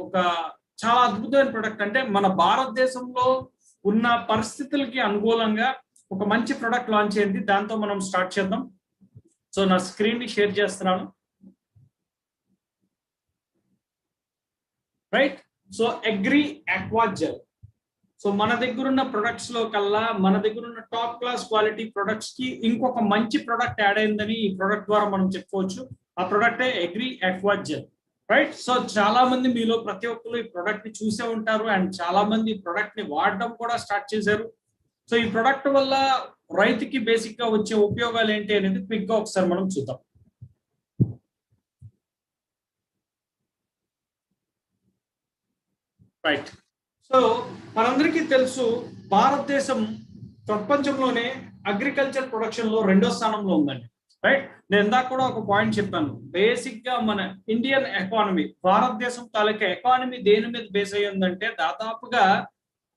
ఒక చాలా అద్భుతమైన ప్రొడక్ట్. అంటే మన భారతదేశంలో ఉన్న పరిస్థితులకి అనుకూలంగా ఒక మంచి ప్రొడక్ట్ లాంచ్ అయింది. దాంతో మనం స్టార్ట్ చేద్దాం. సో నా స్క్రీన్ ని షేర్ చేస్తున్నాను. Right. So agri aqua gel. So మన దగ్గర ఉన్న ప్రొడక్ట్స్ లో కల్లా మన దగ్గర ఉన్న టాప్ క్లాస్ క్వాలిటీ ప్రొడక్ట్స్ కి ఇంకొక మంచి ప్రొడక్ట్ యాడ్ అయిందని ఈ ప్రొడక్ట్ ద్వారా మనం చెప్పుకోవచ్చు. ఆ ప్రొడక్టే agri aqua gel. Right. So చాలా మంది మీలో ప్రతి ఒక్కరు ఈ ప్రొడక్ట్ ని చూసే ఉంటారు అండ్ చాలా మంది ఈ ప్రొడక్ట్ ని వాడడం కూడా స్టార్ట్ చేశారు. సో ఈ ప్రొడక్ట్ వల్ల రైతుకి బేసిక్ గా వచ్చే ఉపయోగాలు ఏంటి అనేది క్విక్ గా ఒకసారి మనం చూద్దాం. రైట్. సో మనందరికీ తెలుసు భారతదేశం ప్రపంచంలోనే అగ్రికల్చర్ ప్రొడక్షన్ లో 2వ స్థానంలో ఉందండి. రైట్. నేను ఇందాక కూడా ఒక పాయింట్ చెప్పాను. బేసిక్ గా మన ఇండియన్ ఎకానమీ, భారతదేశం తాలూకా ఎకానమీ దేని మీద బేస్ అయ్యి ఉందంటే దాదాపుగా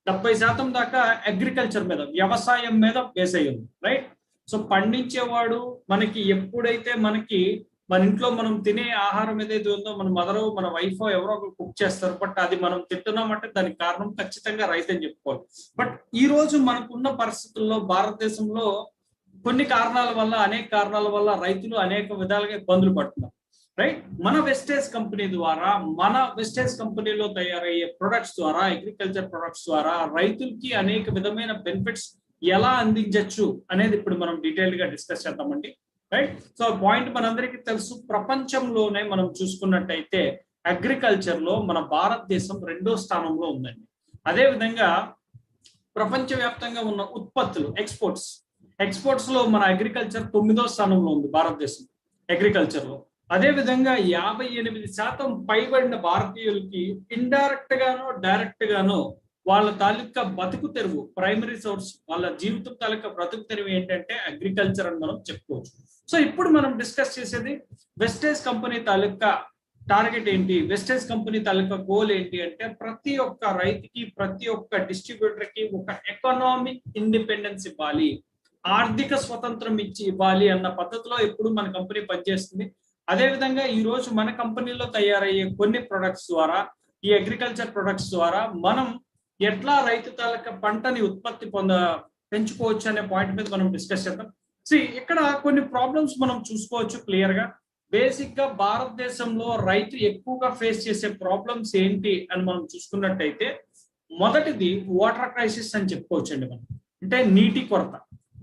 70% దాకా అగ్రికల్చర్ మీద, వ్యవసాయం మీద బేస్ అయ్యి ఉంది. రైట్. సో పండించేవాడు మనకి ఎప్పుడైతే మన ఇంట్లో మనం తినే ఆహారం ఏదైతే ఉందో మన మదరు మన వైఫ్ ఎవరో ఒకరు కుక్ చేస్తారు. బట్ అది మనం తింటున్నామంటే దానికి కారణం ఖచ్చితంగా రైతు అని చెప్పుకోవాలి. బట్ ఈ రోజు మనకున్న పరిస్థితుల్లో భారతదేశంలో కొన్ని కారణాల వల్ల, అనేక కారణాల వల్ల రైతులు అనేక విధాలుగా ఇబ్బందులు పడుతున్నారు. రైట్. మన వెస్టేజ్ కంపెనీ ద్వారా, మన వెస్టేజ్ కంపెనీలో తయారయ్యే ప్రొడక్ట్స్ ద్వారా, అగ్రికల్చర్ ప్రొడక్ట్స్ ద్వారా రైతులకి అనేక విధమైన బెనిఫిట్స్ ఎలా అందించవచ్చు అనేది ఇప్పుడు మనం డీటెయిల్ గా డిస్కస్ చేద్దామండి. రైట్. సో పాయింట్ మనందరికీ తెలుసు, ప్రపంచంలోనే మనం చూసుకున్నట్టయితే అగ్రికల్చర్ లో మన భారతదేశం 2వ స్థానంలో ఉందండి. అదే విధంగా ప్రపంచవ్యాప్తంగా ఉన్న ఉత్పత్తులు, ఎక్స్పోర్ట్స్ లో మన అగ్రికల్చర్ 9వ స్థానంలో ఉంది భారతదేశం అగ్రికల్చర్ లో. అదే విధంగా 58% పైబడిన భారతీయులకి ఇండైరెక్ట్ గానో డైరెక్ట్ గానో వాళ్ళ తాలూకా బతుకు తెరువు, ప్రైమరీ సోర్స్, వాళ్ళ జీవితం తాలూకా బ్రతుకు తెరువు ఏంటంటే అగ్రికల్చర్ అని మనం చెప్పుకోవచ్చు. సో ఇప్పుడు మనం డిస్కస్ చేసేది వెస్టేజ్ కంపెనీ తాలూకా టార్గెట్ ఏంటి, వెస్టేజ్ కంపెనీ తాలూకా గోల్ ఏంటి అంటే ప్రతి ఒక్క రైతుకి, ప్రతి ఒక్క డిస్ట్రిబ్యూటర్ కి ఒక ఎకనామిక్ ఇండిపెండెన్స్ ఇవ్వాలి, ఆర్థిక స్వతంత్రం ఇవ్వాలి అన్న పద్ధతిలో ఎప్పుడు మన కంపెనీ పనిచేస్తుంది. అదే విధంగా ఈ రోజు మన కంపెనీలో తయారయ్యే కొన్ని ప్రొడక్ట్స్ ద్వారా, ఈ అగ్రికల్చర్ ప్రొడక్ట్స్ ద్వారా మనం ఎట్లా రైతు తాలూకా పంటని ఉత్పత్తి పెంచుకోవచ్చు అనే పాయింట్ మీద మనం డిస్కస్ చేద్దాం. ఇక్కడ కొన్ని ప్రాబ్లమ్స్ మనం చూసుకోవచ్చు క్లియర్ గా. బేసిక్ గా భారతదేశంలో రైతు ఎక్కువగా ఫేస్ చేసే ప్రాబ్లమ్స్ ఏంటి అని మనం చూసుకున్నట్టయితే మొదటిది వాటర్ క్రైసిస్ అని చెప్పుకోవచ్చండి. మనం అంటే నీటి కొరత.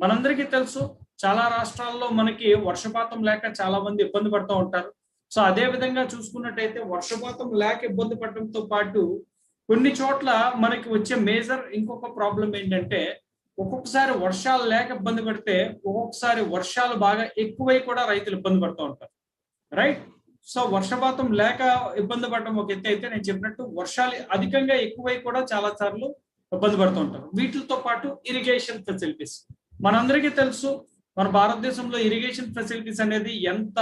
మనందరికీ తెలుసు చాలా రాష్ట్రాల్లో మనకి వర్షపాతం లేక చాలా మంది ఇబ్బంది పడుతూ ఉంటారు. సో అదే విధంగా చూసుకున్నట్టయితే వర్షపాతం లేక ఇబ్బంది పడటంతో పాటు కొన్ని చోట్ల మనకి వచ్చే మేజర్ ఇంకొక ప్రాబ్లం ఏంటంటే ఒక్కొక్కసారి వర్షాలు లేక ఇబ్బంది పడితే ఒక్కొక్కసారి వర్షాలు బాగా ఎక్కువై కూడా రైతులు ఇబ్బంది పడుతూ ఉంటారు. రైట్. సో వర్షపాతం లేక ఇబ్బంది పడటం ఒక ఎత్తు అయితే, నేను చెప్పినట్టు వర్షాలు అధికంగా ఎక్కువై కూడా చాలా సార్లు ఇబ్బంది పడుతూ ఉంటారు. వీటితో పాటు ఇరిగేషన్ ఫెసిలిటీస్. మనందరికీ తెలుసు మన భారతదేశంలో ఇరిగేషన్ ఫెసిలిటీస్ అనేది ఎంత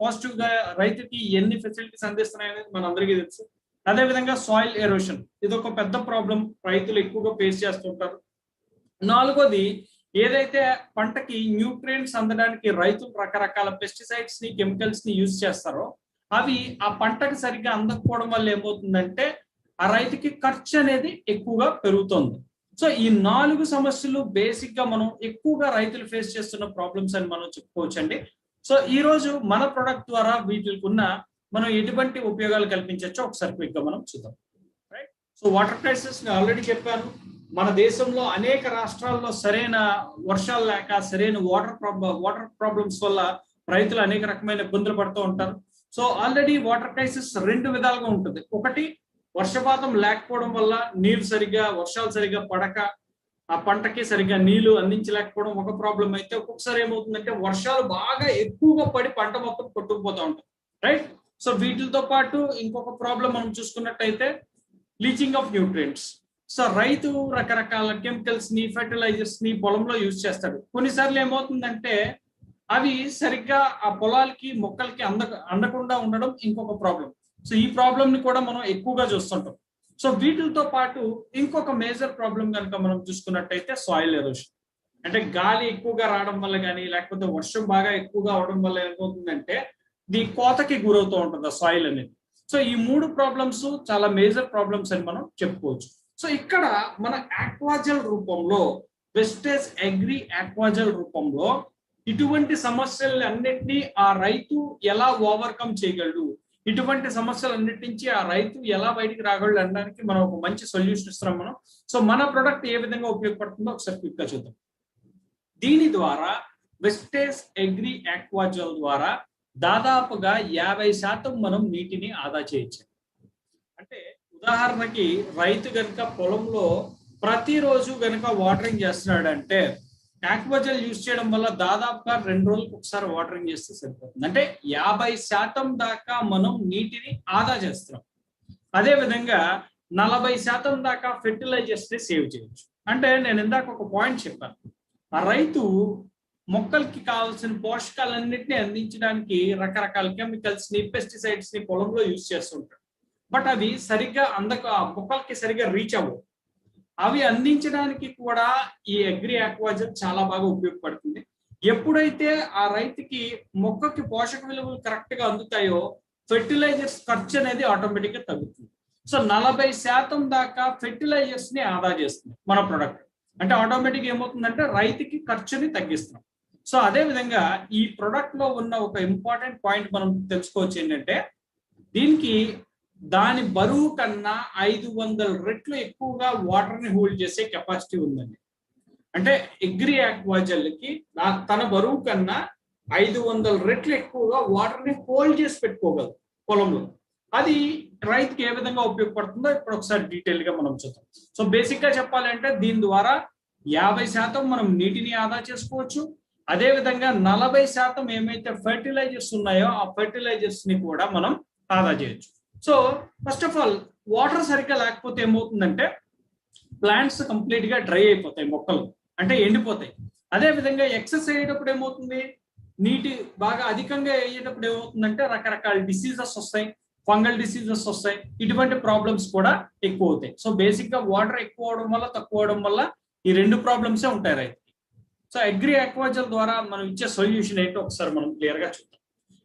పాజిటివ్ గా రైతుకి ఎన్ని ఫెసిలిటీస్ అందిస్తున్నాయి అనేది మనందరికీ తెలుసు. అదేవిధంగా సాయిల్ ఎరోషన్, ఇది ఒక పెద్ద ప్రాబ్లం రైతులు ఎక్కువగా ఫేస్ చేస్తుంటారు. 4వది ఏదైతే పంటకి న్యూట్రియంట్స్ అందడానికి రైతులు రకరకాల పెస్టిసైడ్స్ ని, కెమికల్స్ ని యూజ్ చేస్తారో అవి ఆ పంటకి సరిగ్గా అందకపోవడం వల్ల ఏమవుతుందంటే ఆ రైతుకి ఖర్చు అనేది ఎక్కువగా పెరుగుతుంది. సో ఈ 4 సమస్యలు బేసిక్ గా మనం ఎక్కువగా రైతులు ఫేస్ చేస్తున్న ప్రాబ్లమ్స్ అని మనం చెప్పుకోవచ్చండి. సో ఈ రోజు మన ప్రొడక్ట్ ద్వారా వీటికి ఉన్న మనం ఎటువంటి ఉపయోగాలు కల్పించవచ్చో ఒకసారి క్విక్ గా మనం చూద్దాం. Right. So water crisis already చెప్పాను. మన దేశంలో అనేక రాష్ట్రాల్లో సరైన వర్షాలు లేక, సరైన వాటర్ ప్రాబ్లమ్స్ వల్ల రైతులు అనేక రకమైన ఇబ్బందులు పడుతూ ఉంటారు. సో ఆల్రెడీ వాటర్ క్రైసిస్ 2 విధాలుగా ఉంటుంది. ఒకటి, వర్షపాతం లేకపోవడం వల్ల వర్షాలు సరిగ్గా పడక ఆ పంటకి సరిగ్గా నీళ్లు అందించలేకపోవడం ఒక ప్రాబ్లం అయితే, ఒక్కొక్కసారి ఏమవుతుందంటే వర్షాలు బాగా ఎక్కువగా పడి పంట మొత్తం కొట్టుకుపోతూ ఉంటుంది. రైట్. సో వీటితో పాటు ఇంకొక ప్రాబ్లం మనం చూసుకున్నట్టయితే లీచింగ్ ఆఫ్ న్యూట్రియంట్స్. సో రైతు రకరకాల కెమికల్స్ ని, ఫెర్టిలైజర్స్ ని పొలంలో యూజ్ చేస్తాడు. కొన్నిసార్లు ఏమవుతుందంటే అవి సరిగ్గా ఆ పొలాలకి, మొక్కలకి అందకుండా ఉండడం ఇంకొక ప్రాబ్లం. సో ఈ ప్రాబ్లం ని కూడా మనం ఎక్కువగా చూస్తుంటాం. సో వీటితో పాటు ఇంకొక మేజర్ ప్రాబ్లం కనుక మనం చూసుకున్నట్టయితే సాయిల్ ఎరోషన్. అంటే గాలి ఎక్కువగా రావడం వల్ల కానీ, లేకపోతే వర్షం బాగా ఎక్కువగా అవడం వల్ల ఏమవుతుందంటే కోతకి గురవుతూ ఉంటుంది ఆ సాయిల్ అనేది. సో ఈ మూడు ప్రాబ్లమ్స్ చాలా మేజర్ ప్రాబ్లమ్స్ అని మనం చెప్పుకోవచ్చు. సో ఇక్కడ మన ఆక్వాజల్ రూపంలో, వెస్టేజ్ అగ్రి ఆక్వాజల్ రూపంలో ఇటువంటి సమస్యలన్నింటినీ ఆ రైతు ఎలా ఓవర్కమ్ చేయగలడు, ఇటువంటి సమస్యలన్నిటి నుంచి ఆ రైతు ఎలా బయటికి రాగలడు అనడానికి మనం ఒక మంచి సొల్యూషన్ ఇస్తున్నాం మనం. సో మన ప్రొడక్ట్ ఏ విధంగా ఉపయోగపడుతుందో ఒకసారి క్విక్ గా చూద్దాం. దీని ద్వారా వెస్టేజ్ అగ్రి ఆక్వాజల్ ద్వారా దాదాపుగా 50% మనం నీటిని ఆదా చేయొచ్చు. అంటే ఉదాహరణకి రైతు గనుక పొలంలో ప్రతిరోజు గనుక వాటరింగ్ చేస్తున్నాడంటే ఆక్వాజల్ యూజ్ చేయడం వల్ల దాదాపుగా 2 రోజులకు ఒకసారి వాటరింగ్ చేస్తే సరిపోతుంది. అంటే 50% దాకా మనం నీటిని ఆదా చేస్తున్నాం. అదే విధంగా 40% దాకా ఫెర్టిలైజర్స్ ని సేవ్ చేయొచ్చు. అంటే నేను ఇందాక ఒక పాయింట్ చెప్పాను, ఆ రైతు మొక్కలకి కావాల్సిన పోషకాలన్నింటినీ అందించడానికి రకరకాల కెమికల్స్ ని, పెస్టిసైడ్స్ ని పొలంలో యూజ్ చేస్తుంటాడు. బట్ అవి సరిగ్గా ఆ మొక్కలకి సరిగ్గా రీచ్ అవ్వవు. అవి అందించడానికి కూడా ఈ అగ్రి ఆక్వాజల్ చాలా బాగా ఉపయోగపడుతుంది. ఎప్పుడైతే ఆ రైతుకి మొక్కకి పోషక విలువలు కరెక్ట్ గా అందుతాయో ఫెర్టిలైజర్స్ ఖర్చు అనేది ఆటోమేటిక్ గా తగ్గుతుంది. సో 40% దాకా ఫెర్టిలైజర్స్ ని ఆదా చేస్తుంది మన ప్రొడక్ట్. అంటే ఆటోమేటిక్ ఏమవుతుందంటే రైతుకి ఖర్చుని తగ్గిస్తున్నాం. సో అదే విధంగా ఈ ప్రొడక్ట్ లో ఉన్న ఒక ఇంపార్టెంట్ పాయింట్ మనం తెలుసుకోవచ్చు ఏంటంటే, దీనికి దాని బరువు కన్నా 500 రెట్లు ఎక్కువగా వాటర్ ని హోల్డ్ చేసే కెపాసిటీ ఉందండి. అంటే అగ్రి ఆక్వాజల్ కి తన బరువు కన్నా 500 రెట్లు ఎక్కువగా వాటర్ ని హోల్డ్ చేసి పెట్టుకోగలదు పొలంలో. అది రైతుకి ఏ విధంగా ఉపయోగపడుతుందో ఇప్పుడు ఒకసారి డీటెయిల్ గా మనం చూద్దాం. సో బేసిక్ గా చెప్పాలంటే దీని ద్వారా 50% మనం నీటిని ఆదా చేసుకోవచ్చు. అదే విధంగా 40% ఏమైతే ఫెర్టిలైజర్స్ ఉన్నాయో ఆ ఫెర్టిలైజర్స్ ని కూడా మనం ఆదా చేయొచ్చు. So first of all water సరిగ్గా లేకపోతే ఏమవుతుందంటే ప్లాంట్స్ కంప్లీట్ గా డ్రై అయిపోతాయి, మొక్కలు అంటే ఎండిపోతాయి. అదే విధంగా ఎక్సెస్ అయ్యేటప్పుడు ఏమవుతుంది, నీటి బాగా అధికంగా అయ్యేటప్పుడు ఏమవుతుందంటే రకరకాల డిసీజెస్ వస్తాయి, ఫంగల్ డిసీజెస్ వస్తాయి, ఇటువంటి ప్రాబ్లమ్స్ కూడా ఎక్కువ అవుతాయి. సో బేసిక్ గా వాటర్ ఎక్కువ అవడం వల్ల, తక్కువ అవడం వల్ల ఈ రెండు ప్రాబ్లమ్సే ఉంటాయి రైతుకి. సో అగ్రి ఆక్వాజల్ ద్వారా మనం ఇచ్చే సొల్యూషన్ ఏంటో ఒకసారి మనం క్లియర్ గా చూద్దాం.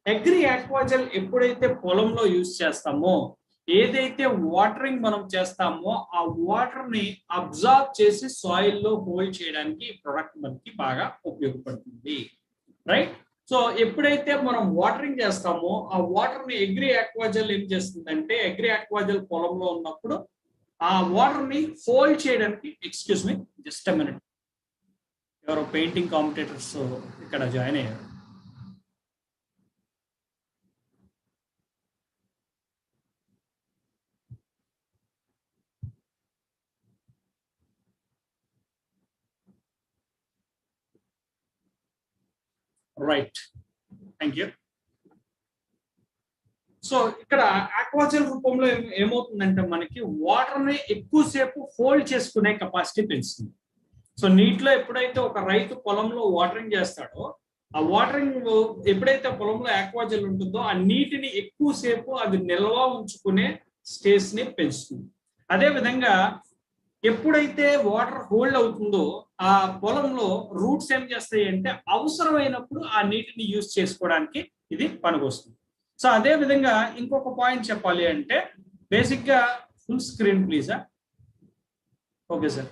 అగ్రి ఆక్వాజల్ ఎప్పుడైతే పొలంలో యూజ్ చేస్తామో, ఏదైతే వాటరింగ్ మనం చేస్తామో ఆ వాటర్ ని అబ్జార్బ్ చేసి సాయిల్ లో హోల్డ్ చేయడానికి ఈ ప్రొడక్ట్ మనకి బాగా ఉపయోగపడుతుంది, రైట్? సో ఎప్పుడైతే మనం వాటరింగ్ చేస్తామో ఆ వాటర్ ని అగ్రి ఆక్వాజల్ ఏం చేస్తుందంటే, అగ్రి ఆక్వాజల్ పొలంలో ఉన్నప్పుడు ఆ వాటర్ ని హోల్డ్ చేయడానికి, excuse me just a minute, ఎవరో పెయింటింగ్ కాంపిటేటర్స్ ఇక్కడ జాయిన్ అయ్యారు. Right, thank you. సో ఇక్కడ ఆక్వాజల్ రూపంలో ఏమవుతుందంటే మనకి వాటర్ ని ఎక్కువసేపు హోల్డ్ చేసుకునే కెపాసిటీ పెంచుతుంది. సో నీటిలో ఎప్పుడైతే ఒక రైతు పొలంలో వాటరింగ్ చేస్తాడో ఆ వాటరింగ్ ఎప్పుడైతే పొలంలో ఆక్వాజల్ ఉంటుందో ఆ నీటిని ఎక్కువసేపు అది నిల్వ ఉంచుకునే స్టేజ్ ని పెంచుతుంది. అదే విధంగా ఎప్పుడైతే వాటర్ హోల్డ్ అవుతుందో ఆ పొలంలో రూట్స్ ఏం చేస్తాయి అంటే అవసరమైనప్పుడు ఆ నీటిని యూజ్ చేసుకోవడానికి ఇది పనికొస్తుంది. సో అదే విధంగా ఇంకొక పాయింట్ చెప్పాలి అంటే, బేసిక్ గా ఫుల్ స్క్రీన్ ప్లీజా. Okay sir.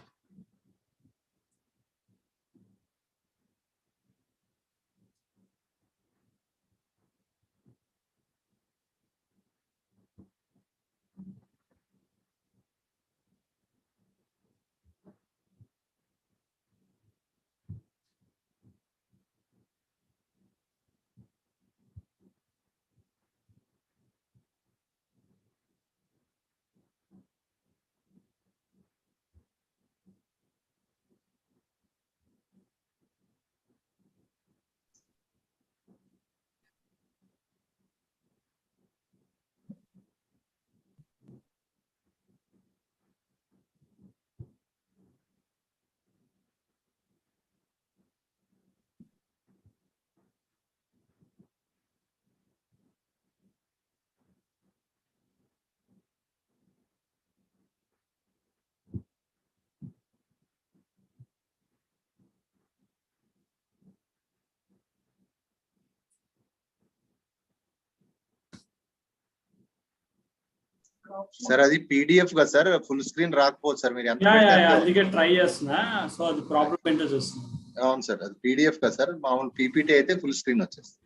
సార్ అది పీడిఎఫ్ కదా సార్, ఫుల్ స్క్రీన్ రాకపోవచ్చు సార్. మీరు ఎంత అందుకే ట్రై చేస్తున్నా, సో అది ప్రాబ్లం ఏంటో చూస్తున్నా. అవును సార్, అది పీడిఎఫ్ కదా సార్, మామూలు పీపీటీ అయితే ఫుల్ స్క్రీన్ వచ్చేస్తుంది.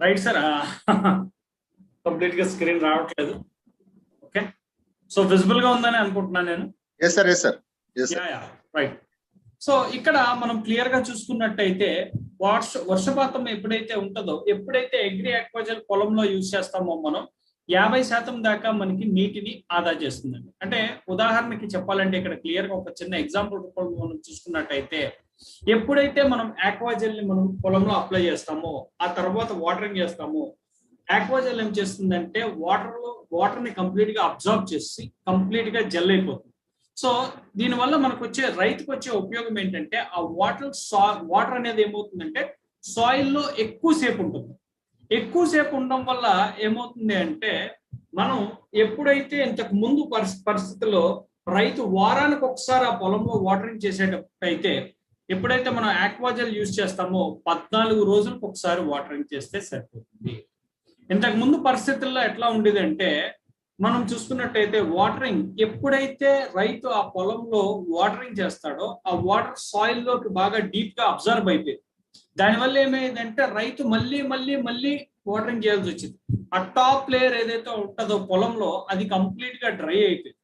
రైట్ సార్, కంప్లీట్ గా స్క్రీన్ రావట్లేదు. ఓకే, సో విజిబుల్ గా ఉందని అనుకుంటున్నాను నేను. Yes sir, yes sir, yes sir. Right. So ఇక్కడ మనం క్లియర్ గా చూసుకున్నట్టయితే వర్షపాతం ఎప్పుడైతే ఉంటుందో, ఎప్పుడైతే అగ్రి ఆక్వాకల్చర్ పొలంలో యూజ్ చేస్తామో మనం 50% దాకా మనకి నీటిని ఆదా చేస్తుందండి. అంటే ఉదాహరణకి చెప్పాలంటే ఇక్కడ క్లియర్ గా ఒక చిన్న ఎగ్జాంపుల్ రూపంలో మనం చూసుకున్నట్టయితే, ఎప్పుడైతే మనం ఆక్వాజెల్ ని మనం పొలంలో అప్లై చేస్తామో, ఆ తర్వాత వాటరింగ్ చేస్తామో, ఆక్వాజెల్ ఏం చేస్తుందంటే వాటర్ ని కంప్లీట్ గా అబ్జర్వ్ చేసి కంప్లీట్ గా జెల్ అయిపోతుంది. సో దీనివల్ల మనకు రైతుకు వచ్చే ఉపయోగం ఏంటంటే, ఆ వాటర్ అనేది ఏమవుతుందంటే సాయిల్లో ఎక్కువసేపు ఉంటుంది. ఎక్కువసేపు ఉండడం వల్ల ఏమవుతుంది అంటే, మనం ఎప్పుడైతే ఇంతకు ముందు పరిస్థితుల్లో రైతు వారానికి ఒకసారి ఆ పొలంలో వాటరింగ్ చేసేటప్పుడైతే, ఎప్పుడైతే మనం ఆక్వాజెల్ యూజ్ చేస్తామో 14 రోజులకు ఒకసారి వాటరింగ్ చేస్తే సరిపోతుంది. ఇంతకు ముందు పరిస్థితుల్లో ఎట్లా ఉండేదంటే, మనం చూసుకున్నట్టయితే వాటరింగ్ ఎప్పుడైతే రైతు ఆ పొలంలో వాటరింగ్ చేస్తాడో, ఆ వాటర్ సాయిల్ లోకి బాగా డీప్ గా అబ్జర్వ్ అయిపోయింది. దానివల్ల ఏమైందంటే రైతు మళ్ళీ వాటరింగ్ చేయాల్సి వచ్చింది. ఆ టాప్ లేయర్ ఏదైతే ఉంటుందో పొలంలో, అది కంప్లీట్ గా డ్రై అయిపోయింది.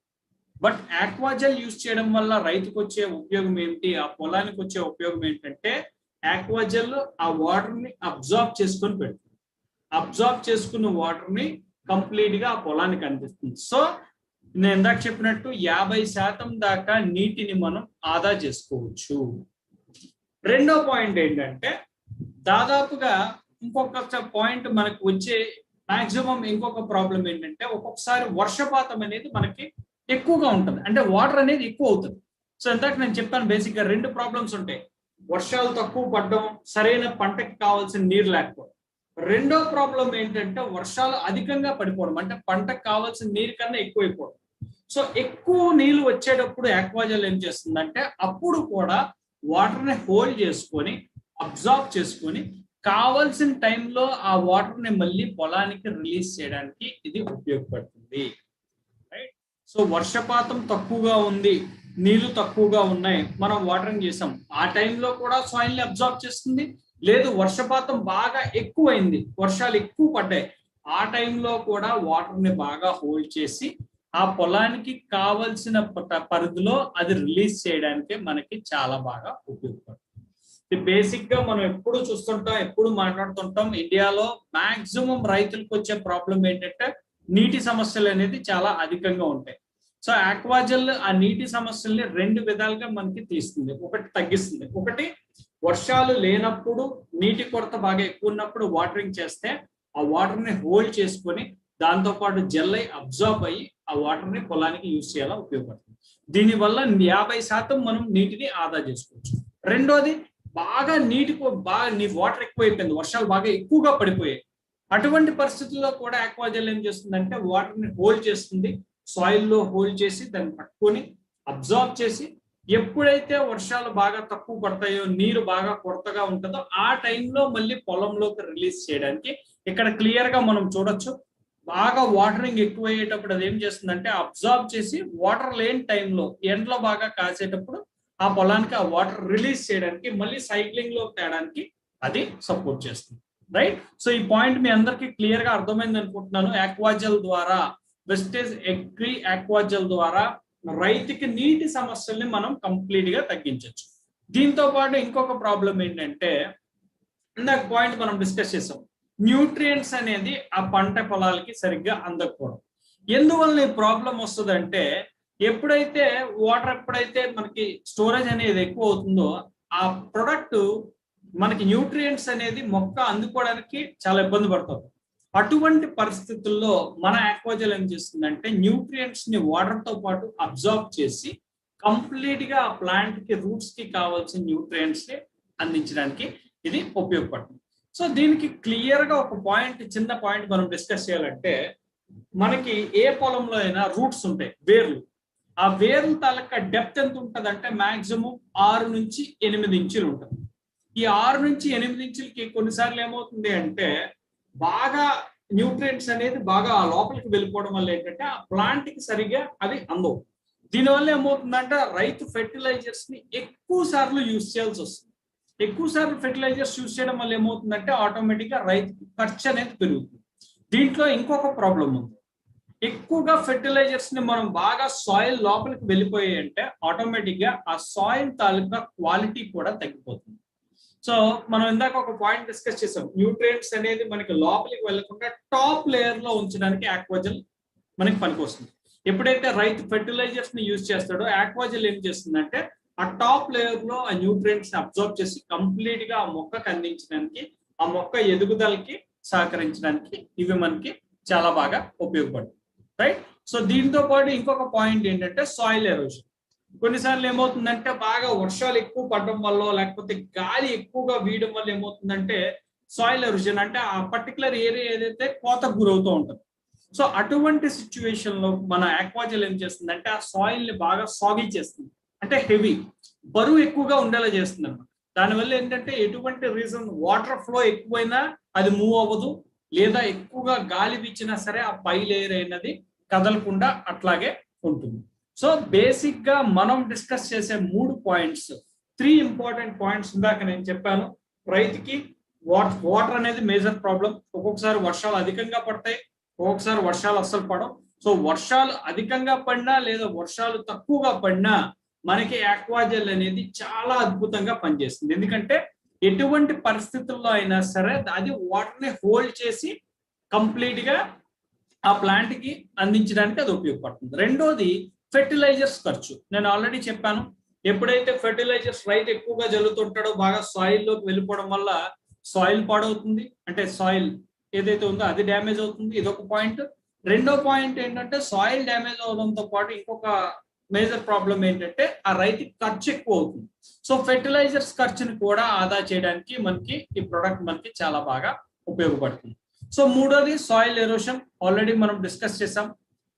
బట్ ఆక్వాజెల్ యూజ్ చేయడం వల్ల రైతుకు వచ్చే ఉపయోగం ఏంటి, ఆ పొలానికి వచ్చే ఉపయోగం ఏంటంటే, ఆక్వాజెల్ ఆ వాటర్ ని అబ్జర్వ్ చేసుకొని పెడుతుంది. అబ్జర్వ్ చేసుకున్న వాటర్ ని కంప్లీట్ గా ఆ పొలానికి అందిస్తుంది. సో నేను ఇందాక చెప్పినట్టు 50% దాకా నీటిని మనం ఆదా చేసుకోవచ్చు. రెండో పాయింట్ ఏంటంటే, దాదాపుగా ఇంకొక పాయింట్ మనకు వచ్చే మాక్సిమం ఇంకొక ప్రాబ్లం ఏంటంటే, ఒక్కొక్కసారి వర్షపాతం అనేది మనకి ఎక్కువగా ఉంటుంది, అంటే వాటర్ అనేది ఎక్కువ అవుతుంది. సో ఇందాక నేను చెప్పాను, బేసిక్ గా 2 ప్రాబ్లమ్స్ ఉంటాయి. వర్షాలు తక్కువ పడడం, సరైన పంటకి కావాల్సిన నీరు లేకపోవడం. రెండో ప్రాబ్లం ఏంటంటే, వర్షాలు అధికంగా పడిపోవడం, అంటే పంటకు కావాల్సిన నీరు కన్నా ఎక్కువైపోవడం. సో ఎక్కువ నీళ్లు వచ్చేటప్పుడు ఆక్వాజెల్ ఏం చేస్తుందంటే, అప్పుడు కూడా వాటర్ ని హోల్డ్ చేసుకొని అబ్జర్వ్ చేసుకొని కావాల్సిన టైంలో ఆ వాటర్ ని మళ్ళీ పొలానికి రిలీజ్ చేయడానికి ఇది ఉపయోగపడుతుంది. రైట్. సో వర్షపాతం తక్కువగా ఉంది, నీళ్లు తక్కువగా ఉన్నాయి, మనం వాటరింగ్ చేసాం, ఆ టైంలో కూడా సాయిల్ ని అబ్జర్వ్ చేస్తుంది. లేదు వర్షపాతం బాగా ఎక్కువైంది, వర్షాలు ఎక్కువ పడ్డాయి, ఆ టైంలో కూడా వాటర్ ని బాగా హోల్డ్ చేసి ఆ పొలానికి కావలసిన పరిధిలో అది రిలీజ్ చేయడానికి మనకి చాలా బాగా ఉపయోగపడుతుంది. బేసిక్ గా మనం ఎప్పుడు చూస్తుంటాం, ఎప్పుడు మాట్లాడుతుంటాం, ఇండియాలో మాక్సిమం రైతులకు వచ్చే ప్రాబ్లం ఏంటంటే నీటి సమస్యలు అనేది చాలా అధికంగా ఉంటాయి. సో ఆక్వాజెల్ ఆ నీటి సమస్యల్ని 2 విధాలుగా మనకి తీస్తుంది. ఒకటి తగ్గిస్తుంది, ఒకటి వర్షాలు లేనప్పుడు నీటి కొరత బాగా ఎక్కువ ఉన్నప్పుడు వాటరింగ్ చేస్తే ఆ వాటర్ ని హోల్డ్ చేసుకొని దాంతో పాటు జెల్ అయి అబ్జర్వ్ అయ్యి ఆ వాటర్ ని పొలానికి యూజ్ చేయాలా ఉపయోగపడుతుంది. దీనివల్ల 50% మనం నీటిని ఆదా చేసుకోవచ్చు. రెండోది, బాగా వాటర్ ఎక్కువైపోయింది, వర్షాలు బాగా ఎక్కువగా పడిపోయాయి, అటువంటి పరిస్థితుల్లో కూడా ఆక్వాజెల్ ఏం చేస్తుందంటే వాటర్ ని హోల్డ్ చేస్తుంది, సాయిల్లో హోల్డ్ చేసి దాన్ని పట్టుకొని అబ్జర్వ్ చేసి, ఎప్పుడైతే వర్షాలు బాగా తక్కువ పడతాయో, నీరు బాగా కొరతగా ఉంటుందో, ఆ టైంలో మళ్ళీ పొలంలోకి రిలీజ్ చేయడానికి ఇక్కడ క్లియర్ గా మనం చూడొచ్చు. బాగా వాటరింగ్ ఎక్కువ అయ్యేటప్పుడు అది ఏం చేస్తుందంటే అబ్జర్వ్ చేసి వాటర్ లేని టైంలో, ఎండలో బాగా కాసేటప్పుడు ఆ పొలానికి ఆ వాటర్ రిలీజ్ చేయడానికి, మళ్ళీ సైక్లింగ్ లో తేడానికి అది సపోర్ట్ చేస్తుంది. రైట్. సో ఈ పాయింట్ మీ అందరికి క్లియర్ గా అర్థమైంది అనుకుంటున్నాను. ఆక్వాజెల్ ద్వారా, వెస్టేజ్ అగ్రి ఆక్వాజెల్ ద్వారా రైతుకి నీటి సమస్యల్ని మనం కంప్లీట్ గా తగ్గించవచ్చు. దీంతో పాటు ఇంకొక ప్రాబ్లం ఏంటంటే, ఇందాక పాయింట్ మనం డిస్కస్ చేసాం, న్యూట్రియంట్స్ అనేది ఆ పంట పొలాలకి సరిగ్గా అందకపోవడం. ఎందువల్ల ఈ ప్రాబ్లం వస్తుందంటే, ఎప్పుడైతే మనకి స్టోరేజ్ అనేది ఎక్కువ అవుతుందో, ఆ ప్రొడక్ట్ మనకి న్యూట్రియంట్స్ అనేది మొక్క అందుకోవడానికి చాలా ఇబ్బంది పడుతుంది. అటువంటి పరిస్థితుల్లో మన ఆక్వాజెల్ ఏం చేస్తుందంటే న్యూట్రియంట్స్ ని వాటర్ తో పాటు అబ్జర్వ్ చేసి కంప్లీట్ గా ఆ ప్లాంట్ కి, రూట్స్ కి కావాల్సిన న్యూట్రియంట్స్ ని అందించడానికి ఇది ఉపయోగపడుతుంది. సో దీనికి క్లియర్ గా ఒక చిన్న పాయింట్ మనం డిస్కస్ చేయాలంటే, మనకి ఏ పొలంలో అయినా రూట్స్ ఉంటాయి, వేర్లు. ఆ వేర్ల తాలూకా డెప్త్ ఎంత ఉంటుంది అంటే మాక్సిమం 6 నుంచి 8 ఇంచులు ఉంటుంది. ఈ 6 నుంచి 8 ఇంచులకి కొన్నిసార్లు ఏమవుతుంది అంటే బాగా న్యూట్రియంట్స్ అనేది బాగా లోపలికి వెళ్ళిపోవడం వల్ల ఏంటంటే ఆ ప్లాంట్ కి సరిగా అవి అందవు. దీనివల్ల ఏమవుతుందంటే రైతు ఫెర్టిలైజర్స్ ని ఎక్కువ సార్లు యూజ్ చేయాల్సి వస్తుంది. ఎక్కువ సార్లు ఫెర్టిలైజర్స్ యూజ్ చేయడం వల్ల ఏమవుతుందంటే ఆటోమేటిక్ గా రైతుకి ఖర్చు అనేది పెరుగుతుంది. దీంట్లో ఇంకొక ప్రాబ్లం ఉంది. ఎక్కువగా ఫెర్టిలైజర్స్ ని మనం బాగా సాయిల్ లోపలికి వెళ్ళిపోయాయి అంటే ఆటోమేటిక్ గా ఆ సాయిల్ తాలూకా క్వాలిటీ కూడా తగ్గిపోతుంది. సో మనం ఇందాక ఒక పాయింట్ డిస్కస్ చేసాం, న్యూట్రియంట్స్ అనేది మనకి లోపలికి వెళ్లకుండా టాప్ లేయర్ లో ఉంచడానికి ఆక్వాజెల్ మనకి పనికొస్తుంది. ఎప్పుడైతే రైతు ఫెర్టిలైజర్స్ ని యూజ్ చేస్తాడో ఆక్వాజెల్ ఏం చేస్తుందంటే ఆ టాప్ లేయర్ లో ఆ న్యూట్రియంట్స్ ని అబ్జర్వ్ చేసి కంప్లీట్ గా ఆ మొక్కకు అందించడానికి, ఆ మొక్క ఎదుగుదలకి సహకరించడానికి ఇవి మనకి చాలా బాగా ఉపయోగపడుతుంది. రైట్. సో దీంతో పాటు ఇంకొక పాయింట్ ఏంటంటే సాయిల్ ఎరోజన్. కొన్నిసార్లు ఏమవుతుందంటే బాగా వర్షాలు ఎక్కువ పడడం వల్ల లేకపోతే గాలి ఎక్కువగా వీయడం వల్ల ఏమవుతుందంటే సాయిల్ ఎరోజన్ అంటే ఆ పర్టికులర్ ఏరియా ఏదైతే కోతకు గురవుతూ ఉంటుంది. సో అటువంటి సిచ్యువేషన్ లో మన ఆక్వాజెల్ ఏం చేస్తుందంటే ఆ సాయిల్ ని బాగా సాగి చేస్తుంది, అంటే హెవీ బరువు ఎక్కువగా ఉండేలా చేస్తుంది అనమాట. దానివల్ల ఏంటంటే ఎటువంటి రీజన్ వాటర్ ఫ్లో ఎక్కువైనా అది మూవ్ అవ్వదు, లేదా ఎక్కువగా గాలి వీచినా సరే ఆ పై లేయర్ అయినది కదలకుండా అట్లాగే ఉంటుంది. సో బేసిక్ గా మనం డిస్కస్ చేసే 3 పాయింట్స్, 3 ఇంపార్టెంట్ పాయింట్స్ ఇందాక నేను చెప్పాను. రైతుకి వాటర్ అనేది మేజర్ ప్రాబ్లం. ఒక్కొక్కసారి వర్షాలు అధికంగా పడతాయి, ఒక్కొక్కసారి వర్షాలు అస్సలు పడవు. సో వర్షాలు అధికంగా పడినా లేదా వర్షాలు తక్కువగా పడినా మనకి ఆక్వాజెల్ అనేది చాలా అద్భుతంగా పనిచేస్తుంది. ఎందుకంటే ఎటువంటి పరిస్థితుల్లో అయినా సరే అది వాటర్ ని హోల్డ్ చేసి కంప్లీట్ గా ఆ ప్లాంట్ కి అందించడానికి అది ఉపయోగపడుతుంది. రెండోది ఫెర్టిలైజర్స్ ఖర్చు. నేను ఆల్రెడీ చెప్పాను, ఎప్పుడైతే ఫెర్టిలైజర్స్ రైతు ఎక్కువగా జల్లుతుంటాడో బాగా సాయిల్ లోకి వెళ్ళిపోవడం వల్ల సాయిల్ పాడవుతుంది, అంటే సాయిల్ ఏదైతే ఉందో అది డ్యామేజ్ అవుతుంది. ఇదొక పాయింట్. రెండో పాయింట్ ఏంటంటే సాయిల్ డ్యామేజ్ అవడంతో పాటు ఇంకొక మేజర్ ప్రాబ్లం ఏంటంటే ఆ రైతుకి ఖర్చు ఎక్కువ అవుతుంది. సో ఫెర్టిలైజర్స్ ఖర్చుని కూడా ఆదా చేయడానికి మనకి ఈ ప్రొడక్ట్ మనకి చాలా బాగా ఉపయోగపడుతుంది. సో మూడోది సాయిల్ ఎరోషన్. ఆల్రెడీ మనం డిస్కస్ చేసాం.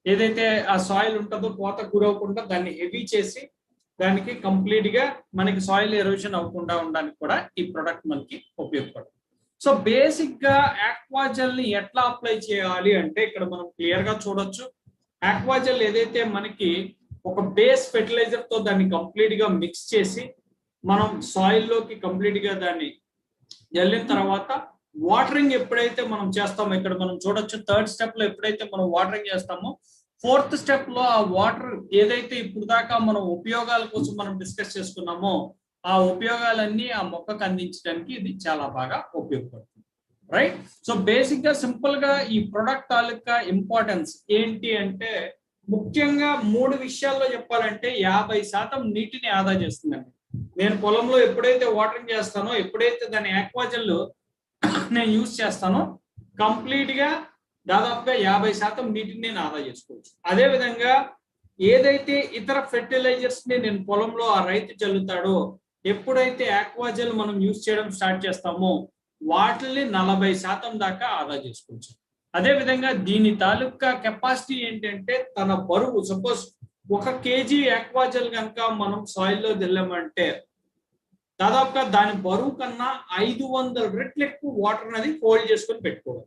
ఏదైతే ఆ సాయిల్ ఉంటుందో కోతకు గురవకుండా దాన్ని హెవీ చేసి దానికి కంప్లీట్ గా మనకి సాయిల్ ఎరోషన్ అవ్వకుండా ఉండడానికి కూడా ఈ ప్రొడక్ట్ మనకి ఉపయోగపడుతుంది. సో బేసిక్ గా ఆక్వాజెల్ ని ఎట్లా అప్లై చేయాలి అంటే ఇక్కడ మనం క్లియర్ గా చూడొచ్చు. ఆక్వాజెల్ ఏదైతే మనకి ఒక బేస్ ఫెర్టిలైజర్ తో దాన్ని కంప్లీట్ గా మిక్స్ చేసి మనం సాయిల్ లోకి కంప్లీట్ గా దాన్ని జల్లిన తర్వాత వాటరింగ్ ఎప్పుడైతే మనం చేస్తామో ఇక్కడ మనం చూడొచ్చు. థర్డ్ స్టెప్ లో ఎప్పుడైతే మనం వాటరింగ్ చేస్తామో ఫోర్త్ స్టెప్ లో ఆ వాటర్ ఏదైతే ఇప్పుడు దాకా మనం ఉపయోగాల కోసం మనం డిస్కస్ చేసుకున్నామో ఆ ఉపయోగాలన్నీ ఆ మొక్కకు అందించడానికి ఇది చాలా బాగా ఉపయోగపడుతుంది. రైట్. సో బేసిక్ గా సింపుల్ గా ఈ ప్రొడక్ట్ తాలూకా ఇంపార్టెన్స్ ఏంటి అంటే ముఖ్యంగా 3 విషయాల్లో చెప్పాలంటే 50% నీటిని ఆదా చేస్తుందండి. నేను పొలంలో ఎప్పుడైతే వాటరింగ్ చేస్తానో, ఎప్పుడైతే దాని ఆక్వాజెల్ నేను యూజ్ చేస్తానో కంప్లీట్ గా దాదాపుగా 50% నీటిని నేను ఆదా చేసుకోవచ్చు. అదే విధంగా ఏదైతే ఇతర ఫెర్టిలైజర్స్ ని నేను పొలంలో ఆ రైతు చల్లుతాడో ఎప్పుడైతే ఆక్వాజెల్ మనం యూజ్ చేయడం స్టార్ట్ చేస్తామో వాటిని 40% దాకా ఆదా చేసుకోవచ్చు. అదే విధంగా దీని తాలూకా కెపాసిటీ ఏంటంటే తన బరువు, సపోజ్ 1 kg ఆక్వాజెల్ కనుక మనం సాయిల్ లో దిల్లామంటే దాదాపుగా దాని బరువు కన్నా 500 రెట్లు ఎక్కువ వాటర్ అనేది హోల్డ్ చేసుకొని పెట్టుకోవాలి.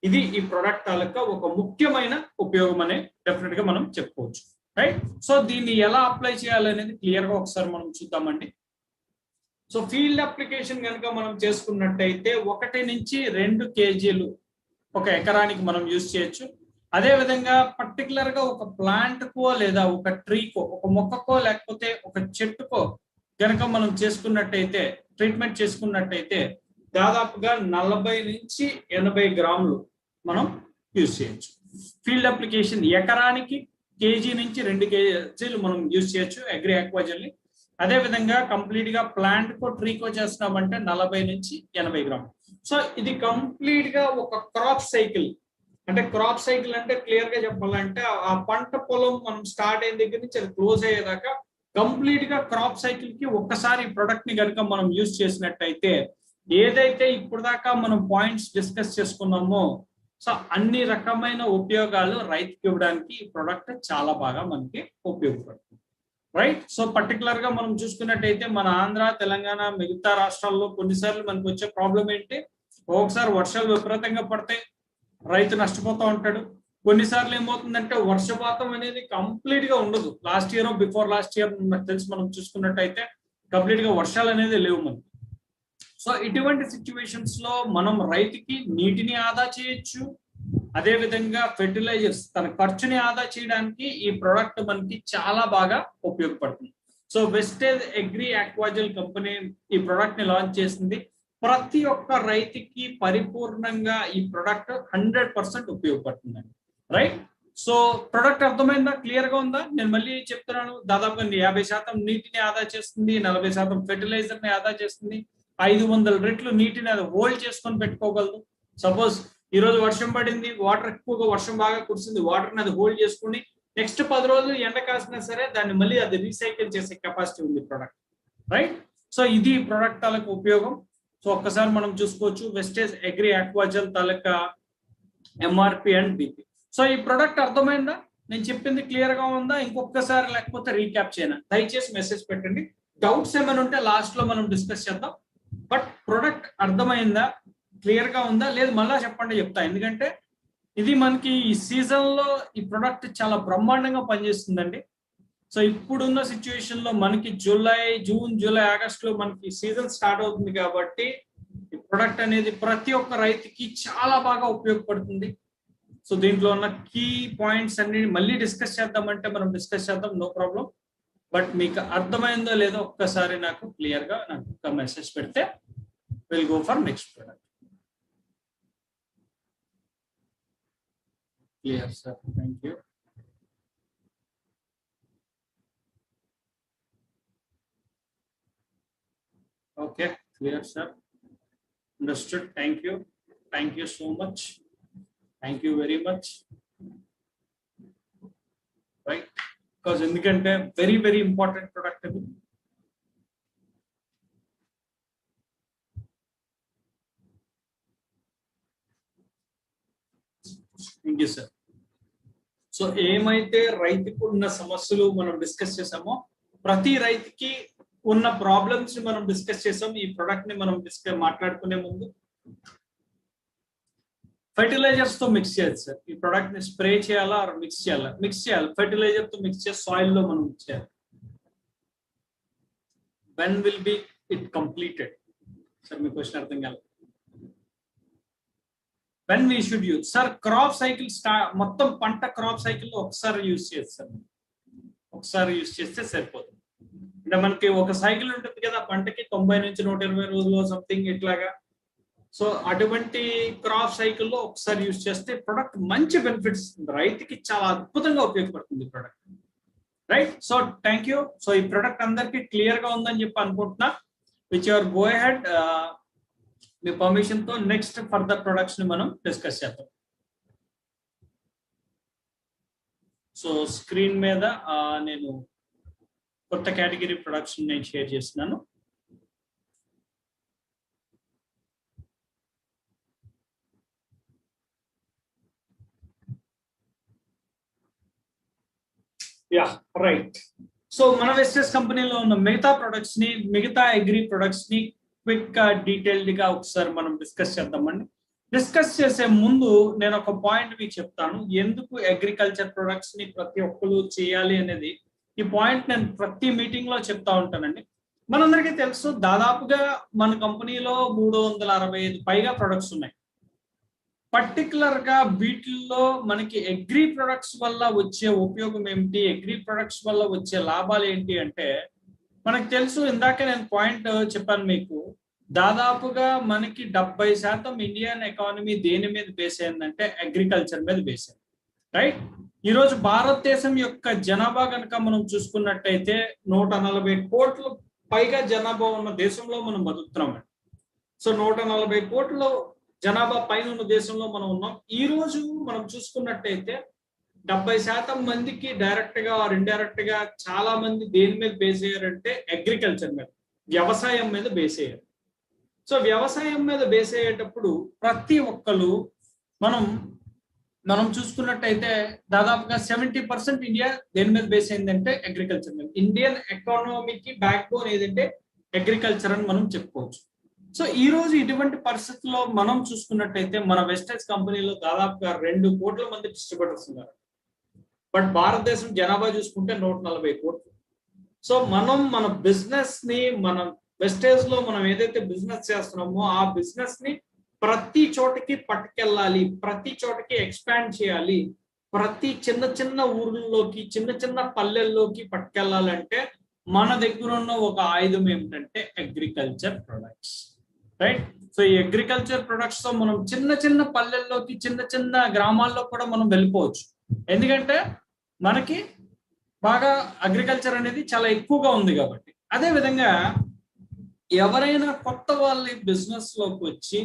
ఇది ఈ ప్రొడక్ట్ తాలూకా ఒక ముఖ్యమైన ఉపయోగం అనే డెఫినెట్ గా మనం చెప్పుకోవచ్చు. రైట్. సో దీన్ని ఎలా అప్లై చేయాలనేది క్లియర్ గా ఒకసారి మనం చూద్దామండి. సో ఫీల్డ్ అప్లికేషన్ కనుక మనం చేసుకున్నట్టయితే 1 నుంచి 2 kgలు ఒక ఎకరానికి మనం యూజ్ చేయొచ్చు. అదే విధంగా పర్టికులర్ గా ఒక ప్లాంట్ కో లేదా ఒక ట్రీకో, ఒక మొక్కకో లేకపోతే ఒక చెట్టుకో కనుక మనం చేసుకున్నట్టయితే, ట్రీట్మెంట్ చేసుకున్నట్టయితే దాదాపుగా 40 నుంచి 80 గ్రాములు మనం యూజ్ చేయొచ్చు. ఫీల్డ్ అప్లికేషన్ ఎకరానికి కేజీ నుంచి 2 kgలు మనం యూజ్ చేయొచ్చు అగ్రి ఆక్వాజెల్ ని. అదే విధంగా కంప్లీట్ గా ప్లాంట్ కో ట్రీకో చేస్తున్నామంటే 40 నుంచి 80 గ్రాములు. సో ఇది కంప్లీట్ గా ఒక క్రాప్ సైకిల్. అంటే క్రాప్ సైకిల్ అంటే క్లియర్ గా చెప్పాలంటే ఆ పంట పొలం మనం స్టార్ట్ అయిన దగ్గర నుంచి అది క్లోజ్ అయ్యేదాకా కంప్లీట్ గా క్రాప్ సైకిల్ కి ఒక్కసారి ఈ ప్రొడక్ట్ ని కనుక మనం యూజ్ చేసినట్టయితే ఏదైతే ఇప్పుడు దాకా మనం పాయింట్స్ డిస్కస్ చేసుకున్నామో సో అన్ని రకమైన ఉపయోగాలు రైతుకి ఇవ్వడానికి ఈ ప్రొడక్ట్ చాలా బాగా మనకి ఉపయోగపడుతుంది. రైట్. సో పర్టికులర్ గా మనం చూసుకున్నట్టయితే మన ఆంధ్ర, తెలంగాణ, మిగతా రాష్ట్రాల్లో కొన్నిసార్లు మనకు వచ్చే ప్రాబ్లం ఏంటి, ఒకసారి వర్షాలు విపరీతంగా పడితే రైతు నష్టపోతూ ఉంటాడు. కొన్నిసార్లు ఏమవుతుందంటే వర్షపాతం అనేది కంప్లీట్ గా ఉండదు. Last year before last year నాకు తెలిసి మనం చూసుకున్నట్టయితే కంప్లీట్ గా వర్షాలు అనేది లేవు మనకి. సో ఇటువంటి సిచ్యువేషన్స్ లో మనం రైతుకి నీటిని ఆదా చేయొచ్చు, అదే విధంగా ఫెర్టిలైజర్స్ తన ఖర్చుని ఆదా చేయడానికి ఈ ప్రోడక్ట్ మనకి చాలా బాగా ఉపయోగపడుతుంది. So Vestige Agri Aquagel company ఈ ప్రోడక్ట్ ని లాంచ్ చేసింది. ప్రతి ఒక్క రైతుకి పరిపూర్ణంగా ఈ ప్రోడక్ట్ 100% ఉపయోగపడుతుందండి. రైట్. సో ప్రొడక్ట్ అర్థమైందా, క్లియర్ గా ఉందా? నేను మళ్ళీ చెప్తున్నాను, దాదాపుగా 50% నీటిని ఆదా చేస్తుంది, 40% ఫెర్టిలైజర్ ని ఆదా చేస్తుంది, 500 రెట్లు నీటిని అది హోల్డ్ చేసుకొని పెట్టుకోగలదు. సపోజ్ ఈ రోజు వర్షం పడింది, వాటర్ ఎక్కువగా వర్షం బాగా కురిసింది, వాటర్ ని అది హోల్డ్ చేసుకుని నెక్స్ట్ 10 రోజులు ఎండ కాసినా సరే దాన్ని మళ్ళీ అది రీసైకిల్ చేసే కెపాసిటీ ఉంది ప్రోడక్ట్. రైట్. సో ఇది ప్రోడక్ట్ తాలూకు ఉపయోగం. సో ఒక్కసారి మనం చూసుకోవచ్చు వెస్టేజ్ అగ్రి ఆక్వాజెల్ తాలూకా ఎంఆర్పి అండ్ బిపి. సో ఈ ప్రోడక్ట్ అర్థమైందా, నేను చెప్పింది క్లియర్ గా ఉందా? ఇంకొకసారి లేకపోతే రీక్యాప్ చేయనా? దయచేసి మెసేజ్ పెట్టండి. డౌట్స్ ఏమైనా ఉంటే లాస్ట్ లో మనం డిస్కస్ చేద్దాం. బట్ ప్రోడక్ట్ అర్థమైందా, క్లియర్ గా ఉందా, లేదు మళ్ళా చెప్పండి, చెప్తా. ఎందుకంటే ఇది మనకి ఈ సీజన్ లో ఈ ప్రోడక్ట్ చాలా బ్రహ్మాండంగా పనిచేస్తుందండి. సో ఇప్పుడున్న సిచ్యువేషన్ లో మనకి జూన్ జూలై ఆగస్ట్ లో మనకి సీజన్ స్టార్ట్ అవుతుంది కాబట్టి ఈ ప్రోడక్ట్ అనేది ప్రతి ఒక్క రైతుకి చాలా బాగా ఉపయోగపడుతుంది. సో దీంట్లో ఉన్న కీ పాయింట్స్ అన్ని మళ్ళీ డిస్కస్ చేద్దామంటే మనం డిస్కస్ చేద్దాం, నో ప్రాబ్లం. బట్ మీకు అర్థమైందో లేదో ఒక్కసారి నాకు క్లియర్ గా నాకు ఒక మెసేజ్ పెడితే will go for next product. Clear sir, thank you. Okay, clear sir, understood. Thank you so much, thank you very much. Right, because ఎందుకంటే వెరీ వెరీ ఇంపార్టెంట్ ప్రొడక్ట్ ఇది. Thank you sir. సో ఏమైతే రైతుకు ఉన్న సమస్యలు మనం discuss చేసామో, ప్రతి రైతుకి ఉన్న ప్రాబ్లమ్స్ ని మనం డిస్కస్ చేసాం. ఈ ప్రొడక్ట్ ని మనం మాట్లాడుకునే ముందు ఫెర్టిలైజర్స్ తో మిక్స్ చేయాలి సార్. ఈ ప్రొడక్ట్ ని స్ప్రే చేయాలా మిక్స్ చేయాలి. ఫెర్టిలైజర్ తో మిక్స్ చేసి సాయిల్ లో మనం మిక్స్ చేయాలి. When will be it completed sir? Me question అర్థం కాలేదు. When we should use sir? Crop cycle మొత్తం పంట క్రాప్ సైకిల్ లో ఒకసారి యూజ్ చేస్తారు, ఒకసారి యూజ్ చేస్తే సరిపోతుంది. అంటే మనకి ఒక సైకిల్ ఉంటుంది కదా పంటకి, 90 నుంచి 120 రోజులు సంథింగ్ ఇట్లాగా. సో అటువంటి క్రాప్ సైకిల్లో ఒకసారి యూజ్ చేస్తే ప్రొడక్ట్ మంచి బెనిఫిట్స్ ఇస్తుంది, రైతుకి చాలా అద్భుతంగా ఉపయోగపడుతుంది product. Right. So thank you. So ఈ ప్రొడక్ట్ అందరికి క్లియర్ గా ఉందని చెప్పి అనుకుంటున్నా. Which your go ahead, me permission తో నెక్స్ట్ ఫర్దర్ ప్రొడక్ట్స్ ని మనం డిస్కస్ చేద్దాం. సో స్క్రీన్ మీద నేను కొత్త కేటగిరీ ప్రొడక్ట్స్ నేను షేర్ చేస్తున్నాను. Yeah right. సో మన వెస్టేజ్ కంపెనీలో ఉన్న మిగతా ప్రొడక్ట్స్ ని, మిగతా అగ్రి ప్రొడక్ట్స్ ని క్విక్ గా డీటెయిల్డ్ గా ఒకసారి మనం డిస్కస్ చేద్దామండి. డిస్కస్ చేసే ముందు నేను ఒక పాయింట్ మీకు చెప్తాను, ఎందుకు అగ్రికల్చర్ ప్రొడక్ట్స్ ని ప్రతి ఒక్కరు చేయాలి అనేది. ఈ పాయింట్ నేను ప్రతి మీటింగ్ లో చెప్తా ఉంటానండి. మనందరికీ తెలుసు దాదాపుగా మన కంపెనీలో 365 పైగా ప్రొడక్ట్స్ ఉన్నాయి. పర్టికులర్ గా వీటిల్లో మనకి అగ్రి ప్రొడక్ట్స్ వల్ల వచ్చే ఉపయోగం ఏమిటి, అగ్రి ప్రొడక్ట్స్ వల్ల వచ్చే లాభాలు ఏంటి అంటే, మనకు తెలుసు, ఇందాక నేను పాయింట్ చెప్పాను మీకు, దాదాపుగా మనకి 70% ఇండియన్ ఎకానమీ దేని మీద బేస్ అయిందంటే అగ్రికల్చర్ మీద బేస్ అయింది. రైట్. ఈరోజు భారతదేశం యొక్క జనాభా కనుక మనం చూసుకున్నట్టయితే 140 కోట్ల పైగా జనాభా ఉన్న దేశంలో మనం బతుకుతున్నామండి. సో 140 కోట్ల జనాభా పైన ఉన్న దేశంలో మనం ఉన్నాం. ఈ రోజు మనం చూసుకున్నట్టయితే 70% మందికి డైరెక్ట్ గా ఆర్ ఇండైరెక్ట్ గా చాలా మంది దేని మీద బేస్ అయ్యారంటే అగ్రికల్చర్ మీద, వ్యవసాయం మీద బేస్ అయ్యారు. సో వ్యవసాయం మీద బేస్ అయ్యేటప్పుడు ప్రతి ఒక్కరు మనం మనం చూసుకున్నట్టయితే దాదాపుగా 70% ఇండియా దేని మీద బేస్ అయిందంటే అగ్రికల్చర్ మీద. ఇండియన్ ఎకానమీకి బ్యాక్ బోన్ ఏదంటే అగ్రికల్చర్ అని మనం చెప్పుకోవచ్చు. సో ఈ రోజు ఇటువంటి పరిస్థితుల్లో మనం చూసుకున్నట్టయితే మన వెస్టర్న్ కంపెనీలో దాదాపుగా 2 కోట్ల మంది డిస్ట్రిబ్యూటర్స్ ఉన్నారు. బట్ భారతదేశం జనాభా చూసుకుంటే 140 కోట్లు. సో మనం మన బిజినెస్ ని మన వెస్టేజ్ లో మనం ఏదైతే బిజినెస్ చేస్తున్నామో ఆ బిజినెస్ ని ప్రతి చోటకి పట్టుకెళ్ళాలి, ప్రతి చోటకి ఎక్స్పాండ్ చేయాలి, ప్రతి చిన్న చిన్న ఊర్లలోకి చిన్న చిన్న పల్లెల్లోకి పట్టుకెళ్ళాలంటే మన దగ్గర ఉన్న ఒక ఆయుధం ఏమిటంటే అగ్రికల్చర్ ప్రొడక్ట్స్, రైట్? సో ఈ అగ్రికల్చర్ ప్రొడక్ట్స్ తో మనం చిన్న చిన్న పల్లెల్లోకి చిన్న చిన్న గ్రామాల్లో కూడా మనం వెళ్ళిపోవచ్చు. ఎందుకంటే మనకి బాగా అగ్రికల్చర్ అనేది చాలా ఎక్కువగా ఉంది కాబట్టి. అదే విధంగా ఎవరైనా కొత్త వాళ్ళు బిజినెస్ లోకి వచ్చి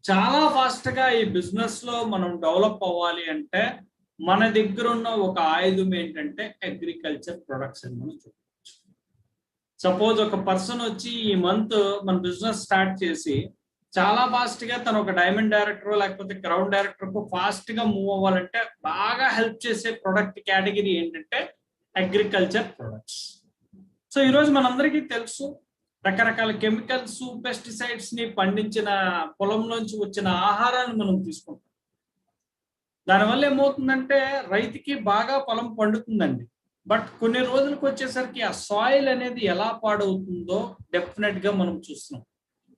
చాలా ఫాస్ట్ గా ఈ బిజినెస్ లో మనం డెవలప్ అవ్వాలి అంటే మన దగ్గర ఉన్న ఒక ఆయుధం ఏంటంటే అగ్రికల్చర్ ప్రొడక్ట్స్ అని మనం చెప్పవచ్చు. సపోజ్ ఒక పర్సన్ వచ్చి ఈ మంత్ మన బిజినెస్ స్టార్ట్ చేసి చాలా ఫాస్ట్ గా తను ఒక డైమండ్ డైరెక్టర్ లేకపోతే క్రౌన్ డైరెక్టర్ కు ఫాస్ట్ గా మూవ్ అవ్వాలంటే బాగా హెల్ప్ చేసే ప్రొడక్ట్ కేటగిరీ ఏంటంటే అగ్రికల్చర్ ప్రొడక్ట్స్. సో ఈరోజు మనందరికీ తెలుసు రకరకాల కెమికల్స్ పెస్టిసైడ్స్ ని పండించిన పొలంలోంచి వచ్చిన ఆహారాన్ని మనం తీసుకుంటాం. దానివల్ల ఏమవుతుందంటే రైతుకి బాగా పొలం పండుతుందండి. బట్ కొన్ని రోజులకు వచ్చేసరికి ఆ సాయిల్ అనేది ఎలా పాడవుతుందో డెఫినెట్ గా మనం చూస్తున్నాం.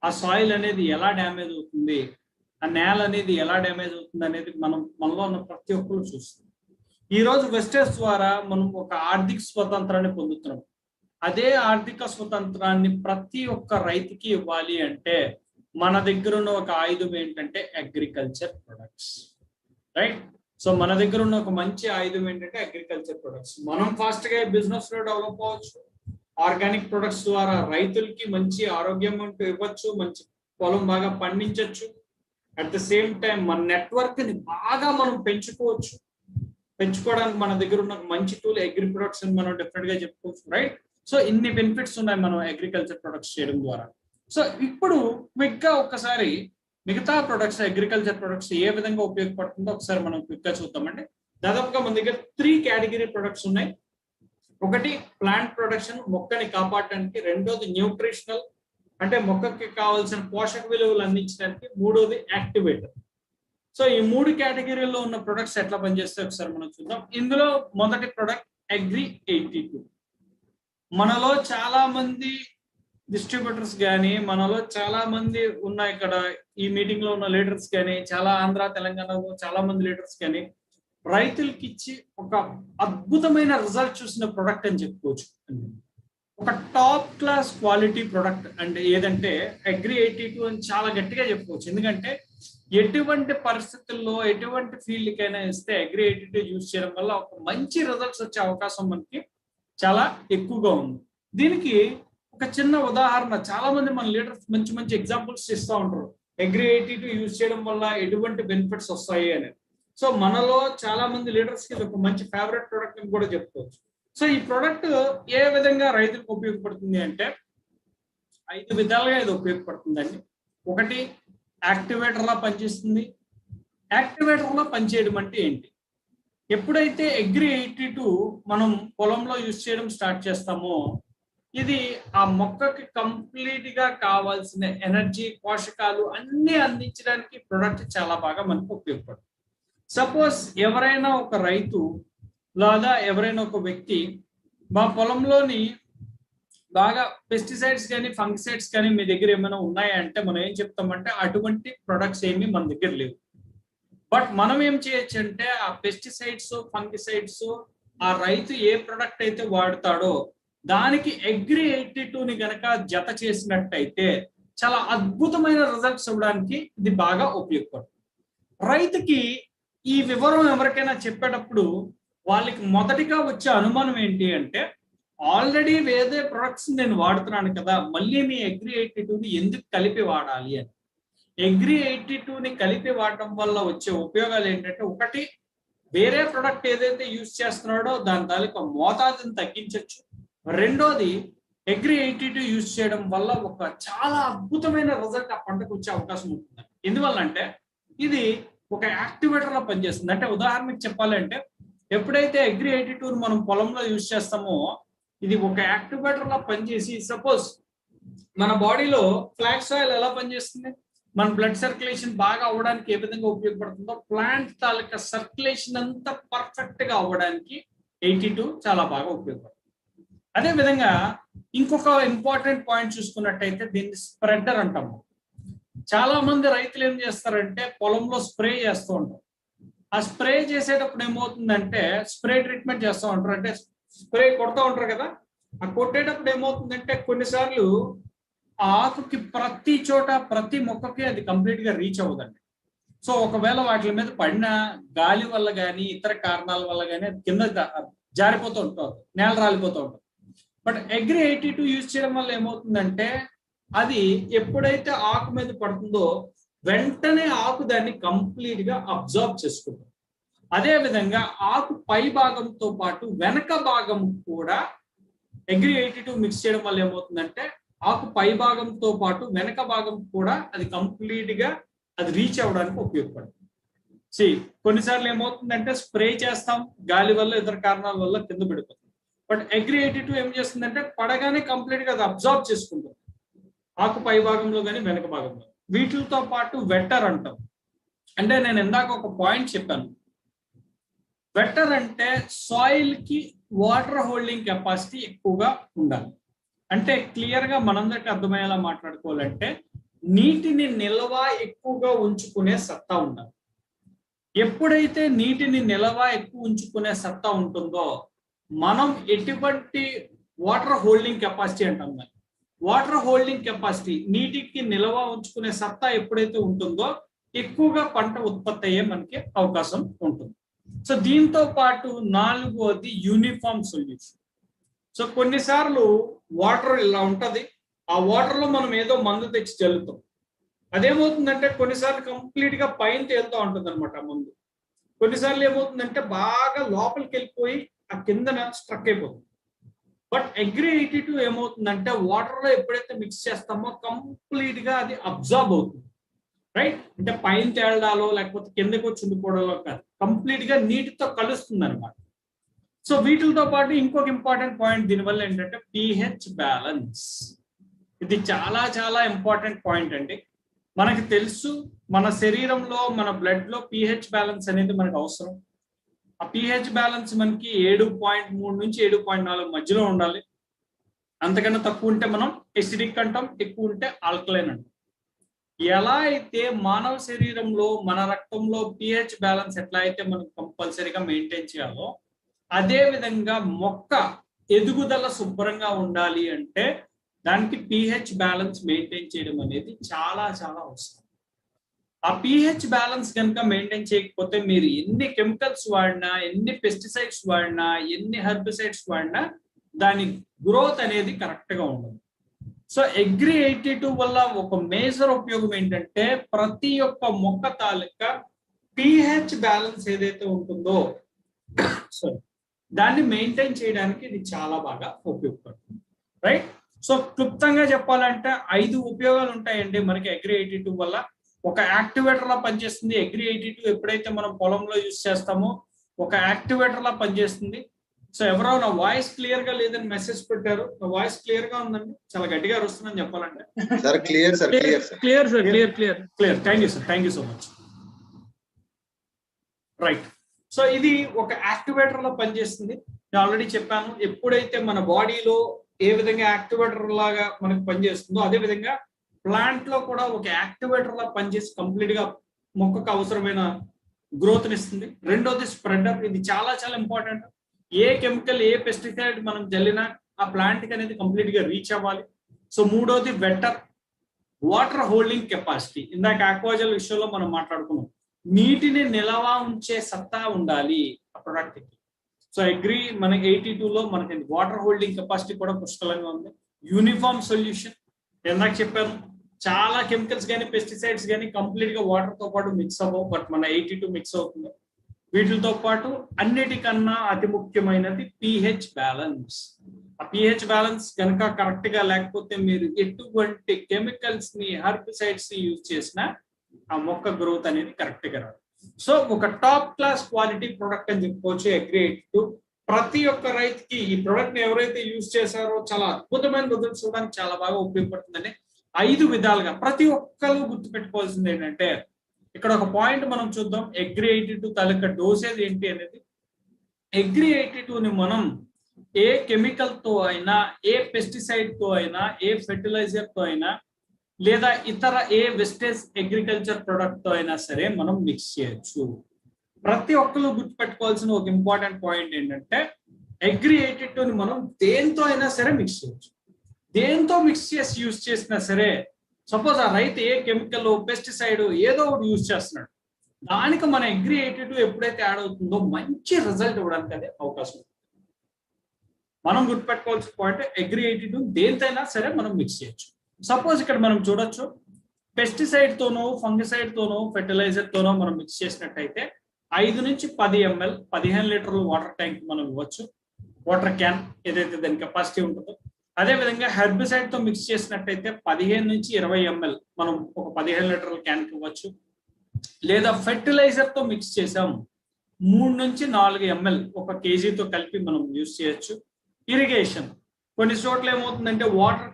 ఆ సాయిల్ అనేది ఎలా డ్యామేజ్ అవుతుంది, ఆ నేల అనేది ఎలా డ్యామేజ్ అవుతుంది అనేది మనలో ఉన్న ప్రతి ఒక్కరు చూస్తున్నాం. ఈ రోజు వెస్టేజ్ ద్వారా మనం ఒక ఆర్థిక స్వతంత్రాన్ని పొందుతున్నాం. అదే ఆర్థిక స్వతంత్రాన్ని ప్రతి ఒక్క రైతుకి ఇవ్వాలి అంటే మన దగ్గర ఉన్న ఒక ఆయుధం ఏంటంటే అగ్రికల్చర్ ప్రొడక్ట్స్, రైట్? సో మన దగ్గర ఉన్న ఒక మంచి ఆయుధం ఏంటంటే అగ్రికల్చర్ ప్రొడక్ట్స్. మనం ఫాస్ట్ గా బిజినెస్ లో డెవలప్ అవ్వచ్చు. ఆర్గానిక్ ప్రొడక్ట్స్ ద్వారా రైతులకి మంచి ఆరోగ్యం అంటూ ఇవ్వచ్చు, మంచి పొలం బాగా పండించవచ్చు. అట్ ద సేమ్ టైం మన నెట్వర్క్ ని బాగా మనం పెంచుకోవచ్చు. పెంచుకోవడానికి మన దగ్గర ఉన్న మంచి టూల్ అగ్రి ప్రొడక్ట్స్ అని మనం డెఫినెట్ గా చెప్పుకోవచ్చు, రైట్? సో ఇన్ని బెనిఫిట్స్ ఉన్నాయి మనం అగ్రికల్చర్ ప్రొడక్ట్స్ చేయడం ద్వారా. సో ఇప్పుడు క్విక్ గా ఒక్కసారి మిగతా ప్రొడక్ట్స్ అగ్రికల్చర్ ప్రొడక్ట్స్ ఏ విధంగా ఉపయోగపడుతుందో ఒకసారి మనం క్విక్ గా చూద్దామండి. దాదాపుగా మన దగ్గర 3 కేటగిరీ ప్రొడక్ట్స్ ఉన్నాయి. ఒకటి ప్లాంట్ ప్రొడక్షన్, మొక్కని కాపాడటానికి. రెండోది న్యూట్రిషనల్, అంటే మొక్కకి కావాల్సిన పోషక విలువలు అందించడానికి. మూడోది యాక్టివేటర్. సో ఈ 3 కేటగిరీలో ఉన్న ప్రొడక్ట్స్ ఎట్లా పనిచేస్తే ఒకసారి మనం చూద్దాం. ఇందులో మొదటి ప్రొడక్ట్ అగ్రి 82. మనలో చాలా మంది డిస్ట్రిబ్యూటర్స్ కానీ, మనలో చాలా మంది ఉన్న ఇక్కడ ఈ మీటింగ్ లో ఉన్న లీడర్స్ కానీ, చాలా ఆంధ్ర తెలంగాణలో చాలా మంది లీడర్స్ కానీ రైతులకి ఇచ్చి ఒక అద్భుతమైన రిజల్ట్ చూసిన ప్రొడక్ట్ అని చెప్పుకోవచ్చు. ఒక టాప్ క్లాస్ క్వాలిటీ ప్రొడక్ట్ అంటే ఏదంటే అగ్రి 82 అని చాలా గట్టిగా చెప్పుకోవచ్చు. ఎందుకంటే ఎటువంటి పరిస్థితుల్లో ఎటువంటి ఫీల్డ్ కైనా ఇస్తే అగ్రి 82 యూజ్ చేయడం వల్ల ఒక మంచి రిజల్ట్స్ వచ్చే అవకాశం మనకి చాలా ఎక్కువగా ఉంది. దీనికి ఒక చిన్న ఉదాహరణ, చాలా మంది మన లీడర్స్ మంచి మంచి ఎగ్జాంపుల్స్ ఇస్తూ ఉంటారు అగ్రి 82 యూజ్ చేయడం వల్ల ఎటువంటి బెనిఫిట్స్ వస్తాయి అనేది. సో మనలో చాలా మంది లీడర్స్ కి ఇది ఒక మంచి ఫేవరెట్ ప్రొడక్ట్ అని కూడా చెప్పుకోవచ్చు. సో ఈ ప్రొడక్ట్ ఏ విధంగా రైతులకు ఉపయోగపడుతుంది అంటే 5 విధాలుగా ఇది ఉపయోగపడుతుందండి. ఒకటి, యాక్టివేటర్ లా పనిచేస్తుంది. యాక్టివేటర్ లా పనిచేయడం అంటే ఏంటి? ఎప్పుడైతే అగ్రి 82 మనం పొలంలో యూజ్ చేయడం స్టార్ట్ చేస్తామో ఇది ఆ మొక్కకి కంప్లీట్ గా కావాల్సిన ఎనర్జీ, పోషకాలు అన్ని అందించడానికి ప్రొడక్ట్ చాలా బాగా మనకు ఉపయోగపడుతుంది. సపోజ్ ఎవరైనా ఒక రైతు లేదా ఎవరైనా ఒక వ్యక్తి మా పొలంలోని బాగా పెస్టిసైడ్స్ కానీ ఫంగిసైడ్స్ కానీ మీ దగ్గర ఏమైనా ఉన్నాయంటే మనం ఏం చెప్తామంటే అటువంటి ప్రొడక్ట్స్ ఏమి మన దగ్గర లేవు. బట్ మనం ఏం చేయొచ్చు అంటే ఆ పెస్టిసైడ్స్ ఫంగిసైడ్స్ ఆ రైతు ఏ ప్రొడక్ట్ అయితే వాడతాడో దానికి అగ్రి 82ని గనక జత చేసినట్టయితే చాలా అద్భుతమైన రిజల్ట్స్ ఇవ్వడానికి ఇది బాగా ఉపయోగపడుతుంది. రైతుకి ఈ వివరం ఎవరికైనా చెప్పేటప్పుడు వాళ్ళకి మొదటిగా వచ్చే అనుమానం ఏంటి అంటే ఆల్రెడీ వేరే ప్రొడక్ట్స్ నేను వాడుతున్నాను కదా, మళ్ళీ మీ అగ్రి 82ని ఎందుకు కలిపి వాడాలి అని. అగ్రి 82ని కలిపి వాడటం వల్ల వచ్చే ఉపయోగాలు ఏంటంటే, ఒకటి, వేరే ప్రొడక్ట్ ఏదైతే యూజ్ చేస్తున్నాడో దాని తాలూకా మోతాదుని తగ్గించవచ్చు. రెండోది, అగ్రి 82 యూజ్ చేయడం వల్ల ఒక చాలా అద్భుతమైన రిజల్ట్ ఆ పంటకు వచ్చే అవకాశం ఉంటుంది. ఎందువల్ల అంటే ఇది ఒక యాక్టివేటర్ లా పనిచేస్తుంది. అంటే ఉదాహరణకి చెప్పాలంటే ఎప్పుడైతే అగ్రి 82 మనం పొలంలో యూజ్ చేస్తామో ఇది ఒక యాక్టివేటర్ లా పనిచేసి, సపోజ్ మన బాడీలో ఫ్లాక్స్ ఆయిల్ ఎలా పనిచేస్తుంది, మన బ్లడ్ సర్క్యులేషన్ బాగా అవ్వడానికి ఏ విధంగా ఉపయోగపడుతుందో ప్లాంట్ తాలూకా సర్క్యులేషన్ అంతా పర్ఫెక్ట్ గా అవ్వడానికి 82 చాలా బాగా ఉపయోగపడుతుంది. అదే విధంగా ఇంకొక ఇంపార్టెంట్ పాయింట్ చూసుకున్నట్టయితే దీన్ని స్ప్రెడర్ అంటాము. చాలా మంది రైతులు ఏం చేస్తారంటే పొలంలో స్ప్రే చేస్తూ ఉంటారు. ఆ స్ప్రే చేసేటప్పుడు ఏమవుతుందంటే స్ప్రే ట్రీట్మెంట్ చేస్తూ ఉంటారు, అంటే స్ప్రే కొడుతూ ఉంటారు కదా. ఆ కొట్టేటప్పుడు ఏమవుతుందంటే కొన్నిసార్లు ఆ ఆకుకి ప్రతి చోట ప్రతి మొక్కకి అది కంప్లీట్ గా రీచ్ అవ్వదండి. సో ఒకవేళ వాటి మీద పడిన గాలి వల్ల కానీ ఇతర కారణాల వల్ల కానీ అది కింద జారిపోతూ ఉంటారు, నేల రాలిపోతూ ఉంటారు. బట్ అగ్రి 82 యూజ్ చేయడం వల్ల ఏమవుతుందంటే అది ఎప్పుడైతే ఆకు మీద పడుతుందో వెంటనే ఆకు దాన్ని కంప్లీట్ గా అబ్జర్వ్ చేసుకుంటుంది. అదే విధంగా ఆకు పై భాగంతో పాటు వెనక భాగం కూడా అగ్రి 82 మిక్స్ చేయడం వల్ల ఏమవుతుందంటే ఆకు పై భాగంతో పాటు వెనక భాగం కూడా అది కంప్లీట్ గా అది రీచ్ అవ్వడానికి ఉపయోగపడుతుంది. కొన్నిసార్లు ఏమవుతుందంటే స్ప్రే చేస్తాం, గాలి వల్ల ఇతర కారణాల వల్ల కింద పడిపోతుంది. బట్ అగ్రి 82 ఏం చేస్తుందంటే పడగానే కంప్లీట్ గా అది అబ్జర్వ్ చేసుకుంటుంది ఆకు పై భాగంలో కానీ వెనక భాగంలో. వీటితో పాటు వెట్టర్ అంటాం. అంటే నేను ఇందాక ఒక పాయింట్ చెప్పాను, వెట్టర్ అంటే సాయిల్ కి వాటర్ హోల్డింగ్ కెపాసిటీ ఎక్కువగా ఉండాలి. అంటే క్లియర్ గా మనందరికి అర్థమయ్యేలా మాట్లాడుకోవాలంటే నీటిని నిల్వ ఎక్కువగా ఉంచుకునే సత్తా ఉండాలి. ఎప్పుడైతే నీటిని నిల్వ ఎక్కువ ఉంచుకునే సత్తా ఉంటుందో మనం ఎటువంటి వాటర్ హోల్డింగ్ కెపాసిటీ అంటాం. వాటర్ హోల్డింగ్ కెపాసిటీ నీటికి నిల్వ ఉంచుకునే సత్తా ఎప్పుడైతే ఉంటుందో ఎక్కువగా పంట ఉత్పత్తి అయ్యే మనకి అవకాశం ఉంటుంది. సో దీంతో పాటు నాలుగోది యూనిఫామ్ సొల్యూషన్. సో కొన్నిసార్లు వాటర్ ఇలా ఉంటది, ఆ వాటర్ లో మనం ఏదో మందు తెచ్చి చల్లుతాం. అదేమవుతుందంటే కొన్నిసార్లు కంప్లీట్ గా పైన తేలుతూ ఉంటుంది అనమాట మందు. కొన్నిసార్లు ఏమవుతుందంటే బాగా లోపలికి వెళ్ళిపోయి ఆ కిందన స్ట్రక్ అయిపోతుంది. బట్ అగ్రి 82 ఏమవుతుందంటే వాటర్ లో ఎప్పుడైతే మిక్స్ చేస్తామో కంప్లీట్ గా అది అబ్జర్వ్ అవుతుంది, రైట్. అంటే పైన తేలడాలో లేకపోతే కిందకి వచ్చి ఉండిపోవడంలో కాదు, కంప్లీట్ గా నీటితో కలుస్తుంది అనమాట. సో వీటితో పాటు ఇంకొక ఇంపార్టెంట్ పాయింట్ దీనివల్ల ఏంటంటే పిహెచ్ బ్యాలెన్స్. ఇది చాలా చాలా ఇంపార్టెంట్ పాయింట్ అండి. మనకి తెలుసు మన శరీరంలో మన బ్లడ్ లో పిహెచ్ బ్యాలెన్స్ అనేది మనకు అవసరం. ఆ పిహెచ్ బ్యాలెన్స్ మనకి 7.3 నుంచి 7.4 మధ్యలో ఉండాలి. అంతకన్నా తక్కువ ఉంటే మనం ఎసిడిక్ అంటాం, ఎక్కువ ఉంటే ఆల్కలైన్ అంటాం. ఎలా అయితే మానవ శరీరంలో మన రక్తంలో పిహెచ్ బ్యాలెన్స్ ఎట్లా అయితే మనం కంపల్సరీగా మెయింటైన్ చేయాలో అదే విధంగా మొక్క ఎదుగుదల శుభ్రంగా ఉండాలి అంటే దానికి పిహెచ్ బ్యాలెన్స్ మెయింటైన్ చేయడం అనేది చాలా చాలా అవసరం. ఆ పిహెచ్ బ్యాలెన్స్ కనుక మెయింటైన్ చేయకపోతే మీరు ఎన్ని కెమికల్స్ వాడినా, ఎన్ని పెస్టిసైడ్స్ వాడినా, ఎన్ని హెర్బిసైడ్స్ వాడినా దాని గ్రోత్ అనేది కరెక్ట్ గా ఉండదు. సో అగ్రి 82 వల్ల ఒక మేజర్ ఉపయోగం ఏంటంటే ప్రతి ఒక్క మొక్క తాలూకా పిహెచ్ బ్యాలెన్స్ ఏదైతే ఉంటుందో దాన్ని మెయింటైన్ చేయడానికి ఇది చాలా బాగా ఉపయోగపడుతుంది, రైట్. సో క్లుప్తంగా చెప్పాలంటే 5 ఉపయోగాలు ఉంటాయండి మనకి అగ్రి 82 వల్ల. ఒక యాక్టివేటర్ లా పనిచేస్తుంది. అగ్రి 82 ఎప్పుడైతే మనం పొలంలో యూజ్ చేస్తామో ఒక యాక్టివేటర్ లా పనిచేస్తుంది. సో ఎవరో నా వాయిస్ క్లియర్ గా లేదని మెసేజ్ పెట్టారు. నా వాయిస్ క్లియర్ గా ఉందండి, చాలా గట్టిగా వస్తుందని చెప్పాలంటే. Sir clear sir, clear sir, clear. Thank you so much. Right. So ఇది ఒక యాక్టివేటర్ లా పనిచేస్తుంది. నేను ఆల్రెడీ చెప్పాను, ఎప్పుడైతే మన బాడీలో ఏ విధంగా యాక్టివేటర్ లాగా మనకు పనిచేస్తుందో అదే విధంగా ప్లాంట్ లో కూడా ఒక యాక్టివేటర్ లా పనిచేసి కంప్లీట్ గా మొక్కకు అవసరమైన గ్రోత్ ఇస్తుంది. రెండోది స్ప్రెడర్. ఇది చాలా చాలా ఇంపార్టెంట్. ఏ కెమికల్ ఏ పెస్టిసైడ్ మనం జల్లినా ఆ ప్లాంట్ కి అనేది కంప్లీట్ గా రీచ్ అవ్వాలి. సో మూడోది వెట్టర్, వాటర్ హోల్డింగ్ కెపాసిటీ. ఇందాక ఆక్వాజల్ విషయంలో మనం మాట్లాడుకున్నాం, నీటిని నిల్వ ఉంచే సత్తా ఉండాలి ఆ ప్రొడక్ట్ కి. సో అగ్రి మన 82 లో మనకి వాటర్ హోల్డింగ్ కెపాసిటీ కూడా పుష్కలంగా ఉంది. యూనిఫామ్ సొల్యూషన్, ఇందాక చెప్పాను చాలా కెమికల్స్ కానీ పెస్టిసైడ్స్ కానీ కంప్లీట్ గా వాటర్ తో పాటు మిక్స్ అవ్వవు, బట్ మన 82 మిక్స్ అవుతుంది. వీటితో పాటు అన్నిటికన్నా అతి ముఖ్యమైనది పిహెచ్ బ్యాలెన్స్. ఆ పిహెచ్ బ్యాలెన్స్ కనుక కరెక్ట్ గా లేకపోతే మీరు ఎటువంటి కెమికల్స్ ని హెర్బిసైడ్స్ ని యూజ్ చేసినా ఆ మొక్క గ్రోత్ అనేది కరెక్ట్ గా రాదు. సో ఒక టాప్ క్లాస్ క్వాలిటీ ప్రొడక్ట్ అని చెప్పుకోవచ్చు అగ్రి 82. ప్రతి ఒక్క రైతుకి ఈ ప్రొడక్ట్ ని ఎవరైతే యూజ్ చేశారో చాలా అద్భుతమైన రిజల్ట్స్ ఇవ్వడానికి చాలా బాగా ఉపయోగపడుతుందండి. 5 విధాలుగా ప్రతి ఒక్కరు గుర్తుపెట్టుకోవాల్సింది ఏంటంటే, ఇక్కడ ఒక పాయింట్ మనం చూద్దాం. అగ్రి 82 తాలూకా డోసేజ్ ఏంటి అనేది. అగ్రి 82ని మనం ఏ కెమికల్ తో అయినా, ఏ పెస్టిసైడ్ తో అయినా, ఏ ఫెర్టిలైజర్ తో అయినా, లేదా ఇతర ఏ వెస్టేజ్ అగ్రికల్చర్ ప్రొడక్ట్ తో అయినా సరే మనం మిక్స్ చేయొచ్చు. ప్రతి ఒక్కరు గుర్తుపెట్టుకోవాల్సిన ఒక ఇంపార్టెంట్ పాయింట్ ఏంటంటే, అగ్రి 82ని మనం దేంతో అయినా సరే మిక్స్ చేయొచ్చు. దేంతో మిక్స్ చేసి యూజ్ చేసినా సరే, సపోజ్ ఆ రైతు ఏ కెమికల్ పెస్టిసైడ్ ఏదో ఒకటి యూజ్ చేస్తున్నాడు, దానికి మన అగ్రి 82 ఎప్పుడైతే యాడ్ అవుతుందో మంచి రిజల్ట్ ఇవ్వడానికి అదే అవకాశం. మనం గుర్తుపెట్టుకోవాల్సిన పాయింట్, అగ్రి 82 దేంతైనా సరే మనం మిక్స్ చేయొచ్చు. సపోజ్ ఇక్కడ మనం చూడొచ్చు, పెస్టిసైడ్ తోనో, ఫంగిసైడ్ తోనో, ఫెర్టిలైజర్ తోనో మనం మిక్స్ చేసినట్టయితే 5 నుంచి 10 ml 15 లీటర్ల వాటర్ ట్యాంక్ మనం ఇవ్వచ్చు. వాటర్ క్యాన్ ఏదైతే దాని కెపాసిటీ ఉంటుందో. అదే విధంగా హెర్బిసైడ్ తో మిక్స్ చేసినట్టయితే 15 నుంచి 20 ml మనం ఒక 15 లీటర్ల క్యాన్ ఇవ్వచ్చు. లేదా ఫెర్టిలైజర్ తో మిక్స్ చేసాం 3 నుంచి 4 ml ఒక కేజీతో కలిపి మనం యూజ్ చేయొచ్చు. ఇరిగేషన్ కొన్ని చోట్ల ఏమవుతుందంటే, వాటర్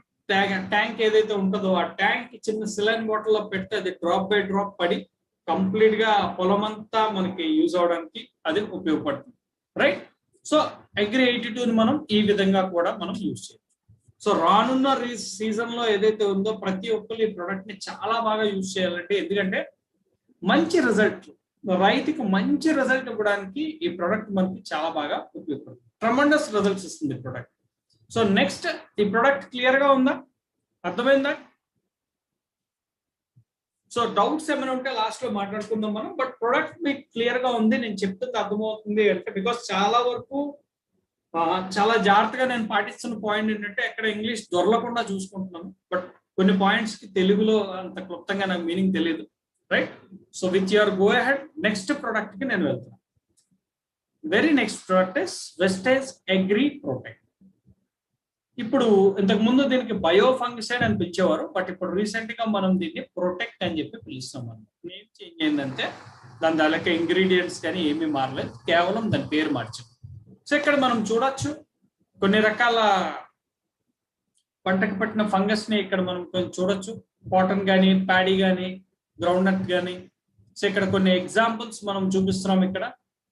ట్యాంక్ ఏదైతే ఉంటుందో ఆ ట్యాంక్ చిన్న సిలైన్ బాటిల్ లో పెడితే అది డ్రాప్ బై డ్రాప్ పడి కంప్లీట్ గా పొలం అంతా మనకి యూజ్ అవడానికి అది ఉపయోగపడుతుంది. రైట్. సో అగ్రి 82ని మనం ఈ విధంగా కూడా మనం యూజ్ చేయొచ్చు. సో రానున్న సీజన్ లో ఏదైతే ఉందో ప్రతి ఒక్కరు ఈ ప్రొడక్ట్ ని చాలా బాగా యూజ్ చేయాలంటే, ఎందుకంటే మంచి రిజల్ట్, రైతుకు మంచి రిజల్ట్ ఇవ్వడానికి ఈ ప్రొడక్ట్ మనకి చాలా బాగా ఉపయోగపడుతుంది. ట్రమండస్ రిజల్ట్స్ ఇస్తుంది ఈ ప్రొడక్ట్. సో నెక్స్ట్, ఈ ప్రొడక్ట్ క్లియర్ గా ఉందా, అర్థమైందా? సో డౌట్స్ ఏమైనా ఉంటే లాస్ట్ లో మాట్లాడుకుందాం మనం. బట్ ప్రొడక్ట్ మీకు క్లియర్ గా ఉంది, నేను చెప్తుంది అర్థమవుతుంది అంటే, బికాస్ చాలా వరకు చాలా జాగ్రత్తగా నేను పాటిస్తున్న పాయింట్ ఏంటంటే, ఎక్కడ ఇంగ్లీష్ దొరలకుండా చూసుకుంటున్నాను. బట్ కొన్ని పాయింట్స్ కి తెలుగులో అంత క్లుప్తంగా నాకు మీనింగ్ తెలియదు. Right. So with your go ahead, next product కి నేను వెళ్తాను. Very next product is Vestige Agri Protect. ఇప్పుడు ఇంతకు ముందు దీనికి బయో ఫంగిసైడ్ అని పిలిచేవారు, బట్ ఇప్పుడు రీసెంట్ గా మనం దీన్ని ప్రొటెక్ట్ అని చెప్పి పిలుస్తాం. మనం నేమ్ చేంజ్ అయిందంటే దాని దానికి ఇంగ్రీడియంట్స్ కానీ ఏమీ మారలేదు, కేవలం దాని పేరు మార్చాం. సో ఇక్కడ మనం చూడొచ్చు కొన్ని రకాల పంటకు పట్టిన ఫంగస్ ని ఇక్కడ మనం కొంచెం చూడొచ్చు. కాటన్ కానీ, ప్యాడీ కానీ, గ్రౌండ్ నట్ కానీ. సో ఇక్కడ కొన్ని ఎగ్జాంపుల్స్ మనం చూపిస్తున్నాం. ఇక్కడ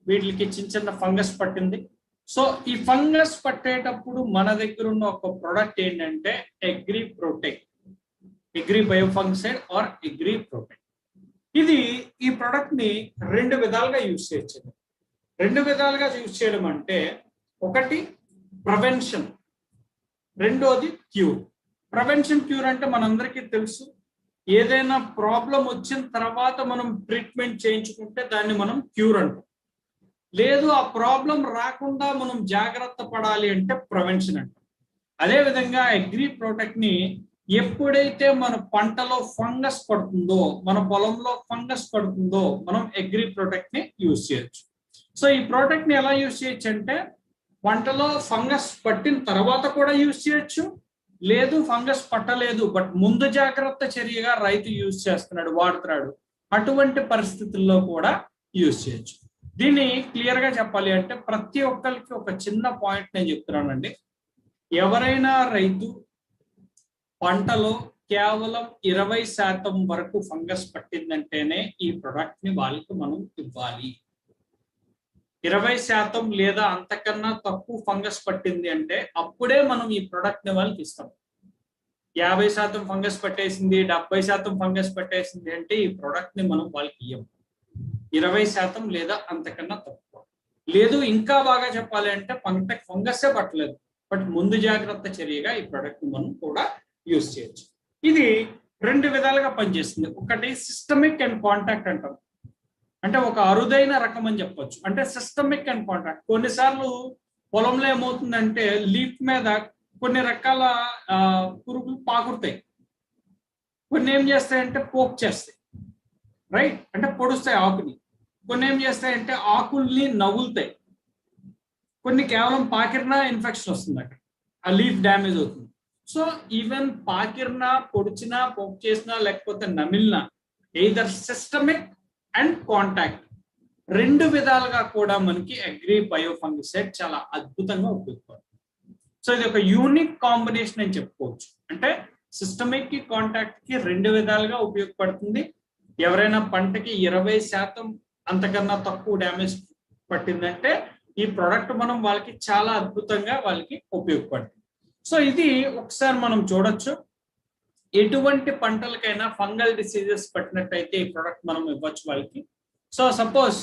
వీటికి చిన్న చిన్న ఫంగస్ పట్టింది. సో ఈ ఫంగస్ పట్టేటప్పుడు మన దగ్గర ఉన్న ఒక ప్రోడక్ట్ ఏంటంటే Agri Protect, Agri Bio fungicide or agri Protect. ఇది ఈ ప్రోడక్ట్ ని 2 విధాలుగా యూజ్ చేయొచ్చు. 2 విధాలుగా యూజ్ చేయడం అంటే, ఒకటి ప్రివెన్షన్, రెండోది క్యూర్. ప్రివెన్షన్ క్యూర్ అంటే మనందరికీ తెలుసు, ఏదైనా ప్రాబ్లం వచ్చిన తర్వాత మనం ట్రీట్మెంట్ చేయించుకుంటే దాన్ని మనం క్యూర్ అంటాం. లేదు, ఆ ప్రాబ్లం రాకుండా మనం జాగ్రత్త పడాలి అంటే ప్రివెన్షన్ అంటాం. అదేవిధంగా అగ్రి ప్రొటెక్ట్ ని ఎప్పుడైతే మన పంటలో ఫంగస్ పడుతుందో, మన పొలంలో ఫంగస్ పడుతుందో, మనం అగ్రి ప్రొటెక్ట్ ని యూజ్ చేయొచ్చు. సో ఈ ప్రొటెక్ట్ ని ఎలా యూజ్ చేయొచ్చు అంటే, పంటలో ఫంగస్ పట్టిన తర్వాత కూడా యూజ్ చేయొచ్చు. లేదు, ఫంగస్ పట్టలేదు బట్ ముందు జాగ్రత్త చర్యగా రైతు యూజ్ చేస్తున్నాడు, వాడుతున్నాడు, అటువంటి పరిస్థితుల్లో కూడా యూజ్ చేయొచ్చు. దీన్ని క్లియర్ గా చెప్పాలి అంటే, ప్రతి ఒక్కరికి ఒక చిన్న పాయింట్ నేను చెప్తున్నానండి. ఎవరైనా రైతు పంటలో కేవలం 20% వరకు ఫంగస్ పట్టిందంటేనే ఈ ప్రొడక్ట్ ని వాళ్ళకి మనం ఇవ్వాలి. 20% లేదా అంతకన్నా తక్కువ ఫంగస్ పట్టింది అంటే అప్పుడే మనం ఈ ప్రొడక్ట్ ని వాళ్ళకి ఇస్తాం. 50% ఫంగస్ పట్టేసింది, 70% ఫంగస్ పట్టేసింది అంటే ఈ ప్రొడక్ట్ ని మనం వాళ్ళకి ఇవ్వం. 20% లేదా అంతకన్నా తక్కువ. లేదు, ఇంకా బాగా చెప్పాలి అంటే పంటకు ఫంగస్సే పట్టలేదు బట్ ముందు జాగ్రత్త చర్యగా ఈ ప్రొడక్ట్ ని మనం కూడా యూజ్ చేయొచ్చు. ఇది 2 విధాలుగా పనిచేస్తుంది. ఒకటి సిస్టమిక్ అండ్ కాంటాక్ట్ అంటాం, అంటే ఒక అరుదైన రకం అని చెప్పొచ్చు. అంటే సిస్టమిక్ అండ్ కాంటాక్ట్, కొన్నిసార్లు పొలంలో ఏమవుతుందంటే లీఫ్ మీద కొన్ని రకాల పురుగులు పాకుతాయి, కొన్ని ఏం చేస్తాయంటే పోక్ చేస్తాయి. రైట్, అంటే పొడుస్తాయి ఆకుని. కొన్ని ఏం చేస్తాయంటే ఆకుల్ని నవ్వులుతాయి. కొన్ని కేవలం పాకిరినా ఇన్ఫెక్షన్ వస్తుంది, అక్కడ ఆ లీఫ్ డ్యామేజ్ అవుతుంది. సో ఈవెన్ పాకిరినా, పొడిచినా, పోక్ చేసినా, లేకపోతే నమిలినా ఎయిదర్ సిస్టమిక్ అండ్ కాంటాక్ట్ రెండు విధాలుగా కూడా మనకి అగ్రి బయో ఫంగిసైడ్ చాలా అద్భుతంగా ఉపయోగపడుతుంది. సో ఇది ఒక యూనిక్ కాంబినేషన్ అని చెప్పుకోవచ్చు. అంటే సిస్టమిక్ కి కాంటాక్ట్ కి రెండు విధాలుగా ఉపయోగపడుతుంది. ఎవరైనా పంటకి 20% అంతకన్నా తక్కువ డ్యామేజ్ పట్టిందంటే ఈ ప్రోడక్ట్ మనం వాళ్ళకి చాలా అద్భుతంగా వాళ్ళకి ఉపయోగపడుతుంది. సో ఇది ఒకసారి మనం చూడొచ్చు. ఎటువంటి పంటలకైనా ఫంగల్ డిసీజెస్ పట్టినట్టయితే ఈ ప్రోడక్ట్ మనం ఇవ్వచ్చు వాళ్ళకి. సో సపోజ్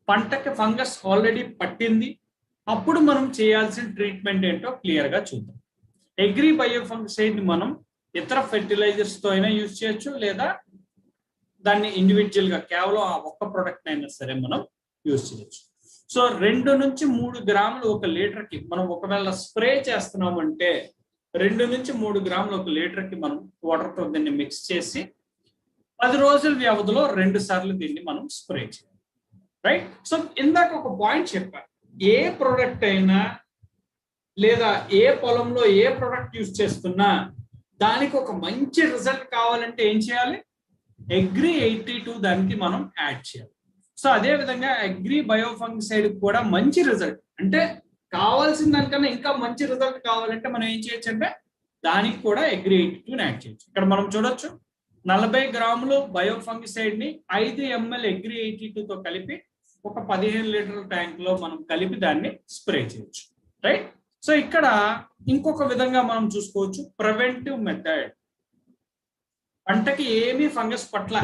పంటకి ఫంగస్ ఆల్రెడీ పట్టింది, అప్పుడు మనం చేయాల్సిన ట్రీట్మెంట్ ఏంటో క్లియర్ గా చూద్దాం. అగ్రి బయో ఫంగిసైడ్ ని మనం ఇతర ఫెర్టిలైజర్స్ తో అయినా యూజ్ చేయొచ్చు, లేదా దాన్ని ఇండివిజువల్ గా కేవలం ఆ ఒక్క ప్రోడక్ట్ అయినా సరే మనం యూజ్ చేయొచ్చు. సో 2 నుంచి 3 గ్రాములు ఒక లీటర్ కి మనం ఒకవేళ స్ప్రే చేస్తున్నాం అంటే 2 నుంచి 3 గ్రాములు ఒక లీటర్ కి మనం వాటర్ తో దీన్ని మిక్స్ చేసి 10 రోజుల వ్యవధిలో 2 సార్లు దీన్ని మనం స్ప్రే చేయాలి. రైట్. సో ఇందాక ఒక పాయింట్ చెప్పాను, ఏ ప్రోడక్ట్ అయినా లేదా ఏ పొలంలో ఏ ప్రోడక్ట్ యూజ్ చేస్తున్నా దానికి ఒక మంచి రిజల్ట్ కావాలంటే ఏం చేయాలి? అగ్రి 82 దానికి మనం యాడ్ చేయాలి. సో అదే విధంగా అగ్రి బయో ఫంగిసైడ్ కూడా మంచి రిజల్ట్, అంటే కావాల్సిన దానికన్నా ఇంకా మంచి రిజల్ట్ కావాలంటే మనం ఏం చేయొచ్చు అంటే దానికి కూడా అగ్రి 82 యాడ్ చేయొచ్చు. ఇక్కడ మనం చూడొచ్చు 40 గ్రాములు బయో ఫంగిసైడ్ ని 5 ml అగ్రి 82 తో కలిపి ఒక 15 లీటర్ల ట్యాంక్ లో మనం కలిపి దాన్ని స్ప్రే చేయొచ్చు. రైట్. సో ఇక్కడ ఇంకొక విధంగా మనం చూసుకోవచ్చు, ప్రివెంటివ్ మెథడ్. పంటకి ఏమీ ఫంగస్ పట్ల,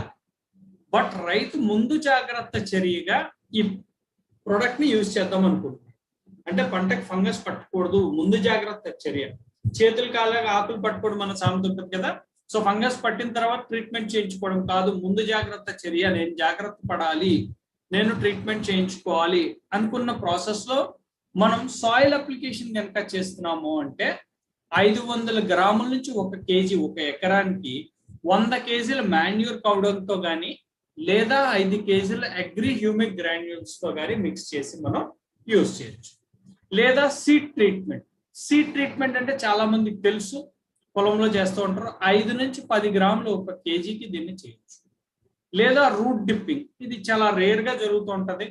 బట్ రైతు ముందు జాగ్రత్త చర్యగా ఈ ప్రోడక్ట్ ని యూజ్ చేద్దాం అనుకుంటున్నాం. అంటే పంటకి ఫంగస్ పట్టకూడదు, ముందు జాగ్రత్త చర్య. చేతులు కాలాగా ఆకులు పట్టుకోవడం మన సామెత ఉంటుంది కదా. సో ఫంగస్ పట్టిన తర్వాత ట్రీట్మెంట్ చేయించుకోవడం కాదు, ముందు జాగ్రత్త చర్య. నేను జాగ్రత్త పడాలి, నేను ట్రీట్మెంట్ చేయించుకోవాలి అనుకున్న ప్రాసెస్ లో మనం సాయిల్ అప్లికేషన్ కనుక చేస్తున్నాము అంటే 500 గ్రాముల నుంచి 1 కేజీ ఒక ఎకరానికి 100 కేజీల మాన్యూర్ పౌడర్ తో కానీ లేదా 5 కేజీల అగ్రి హ్యూమిక్ గ్రాన్యూల్స్ తో కానీ మిక్స్ చేసి మనం యూజ్ చేయొచ్చు. లేదా సీడ్ ట్రీట్మెంట్. సీడ్ ట్రీట్మెంట్ అంటే చాలా మందికి తెలుసు, పొలంలో చేస్తూ ఉంటారు. 5 నుంచి 10 గ్రాములు 1 కేజీకి దీన్ని చేయొచ్చు. లేదా రూట్ డిప్పింగ్, ఇది చాలా రేర్ గా జరుగుతూ ఉంటది.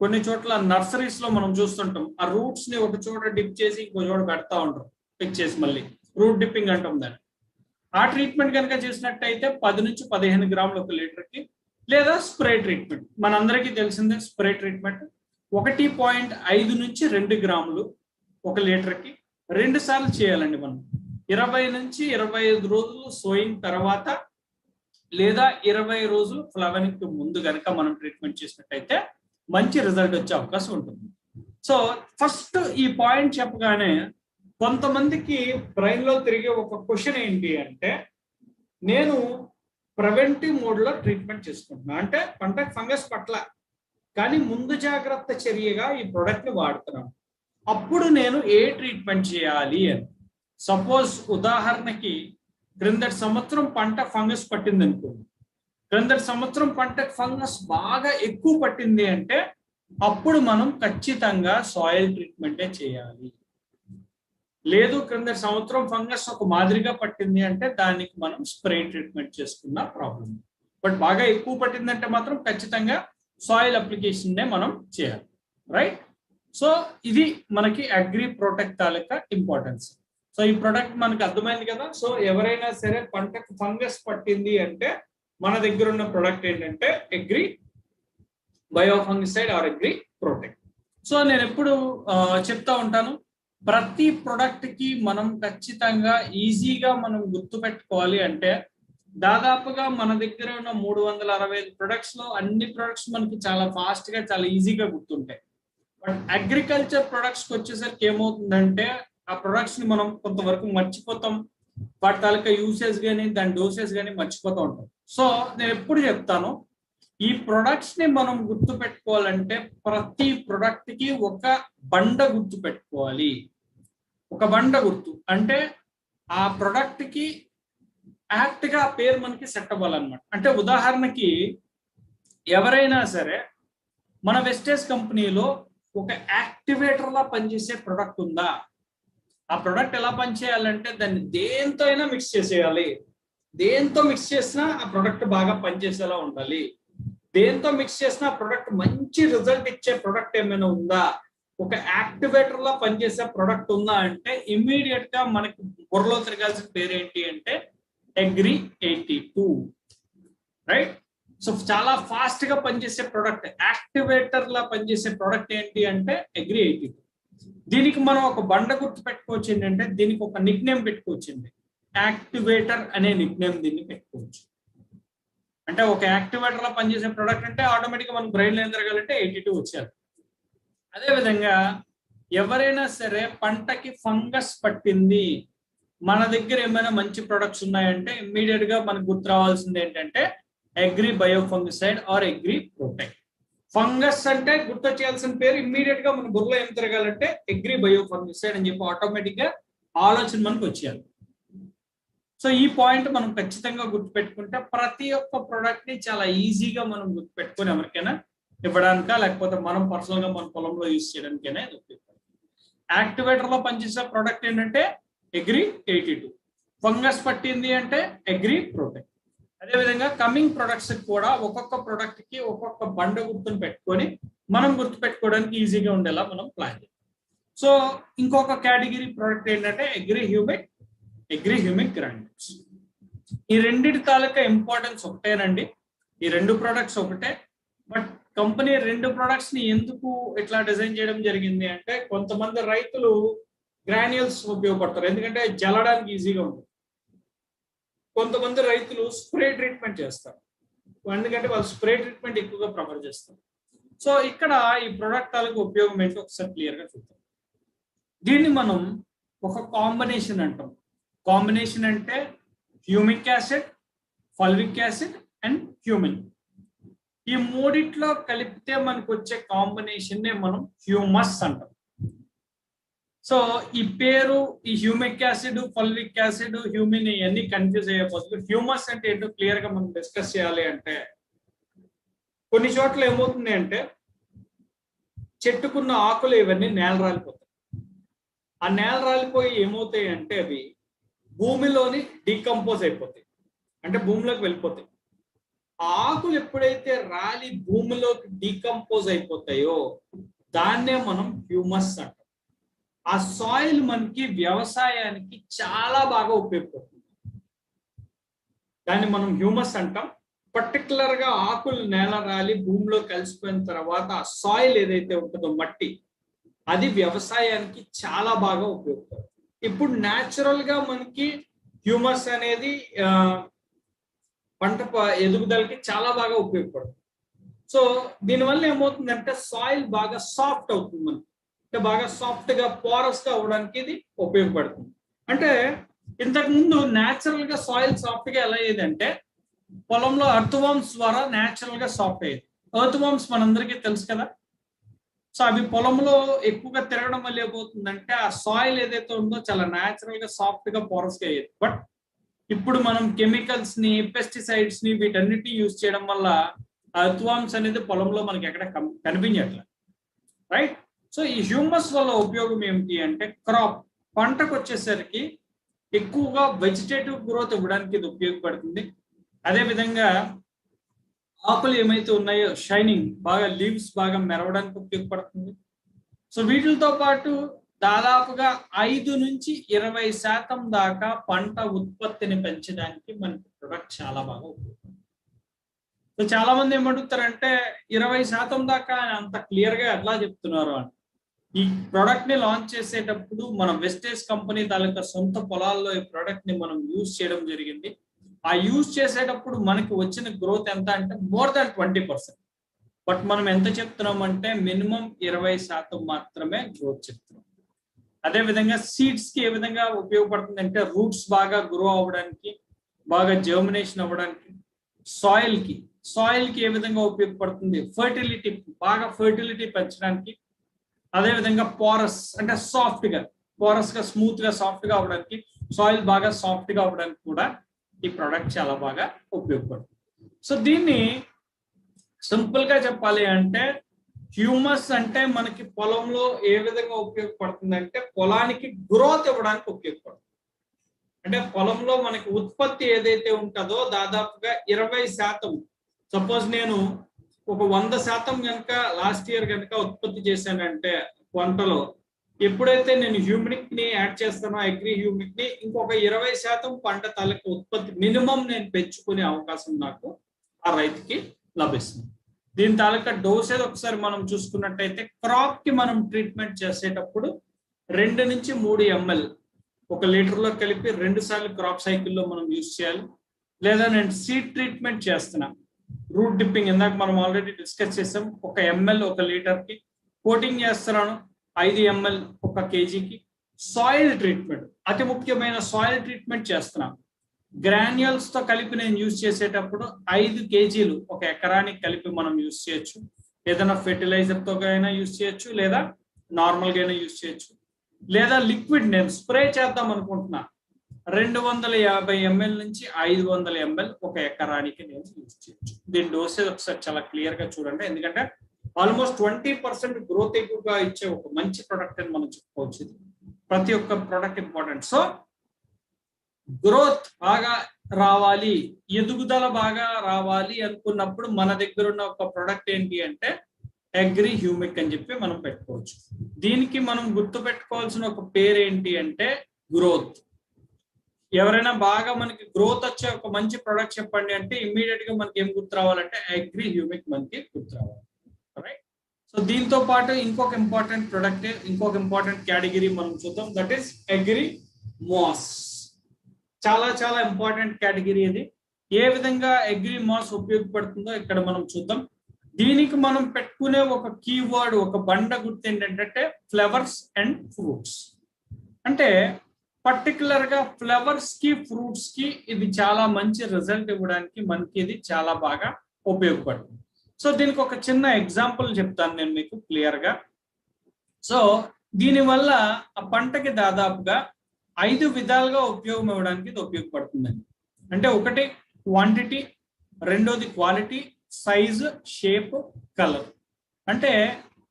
కొన్ని చోట్ల నర్సరీస్ లో మనం చూస్తుంటాం, ఆ రూట్స్ ని ఒక చోట డిప్ చేసి ఇంకో చోట పెడతా ఉంటారు, పిక్ చేసి మళ్ళీ రూట్ డిప్పింగ్ అంటాం దాన్ని. ఆ ట్రీట్మెంట్ కనుక చేసినట్టయితే 10 నుంచి 15 గ్రాములు 1 లీటర్ కి. లేదా స్ప్రే ట్రీట్మెంట్, మనందరికీ తెలిసిందే స్ప్రే ట్రీట్మెంట్ 1.5 నుంచి 2 గ్రాములు 1 లీటర్ కి 2 సార్లు చేయాలండి. మనం 20 నుంచి 25 రోజులు సోయింగ్ తర్వాత లేదా 20 రోజులు ఫ్లవరింగ్ కు ముందు కనుక మనం ట్రీట్మెంట్ చేసినట్టయితే మంచి రిజల్ట్ వచ్చే అవకాశం ఉంటుంది. సో ఫస్ట్ ఈ పాయింట్ చెప్పగానే కొంతమందికి బ్రెయిన్ లో తిరిగే ఒక క్వశ్చన్ ఏంటి అంటే, నేను ప్రివెంటివ్ మోడ్ లో ట్రీట్మెంట్ చేసుకుంటున్నా, అంటే పంటకు ఫంగస్ పట్ల కానీ ముందు జాగ్రత్త చర్యగా ఈ ప్రోడక్ట్ ని వాడుతున్నాను, అప్పుడు నేను ఏ ట్రీట్మెంట్ చేయాలి అని. సపోజ్ ఉదాహరణకి క్రిందటి సంవత్సరం పంట ఫంగస్ పట్టింది అనుకోండి, క్రిందటి సంవత్సరం పంటకు ఫంగస్ బాగా ఎక్కువ పట్టింది అంటే అప్పుడు మనం ఖచ్చితంగా సాయిల్ ట్రీట్మెంటే చేయాలి. లేదు క్రిందటి సంవత్సరం ఫంగస్ ఒక మాదిరిగా పట్టింది అంటే దానికి మనం స్ప్రే ట్రీట్మెంట్ చేసుకున్న ప్రాబ్లం. బట్ బాగా ఎక్కువ పట్టిందంటే మాత్రం ఖచ్చితంగా సాయిల్ అప్లికేషన్ మనం చేయాలి. రైట్. సో ఇది మనకి అగ్రి ప్రొటెక్ట్ తాలూకా ఇంపార్టెన్స్. సో ఈ ప్రొడక్ట్ మనకి అర్థమైంది కదా. సో ఎవరైనా సరే పంటకు ఫంగస్ పట్టింది అంటే మన దగ్గర ఉన్న ప్రొడక్ట్ ఏంటంటే Agri Bio fungicide or agri Protect. So నేను ఎప్పుడు చెప్తా ఉంటాను, ప్రతి ప్రొడక్ట్ కి మనం ఖచ్చితంగా ఈజీగా మనం గుర్తు పెట్టుకోవాలి అంటే దాదాపుగా మన దగ్గర ఉన్న 365 ప్రొడక్ట్స్ లో అన్ని ప్రొడక్ట్స్ మనకి చాలా ఫాస్ట్ గా చాలా ఈజీగా గుర్తుంటాయి. బట్ అగ్రికల్చర్ ప్రొడక్ట్స్కి వచ్చేసరికి ఏమవుతుందంటే ఆ ప్రొడక్ట్స్ ని మనం కొంతవరకు మర్చిపోతాం, వాటి తాలూకా యూసేజ్ కానీ దాని డోసెస్ కానీ మర్చిపోతూ ఉంటాం. సో నేను ఎప్పుడు చెప్తాను, ఈ ప్రొడక్ట్స్ ని మనం గుర్తు పెట్టుకోవాలంటే ప్రతి ప్రొడక్ట్ కి ఒక బండ గుర్తు పెట్టుకోవాలి. ఒక బండ గుర్తు అంటే ఆ ప్రొడక్ట్ కి యాక్ట్ గా పేరు మనకి సెట్ అవ్వాలన్నమాట. అంటే ఉదాహరణకి ఎవరైనా సరే మన వెస్టేజ్ కంపెనీలో ఒక యాక్టివేటర్ లా పనిచేసే ప్రొడక్ట్ ఉందా, ఆ ప్రొడక్ట్ ఎలా పనిచేయాలంటే దాన్ని దేంతో అయినా మిక్స్ చేసేయాలి, దేంతో మిక్స్ చేసినా ఆ ప్రొడక్ట్ బాగా పనిచేసేలా ఉండాలి. దేంతో మిక్స్ చేసిన ప్రొడక్ట్ మంచి రిజల్ట్ ఇచ్చే ప్రొడక్ట్ ఏమైనా ఉందా, ఒక యాక్టివేటర్ లా పనిచేసే ప్రొడక్ట్ ఉందా అంటే ఇమ్మీడియట్ గా మనకి బుర్రలో తిరగాల్సిన పేరు ఏంటి అంటే అగ్రి 82, రైట్. సో చాలా ఫాస్ట్ గా పనిచేసే ప్రొడక్ట్, యాక్టివేటర్ లా పనిచేసే ప్రొడక్ట్ ఏంటి అంటే అగ్రి 82. దీనికి మనం ఒక బండ గుర్తు పెట్టుకోవచ్చు ఏంటంటే దీనికి ఒక నిక్ నేమ్ పెట్టుకోవచ్చండి, యాక్టివేటర్ అనే నిక్ నేమ్ దీన్ని పెట్టుకోవచ్చు. అంటే ఒక యాక్టివేటర్ లా పనిచేసే ప్రొడక్ట్ అంటే ఆటోమేటిక్ గా మన బ్రెయిన్ లో ఏం జరగాలంటే 82 వచ్చారు. అదేవిధంగా ఎవరైనా సరే పంటకి ఫంగస్ పట్టింది, మన దగ్గర ఏమైనా మంచి ప్రొడక్ట్స్ ఉన్నాయంటే ఇమ్మీడియట్ గా మనకు గుర్తు రావాల్సింది ఏంటంటే agri biofungicide or agri protect. Fungus అంటే గుర్తొచ్చేయాల్సిన పేరు ఇమ్మీడియట్ గా మన బుర్రలో ఏం తిరగాలంటే అగ్రి బయోఫంగిసైడ్ అని చెప్పి ఆటోమేటిక్ గా ఆలోచన మనకు వచ్చేయాలి. సో ఈ పాయింట్ మనం ఖచ్చితంగా గుర్తుపెట్టుకుంటే ప్రతి ఒక్క ప్రొడక్ట్ ని చాలా ఈజీగా మనం గుర్తుపెట్టుకొని ఎవరికైనా ఇవ్వడానికా లేకపోతే మనం పర్సనల్ గా మన పొలంలో యూజ్ చేయడానికైనా ఇది ఉపయోగపడుతుంది. యాక్టివేటర్ లో పనిచేసే ప్రొడక్ట్ ఏంటంటే అగ్రి 82, ఫంగస్ పట్టింది అంటే అగ్రి ప్రొటెక్ట్. అదేవిధంగా కమింగ్ ప్రొడక్ట్స్ కూడా ఒక్కొక్క ప్రొడక్ట్ కి ఒక్కొక్క బండ గుర్తును పెట్టుకొని మనం గుర్తు పెట్టుకోవడానికి ఈజీగా ఉండేలా మనం ప్లాన్ చేయాలి. సో ఇంకొక కేటగిరీ ప్రొడక్ట్ ఏంటంటే అగ్రి హ్యూమిక్ గ్రాన్యూల్స్. ఈ రెండిటి తాలూకా ఇంపార్టెన్స్ ఒకటేనండి, ఈ రెండు ప్రొడక్ట్స్ ఒకటే. బట్ కంపెనీ రెండు ప్రొడక్ట్స్ ని ఎందుకు ఇట్లా డిజైన్ చేయడం జరిగింది అంటే కొంతమంది రైతులు గ్రాన్యూల్స్ ఉపయోగపడతారు ఎందుకంటే జల్లడానికి ఈజీగా ఉంటుంది. కొంతమంది రైతులు స్ప్రే ట్రీట్మెంట్ చేస్తారు ఎందుకంటే వాళ్ళు స్ప్రే ట్రీట్మెంట్ ఎక్కువగా ప్రిఫర్ చేస్తారు. సో ఇక్కడ ఈ ప్రొడక్ట్ తాలూకు ఉపయోగం ఏంటో ఒకసారి క్లియర్ గా చూద్దాం. దీన్ని మనం ఒక కాంబినేషన్ అంటాం. కాంబినేషన్ అంటే humic acid, fulvic acid and humin. ఈ మూడిట్లో కలిపితే మనకు వచ్చే కాంబినేషన్ నే మనం హ్యూమస్ అంటాం. సో ఈ పేరు ఈ humic acid, fulvic acid, humin ఇవన్నీ కన్ఫ్యూజ్ అయ్యే బదులు హ్యూమస్ అంటే ఏంటో క్లియర్ గా మనం డిస్కస్ చేయాలి. అంటే కొన్ని చోట్ల ఏమవుతుంది అంటే చెట్టుకున్న ఆకులు ఇవన్నీ నేల రాలిపోతాయి. ఆ నేల రాలిపోయి ఏమవుతాయి అంటే అవి భూమిలోని డీకంపోజ్ అయిపోతాయి, అంటే భూమిలోకి వెళ్ళిపోతాయి. ఆ ఆకులు ఎప్పుడైతే రాలి భూమిలోకి డీకంపోజ్ అయిపోతాయో దాన్నే మనం హ్యూమస్ అంటాం. ఆ సాయిల్ మనకి వ్యవసాయానికి చాలా బాగా ఉపయోగపడుతుంది, దాన్ని మనం హ్యూమస్ అంటాం. పర్టికులర్ గా ఆకులు నేల రాలి భూమిలో కలిసిపోయిన తర్వాత ఆ సాయిల్ ఏదైతే ఉంటుందో మట్టి, అది వ్యవసాయానికి చాలా బాగా ఉపయోగపడుతుంది. ఇప్పుడు న్యాచురల్ గా మనకి హ్యూమస్ అనేది పంట ఎదుగుదలకి చాలా బాగా ఉపయోగపడుతుంది. సో దీనివల్ల ఏమవుతుందంటే సాయిల్ బాగా సాఫ్ట్ అవుతుంది, మనకి అంటే బాగా సాఫ్ట్ గా పోరస్ గా అవ్వడానికి ఇది ఉపయోగపడుతుంది. అంటే ఇంతకు ముందు న్యాచురల్ గా సాయిల్ సాఫ్ట్ గా ఎలా అయ్యేదంటే పొలంలో అర్త్వామ్స్ ద్వారా న్యాచురల్ గా సాఫ్ట్ అయ్యేది. అర్త్వామ్స్ మనందరికీ తెలుసు కదా. సో అవి పొలంలో ఎక్కువగా తిరగడం వల్ల ఏమవుతుందంటే ఆ సాయిల్ ఏదైతే ఉందో చాలా న్యాచురల్ గా సాఫ్ట్ గా పోరస్ గా అయ్యేది. బట్ ఇప్పుడు మనం కెమికల్స్ ని, పెస్టిసైడ్స్ ని వీటన్నిటిని యూజ్ చేయడం వల్ల అర్త్వామ్స్ అనేది పొలంలో మనకి ఎక్కడ కనిపించట్లేదు, రైట్. సో ఈ హ్యూమస్ వల్ల ఉపయోగం ఏమిటి అంటే క్రాప్ పంటకు వచ్చేసరికి ఎక్కువగా వెజిటేటివ్ గ్రోత్ ఇవ్వడానికి ఇది ఉపయోగపడుతుంది. అదేవిధంగా ఆకులు ఏమైతే ఉన్నాయో షైనింగ్ బాగా, లీవ్స్ బాగా మెరవడానికి ఉపయోగపడుతుంది. సో వీటితో పాటు దాదాపుగా 5 నుంచి 20% దాకా పంట ఉత్పత్తిని పెంచడానికి మనకి ప్రొడక్ట్ చాలా బాగా ఉపయోగపడుతుంది. సో చాలా మంది ఏమడుగుతారంటే 20% దాకా అంత క్లియర్ గా ఎట్లా చెప్తున్నారు అని. ఈ ప్రోడక్ట్ ని లాంచ్ చేసేటప్పుడు మన వెస్టేజ్ కంపెనీ తాలూకా సొంత పొలాల్లో ఈ ప్రోడక్ట్ ని మనం యూజ్ చేయడం జరిగింది. ఆ యూజ్ చేసేటప్పుడు మనకి వచ్చిన గ్రోత్ ఎంత అంటే మోర్ దాన్ 20%. బట్ మనం ఎంత చెప్తున్నాం అంటే మినిమం 20% మాత్రమే గ్రోత్ చెప్తున్నాం. అదేవిధంగా సీడ్స్ కి ఏ విధంగా ఉపయోగపడుతుంది అంటే రూట్స్ బాగా గ్రో అవ్వడానికి, బాగా జర్మినేషన్ అవ్వడానికి, సాయిల్ కి ఏ విధంగా ఉపయోగపడుతుంది, ఫర్టిలిటీ బాగా ఫర్టిలిటీ పెంచడానికి, అదేవిధంగా పోరస్ అంటే సాఫ్ట్ గా, పోరస్ గా, స్మూత్ గా, సాఫ్ట్ గా అవ్వడానికి, సాయిల్ బాగా సాఫ్ట్ గా అవ్వడానికి కూడా ఈ ప్రోడక్ట్ చాలా బాగా ఉపయోగపడుతుంది. సో దీన్ని సింపుల్ గా చెప్పాలి అంటే హ్యూమస్ అంటే మనకి పొలంలో ఏ విధంగా ఉపయోగపడుతుంది అంటే పొలానికి గ్రోత్ ఇవ్వడానికి ఉపయోగపడుతుంది. అంటే పొలంలో మనకి ఉత్పత్తి ఏదైతే ఉంటుందో దాదాపుగా 20%. సపోజ్ నేను ఒక 100% కనుక లాస్ట్ ఇయర్ కనుక ఉత్పత్తి చేశానంటే పంటలో, ఎప్పుడైతే నేను హ్యూమిక్ ని యాడ్ చేస్తానో అగ్రి హ్యూమిక్ ని, ఇంకొక 20% పంట తాలూకు ఉత్పత్తి మినిమం నేను పెంచుకునే అవకాశం నాకు ఆ రైతుకి లభిస్తుంది. దీని తాలూకా డోసేజ్ ఒకసారి మనం చూసుకున్నట్టయితే, క్రాప్ కి మనం ట్రీట్మెంట్ చేసేటప్పుడు 2 నుంచి 3 ml 1 లీటర్లో కలిపి 2 సార్లు క్రాప్ సైకిల్లో మనం యూజ్ చేయాలి. లేదా నేను సీడ్ ట్రీట్మెంట్ చేస్తున్నా, రూట్ డిప్పింగ్ ఇందాక మనం ఆల్రెడీ డిస్కస్ చేసాం, 1 ml 1 లీటర్కి కోటింగ్ చేస్తున్నాను, 5 ml 1 kgకి. సాయిల్ ట్రీట్మెంట్, అతి ముఖ్యమైన సాయిల్ ట్రీట్మెంట్ చేస్తున్నాను. గ్రాన్యూల్స్ తో కలిపి నేను యూజ్ చేసేటప్పుడు 5 kgలు 1 ఎకరానికి కలిపి మనం యూజ్ చేయొచ్చు. ఏదైనా ఫెర్టిలైజర్ తో అయినా యూజ్ చేయొచ్చు, లేదా నార్మల్ గా అయినా యూజ్ చేయొచ్చు. లేదా లిక్విడ్ నేను స్ప్రే చేద్దాం అనుకుంటున్నా, 250 ml నుంచి 500 ml 1 ఎకరానికి నేను యూజ్ చేయొచ్చు. దీని డోసేజ్ ఒకసారి చాలా క్లియర్ గా చూడండి, ఎందుకంటే ఆల్మోస్ట్ 20% గ్రోత్ ఎక్కువగా ఇచ్చే ఒక మంచి ప్రొడక్ట్ అని మనం చెప్పుకోవచ్చు. ఇది ప్రతి ఒక్క ప్రొడక్ట్ ఇంపార్టెంట్. సో గ్రోత్ బాగా రావాలి, ఎదుగుదల బాగా రావాలి అనుకున్నప్పుడు మన దగ్గర ఉన్న ఒక ప్రొడక్ట్ ఏంటి అంటే అగ్రి హ్యూమిక్ అని చెప్పి మనం పెట్టుకోవచ్చు. దీనికి మనం గుర్తు పెట్టుకోవాల్సిన ఒక పేరు ఏంటి అంటే గ్రోత్. ఎవరైనా బాగా మనకి గ్రోత్ వచ్చే ఒక మంచి ప్రొడక్ట్ చెప్పండి అంటే ఇమ్మీడియట్ గా మనకి ఏం గుర్తు రావాలంటే అగ్రి హ్యూమిక్ మనకి గుర్తు రావాలి. రైట్. సో దీంతో పాటు ఇంకొక ఇంపార్టెంట్ ప్రొడక్ట్, ఇంకొక ఇంపార్టెంట్ కేటగిరీ మనం చూద్దాం, దట్ ఈస్ అగ్రి మాస్. చాలా చాలా ఇంపార్టెంట్ కేటగిరీ ఇది. ఏ విధంగా అగ్రి మాస్ ఉపయోగపడుతుందో ఇక్కడ మనం చూద్దాం. దీనికి మనం పెట్టుకునే ఒక కీవర్డ్, ఒక బండ గుర్తు ఏంటంటే ఫ్లవర్స్ అండ్ ఫ్రూట్స్. అంటే పర్టికులర్ గా ఫ్లవర్స్ కి ఫ్రూట్స్ కి ఇది చాలా మంచి రిజల్ట్ ఇవ్వడానికి మనకి ఇది చాలా బాగా ఉపయోగపడుతుంది. సో దీనికి ఒక చిన్న ఎగ్జాంపుల్ చెప్తాను నేను మీకు క్లియర్ గా. సో దీనివల్ల ఆ పంటకి దాదాపుగా 5 విధాలుగా ఉపయోగం ఇవ్వడానికి ఇది ఉపయోగపడుతుందండి. అంటే ఒకటి క్వాంటిటీ, రెండోది క్వాలిటీ, సైజు, షేప్, కలర్. అంటే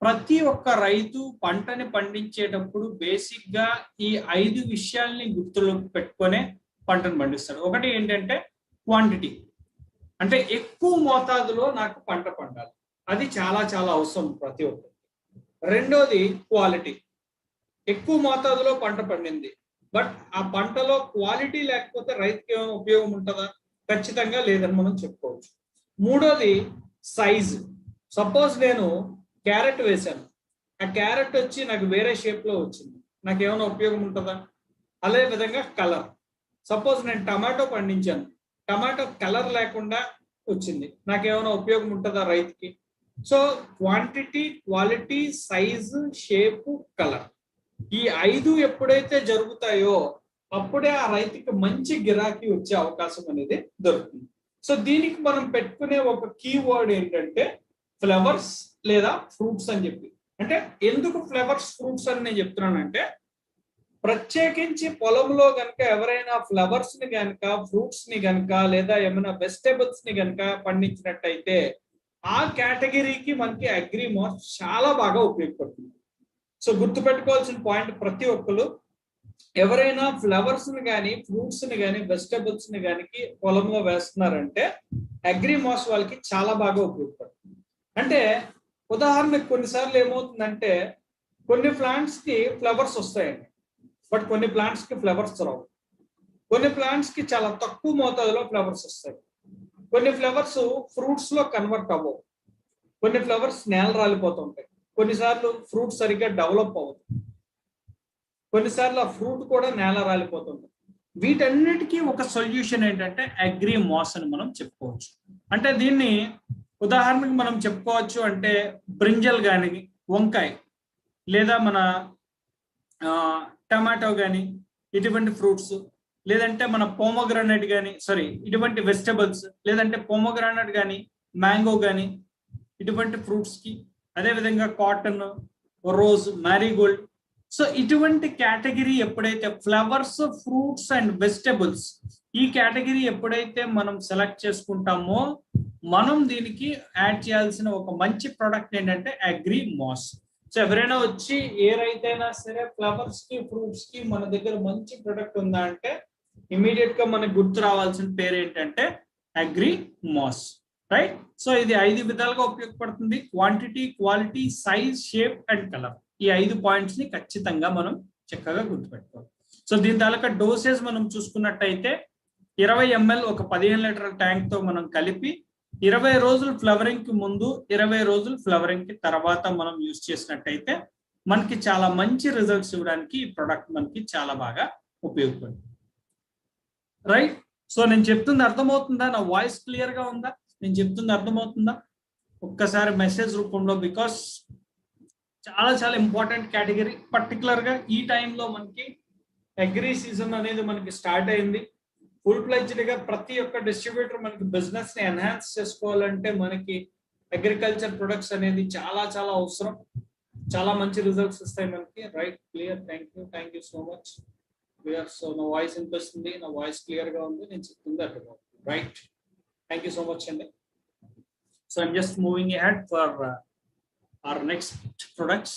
ప్రతి ఒక్క రైతు పంటని పండించేటప్పుడు బేసిక్ గా ఈ 5 విషయాల్ని గుర్తులో పెట్టుకునే పంటను పండిస్తాడు. ఒకటి ఏంటంటే క్వాంటిటీ, అంటే ఎక్కువ మోతాదులో నాకు పంట పండాలి, అది చాలా చాలా అవసరం ప్రతి ఒక్కరికి. రెండోది క్వాలిటీ, ఎక్కువ మోతాదులో పంట పండింది, బట్ ఆ పంటలో క్వాలిటీ లేకపోతే రైతుకి ఏమైనా ఉపయోగం ఉంటుందా? ఖచ్చితంగా లేదని మనం చెప్పుకోవచ్చు. మూడోది సైజ్. సపోజ్ నేను క్యారెట్ వేశాను, ఆ క్యారెట్ వచ్చి నాకు వేరే షేప్ లో వచ్చింది, నాకు ఏమైనా ఉపయోగం ఉంటుందా? అదే విధంగా కలర్. సపోజ్ నేను టమాటో పండించాను, టమాటో కలర్ లేకుండా వచ్చింది, నాకేమైనా ఉపయోగం ఉంటుందా రైతుకి? So quantity, quality, size, shape, colour, ఈ 5 ఎప్పుడైతే జరుగుతాయో అప్పుడే ఆ రైతుకి మంచి గిరాకీ వచ్చే అవకాశం అనేది దొరుకుతుంది. సో దీనికి మనం పెట్టుకునే ఒక కీవర్డ్ ఏంటంటే ఫ్లవర్స్ లేదా ఫ్రూట్స్ అని చెప్పి. అంటే ఎందుకు ఫ్లవర్స్, ఫ్రూట్స్ అని నేను చెప్తున్నానంటే, ప్రత్యేకించి పొలంలో కనుక ఎవరైనా ఫ్లవర్స్ ని కనుక, ఫ్రూట్స్ ని కనుక, లేదా ఏమైనా వెజిటేబుల్స్ ని కనుక పండించినట్టయితే ఆ కేటగిరీకి మనకి అగ్రి మాస్ చాలా బాగా ఉపయోగపడుతుంది. సో గుర్తుపెట్టుకోవాల్సిన పాయింట్, ప్రతి ఒక్కరు ఎవరైనా ఫ్లవర్స్ ని కానీ, ఫ్రూట్స్ ని కానీ, వెజిటేబుల్స్ ని కానీ పొలంలో వేస్తున్నారంటే అగ్రి మాస్ వాళ్ళకి చాలా బాగా ఉపయోగపడుతుంది. అంటే ఉదాహరణకు కొన్నిసార్లు ఏమవుతుందంటే కొన్ని ప్లాంట్స్ కి ఫ్లవర్స్ వస్తాయండి, బట్ కొన్ని ప్లాంట్స్ కి ఫ్లవర్స్ రావు. కొన్ని ప్లాంట్స్ కి చాలా తక్కువ మోతాదులో ఫ్లవర్స్ వస్తాయి. కొన్ని ఫ్లవర్స్ ఫ్రూట్స్ లో కన్వర్ట్ అవ్వవు. కొన్ని ఫ్లవర్స్ నేల రాలిపోతుంటాయి. కొన్నిసార్లు ఫ్రూట్ సరిగ్గా డెవలప్ అవుతుంది. కొన్నిసార్లు ఆ ఫ్రూట్ కూడా నేల రాలిపోతుంది. వీటన్నిటికీ ఒక సొల్యూషన్ ఏంటంటే అగ్రి మాస్ అని మనం చెప్పుకోవచ్చు. అంటే దీన్ని ఉదాహరణకు మనం చెప్పుకోవచ్చు అంటే బ్రింజల్ కానీ, వంకాయ, లేదా మన టమాటో కానీ, ఇటువంటి ఫ్రూట్స్, లేదంటే మన పోమోగ్రానైట్ కానీ, ఇటువంటి వెజిటబుల్స్, లేదంటే పోమోగ్రానైట్ కానీ, మ్యాంగో కానీ, ఇటువంటి ఫ్రూట్స్ కి, అదేవిధంగా కాటన్, రోజ్, మ్యారీగోల్డ్. సో ఇటువంటి కేటగిరీ ఎప్పుడైతే ఫ్లవర్స్, ఫ్రూట్స్ అండ్ వెజిటబుల్స్, ఈ కేటగిరీ ఎప్పుడైతే మనం సెలెక్ట్ చేసుకుంటామో మనం దీనికి యాడ్ చేయాల్సిన ఒక మంచి ప్రోడక్ట్ ఏంటంటే అగ్రి మాస్. సో ఎవరైనా వచ్చి ఏ రైతైనా సరే ఫ్లవర్స్ కి, ఫ్రూట్స్ కి మన దగ్గర మంచి ప్రొడక్ట్ ఉందా అంటే ఇమీడియట్ గా మనకు గుర్తు రావాల్సిన పేరు ఏంటంటే అగ్రి మాస్. రైట్. సో ఇది 5 విధాలుగా ఉపయోగపడుతుంది. Quantity, quality, size, shape and colour. ఈ 5 పాయింట్స్ ని ఖచ్చితంగా మనం చక్కగా గుర్తుపెట్టుకోవాలి. సో దీని తాలూకా డోసేజ్ మనం చూసుకున్నట్టయితే 20 ml ఒక 15 లీటర్ల ట్యాంక్ తో మనం కలిపి 20 రోజులు ఫ్లవరింగ్ కి ముందు, 20 రోజులు ఫ్లవరింగ్ కి తర్వాత మనం యూజ్ చేసినట్టయితే మనకి చాలా మంచి రిజల్ట్స్ ఇవ్వడానికి ఈ ప్రొడక్ట్ మనకి చాలా బాగా ఉపయోగపడుతుంది. రైట్. సో నేను చెప్తుంది అర్థమవుతుందా? నా వాయిస్ క్లియర్ గా ఉందా? నేను చెప్తుంది అర్థమవుతుందా? ఒక్కసారి మెసేజ్ రూపంలో, బికాస్ చాలా చాలా ఇంపార్టెంట్ కేటగిరీ. పర్టికులర్ గా ఈ టైంలో మనకి అగ్రి సీజన్ అనేది మనకి స్టార్ట్ అయింది. ఫుల్ ఫ్లెడ్జ్డ్ గా ప్రతి ఒక్క డిస్ట్రిబ్యూటర్ మనకి బిజినెస్ ని ఎన్హాన్స్ చేసుకోవాలంటే మనకి అగ్రికల్చర్ ప్రొడక్ట్స్ అనేది చాలా చాలా అవసరం. చాలా మంచి రిజల్ట్స్ ఇస్తాయి మనకి. Right, clear. Thank you so much. Clear. So నా వాయిస్ వినిపిస్తుంది, నా వాయిస్ క్లియర్ గా ఉంది, నేను చెప్తుంది అర్థమవుతుంది. Right, thank you so much అండి. So I'm just moving ahead for our next products.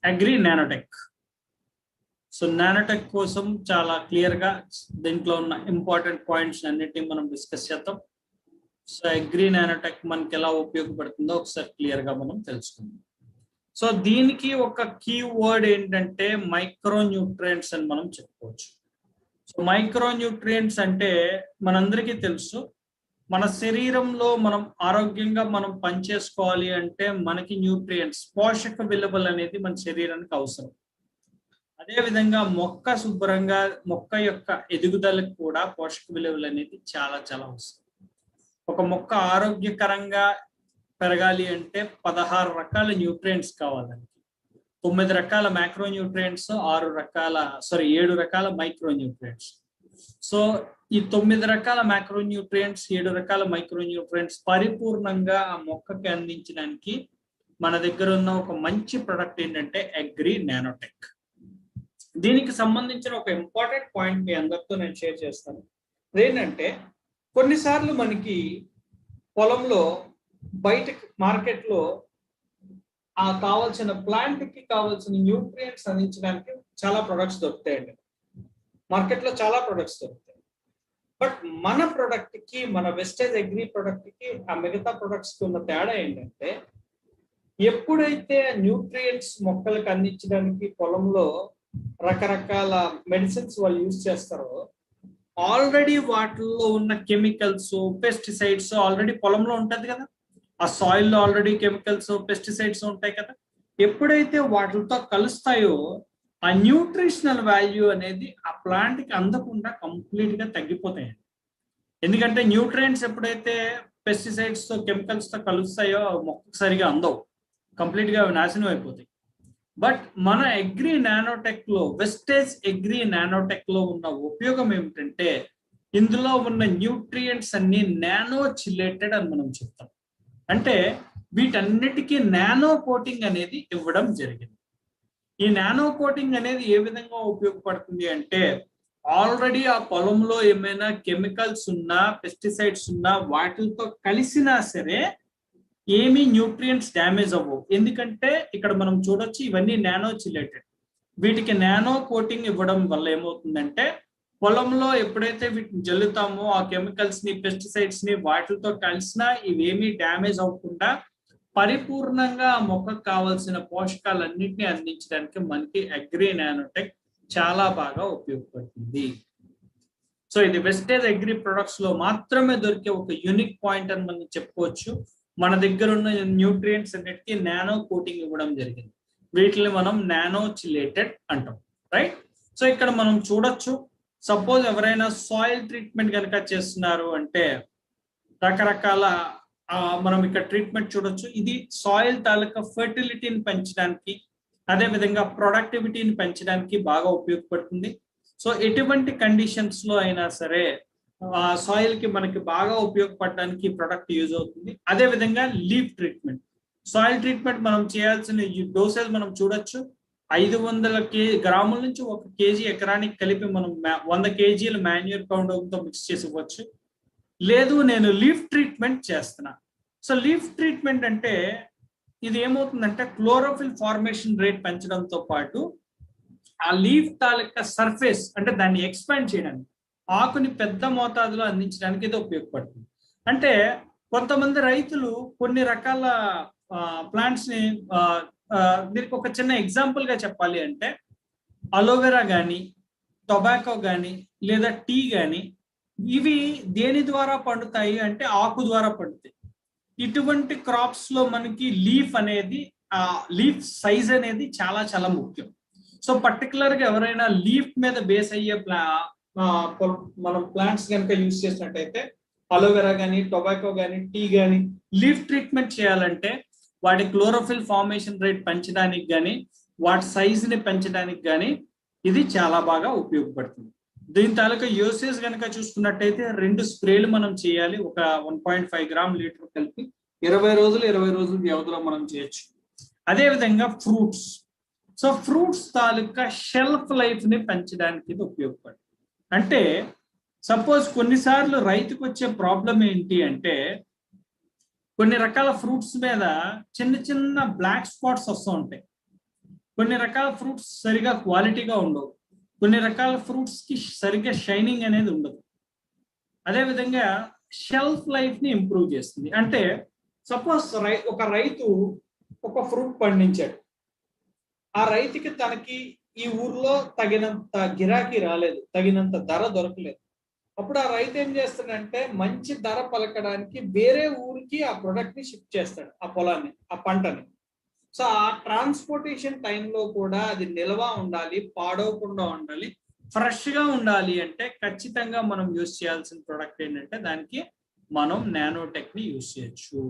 Agri Nanotech. So nanotech కోసం చాలా క్లియర్ గా దీంట్లో ఉన్న ఇంపార్టెంట్ పాయింట్స్ అన్నిటిని మనం డిస్కస్ చేద్దాం. సో అగ్రి నానోటెక్ మనకి ఎలా ఉపయోగపడుతుందో ఒకసారి క్లియర్ గా మనం తెలుసుకుందాం. సో దీనికి ఒక కీ వర్డ్ ఏంటంటే మైక్రో న్యూట్రియంట్స్ అని మనం చెప్పుకోవచ్చు. సో మైక్రో న్యూట్రియంట్స్ అంటే మనందరికీ తెలుసు, మన శరీరంలో మనం ఆరోగ్యంగా మనం పనిచేసుకోవాలి అంటే మనకి న్యూట్రియంట్స్, పోషక విలువలు అనేది మన శరీరానికి అవసరం. అదేవిధంగా మొక్క శుభ్రంగా, మొక్క యొక్క ఎదుగుదలకు కూడా పోషక విలువలు అనేది చాలా చాలా అవసరం. ఒక మొక్క ఆరోగ్యకరంగా పెరగాలి అంటే 16 రకాల న్యూట్రియంట్స్ కావాలండి. 9 రకాల మ్యాక్రో న్యూట్రియంట్స్, 7 రకాల మైక్రో న్యూట్రియంట్స్. సో ఈ 9 రకాల మ్యాక్రో న్యూట్రియంట్స్, 7 రకాల మైక్రో న్యూట్రియంట్స్ పరిపూర్ణంగా ఆ మొక్కకి అందించడానికి మన దగ్గర ఉన్న ఒక మంచి ప్రొడక్ట్ ఏంటంటే అగ్రి నానోటెక్. దీనికి సంబంధించిన ఒక ఇంపార్టెంట్ పాయింట్ మీ అందరితో నేను షేర్ చేస్తాను. అదేంటంటే కొన్నిసార్లు మనకి పొలంలో, బయట మార్కెట్లో కావాల్సిన ప్లాంట్ కి కావాల్సిన న్యూట్రియంట్స్ అందించడానికి చాలా ప్రొడక్ట్స్ దొరుకుతాయండి. మార్కెట్లో చాలా ప్రొడక్ట్స్ దొరుకుతాయి. బట్ మన ప్రొడక్ట్ కి, మన వెస్టేజ్ అగ్రి ప్రొడక్ట్ కి ఆ మిగతా ప్రొడక్ట్స్ కి ఉన్న తేడా ఏంటంటే, ఎప్పుడైతే న్యూట్రియంట్స్ మొక్కలకు అందించడానికి పొలంలో రకరకాల మెడిసిన్స్ వాళ్ళు యూజ్ చేస్తారో, ఆల్రెడీ వాటిల్లో ఉన్న కెమికల్స్, పెస్టిసైడ్స్ ఆల్రెడీ పొలంలో ఉంటది కదా, ఆ సాయిల్ లో ఆల్రెడీ కెమికల్స్, పెస్టిసైడ్స్ ఉంటాయి కదా. ఎప్పుడైతే వాటితో కలుస్తాయో ఆ న్యూట్రిషనల్ వాల్యూ అనేది ఆ ప్లాంట్ కి అందకుండా కంప్లీట్ గా తగ్గిపోతాయండి. ఎందుకంటే న్యూట్రియంట్స్ ఎప్పుడైతే పెస్టిసైడ్స్ తో, కెమికల్స్ తో కలుస్తాయో మొక్కకు సరిగా అందవు, కంప్లీట్ గా నాశనం అయిపోతాయి. బట్ మన అగ్రి నానోటెక్ లో, వెస్టేజ్ అగ్రి నానోటెక్ లో ఉన్న ఉపయోగం ఏమిటంటే, ఇందులో ఉన్న న్యూట్రియంట్స్ అన్ని నానో చిలేటెడ్ అని మనం చెప్తాం. అంటే వీటన్నిటికీ నానో కోటింగ్ అనేది ఇవ్వడం జరిగింది. ఈ నానో కోటింగ్ అనేది ఏ విధంగా ఉపయోగపడుతుంది అంటే, ఆల్రెడీ ఆ పొలంలో ఏమైనా కెమికల్స్ ఉన్నా, పెస్టిసైడ్స్ ఉన్నా, వాటితో కలిసినా సరే ఏమీ న్యూట్రియంట్స్ డ్యామేజ్ అవ్వవు. ఎందుకంటే ఇక్కడ మనం చూడొచ్చు, ఇవన్నీ నానో చిలేటెడ్. వీటికి నానో కోటింగ్ ఇవ్వడం వల్ల ఏమవుతుందంటే, పొలంలో ఎప్పుడైతే వీటిని జల్లుతామో ఆ కెమికల్స్ ని, పెస్టిసైడ్స్ ని వాటితో కలిసినా ఇవేమీ డ్యామేజ్ అవ్వకుండా పరిపూర్ణంగా ఆ మొక్కకు కావాల్సిన పోషకాలన్నింటినీ అందించడానికి మనకి అగ్రి నానోటెక్ చాలా బాగా ఉపయోగపడుతుంది. సో ఇది వెస్టేజ్ అగ్రి ప్రొడక్ట్స్ లో మాత్రమే దొరికే ఒక యూనిక్ పాయింట్ అని మనం చెప్పుకోవచ్చు. మన దగ్గర ఉన్న న్యూట్రియంట్స్ అన్నిటికీ నానో కోటింగ్ ఇవ్వడం జరిగింది. వీటిని మనం నానో చిలేటెడ్ అంటాం. రైట్. సో ఇక్కడ మనం చూడొచ్చు, సపోజ్ ఎవరైనా సాయిల్ ట్రీట్మెంట్ కనుక చేస్తున్నారు అంటే రకరకాల మనం ఇక్కడ ట్రీట్మెంట్ చూడొచ్చు. ఇది సాయిల్ తాలూకా ఫర్టిలిటీని పెంచడానికి, అదేవిధంగా ప్రొడక్టివిటీని పెంచడానికి బాగా ఉపయోగపడుతుంది. సో ఎటువంటి కండిషన్స్ లో అయినా సరే సాయిల్ కి మనకి బాగా ఉపయోగపడడానికి ప్రొడక్ట్ యూజ్ అవుతుంది. అదే విధంగా లీఫ్ ట్రీట్మెంట్, సాయిల్ ట్రీట్మెంట్ మనం చేయాల్సిన డోసేజ్ మనం చూడొచ్చు. 500 గ్రాముల నుంచి 1 kg ఎకరానికి కలిపి మనం 100 kgల మాన్యూర్ పౌడర్ తో మిక్స్ చేసి ఇవ్వచ్చు. లేదు నేను లీఫ్ ట్రీట్మెంట్ చేస్తున్నా. సో లీఫ్ ట్రీట్మెంట్ అంటే ఇది ఏమవుతుందంటే క్లోరోఫిల్ ఫార్మేషన్ రేట్ పెంచడంతో పాటు ఆ లీఫ్ తాలూకా సర్ఫేస్ అంటే దాన్ని ఎక్స్పాండ్ చేయడానికి, ఆకుని పెద్ద మోతాదులో అందించడానికి ఇది ఉపయోగపడుతుంది. అంటే కొంతమంది రైతులు కొన్ని రకాల ప్లాంట్స్ ని దీనికి ఒక చిన్న ఎగ్జాంపుల్ గా చెప్పాలి అంటే అలోవెరా కానీ, టొబాకో కానీ, లేదా టీ కానీ, ఇవి దేని ద్వారా పండుతాయి అంటే ఆకు ద్వారా పండుతాయి. ఇటువంటి క్రాప్స్ లో మనకి లీఫ్ అనేది, లీఫ్ సైజ్ అనేది చాలా చాలా ముఖ్యం. సో పర్టికులర్ గా ఎవరైనా లీఫ్ మీద బేస్ అయ్యే మనం ప్లాంట్స్ కనుక యూజ్ చేసినట్టయితే అలోవెరా కానీ, టొబాకో కానీ, టీ కానీ లీఫ్ ట్రీట్మెంట్ చేయాలంటే వాటి క్లోరోఫిల్ ఫార్మేషన్ రేట్ పెంచడానికి కానీ, వాటి సైజ్ ని పెంచడానికి కానీ ఇది చాలా బాగా ఉపయోగపడుతుంది. దీని తాలూకా యూసేజ్ కనుక చూసుకున్నట్టయితే 2 స్ప్రేలు మనం చేయాలి. ఒక 1.5 గ్రామ్ లీటర్ కలిపి 20 రోజుల వ్యవధిలో మనం చేయొచ్చు. అదేవిధంగా ఫ్రూట్స్. సో ఫ్రూట్స్ తాలూకా షెల్ఫ్ లైఫ్ ని పెంచడానికి ఇది ఉపయోగపడుతుంది. అంటే సపోజ్ కొన్నిసార్లు రైతుకు వచ్చే ప్రాబ్లం ఏంటి అంటే కొన్ని రకాల ఫ్రూట్స్ మీద చిన్న చిన్న బ్లాక్ స్పాట్స్ వస్తూ ఉంటాయి. కొన్ని రకాల ఫ్రూట్స్ సరిగా క్వాలిటీగా ఉండవు. కొన్ని రకాల ఫ్రూట్స్ కి సరిగ్గా షైనింగ్ అనేది ఉండదు. అదేవిధంగా షెల్ఫ్ లైఫ్ ని ఇంప్రూవ్ చేస్తుంది. అంటే సపోజ్ ఒక రైతు ఒక ఫ్రూట్ పండించాడు. ఆ రైతుకి తనకి ఈ ఊర్లో తగినంత గిరాకీ రాలేదు, తగినంత ధర దొరకలేదు. అప్పుడు ఆ రైతు ఏం చేస్తాడంటే మంచి ధర పలకడానికి వేరే ఊరికి ఆ ప్రొడక్ట్ ని షిఫ్ట్ చేస్తాడు, ఆ పొలాన్ని, ఆ పంటని. సో ఆ ట్రాన్స్పోర్టేషన్ టైంలో కూడా అది నిల్వ ఉండాలి, పాడవకుండా ఉండాలి, ఫ్రెష్ గా ఉండాలి. అంటే ఖచ్చితంగా మనం యూజ్ చేయాల్సిన ప్రొడక్ట్ ఏంటంటే దానికి మనం నానోటెక్ ని యూజ్ చేయొచ్చు.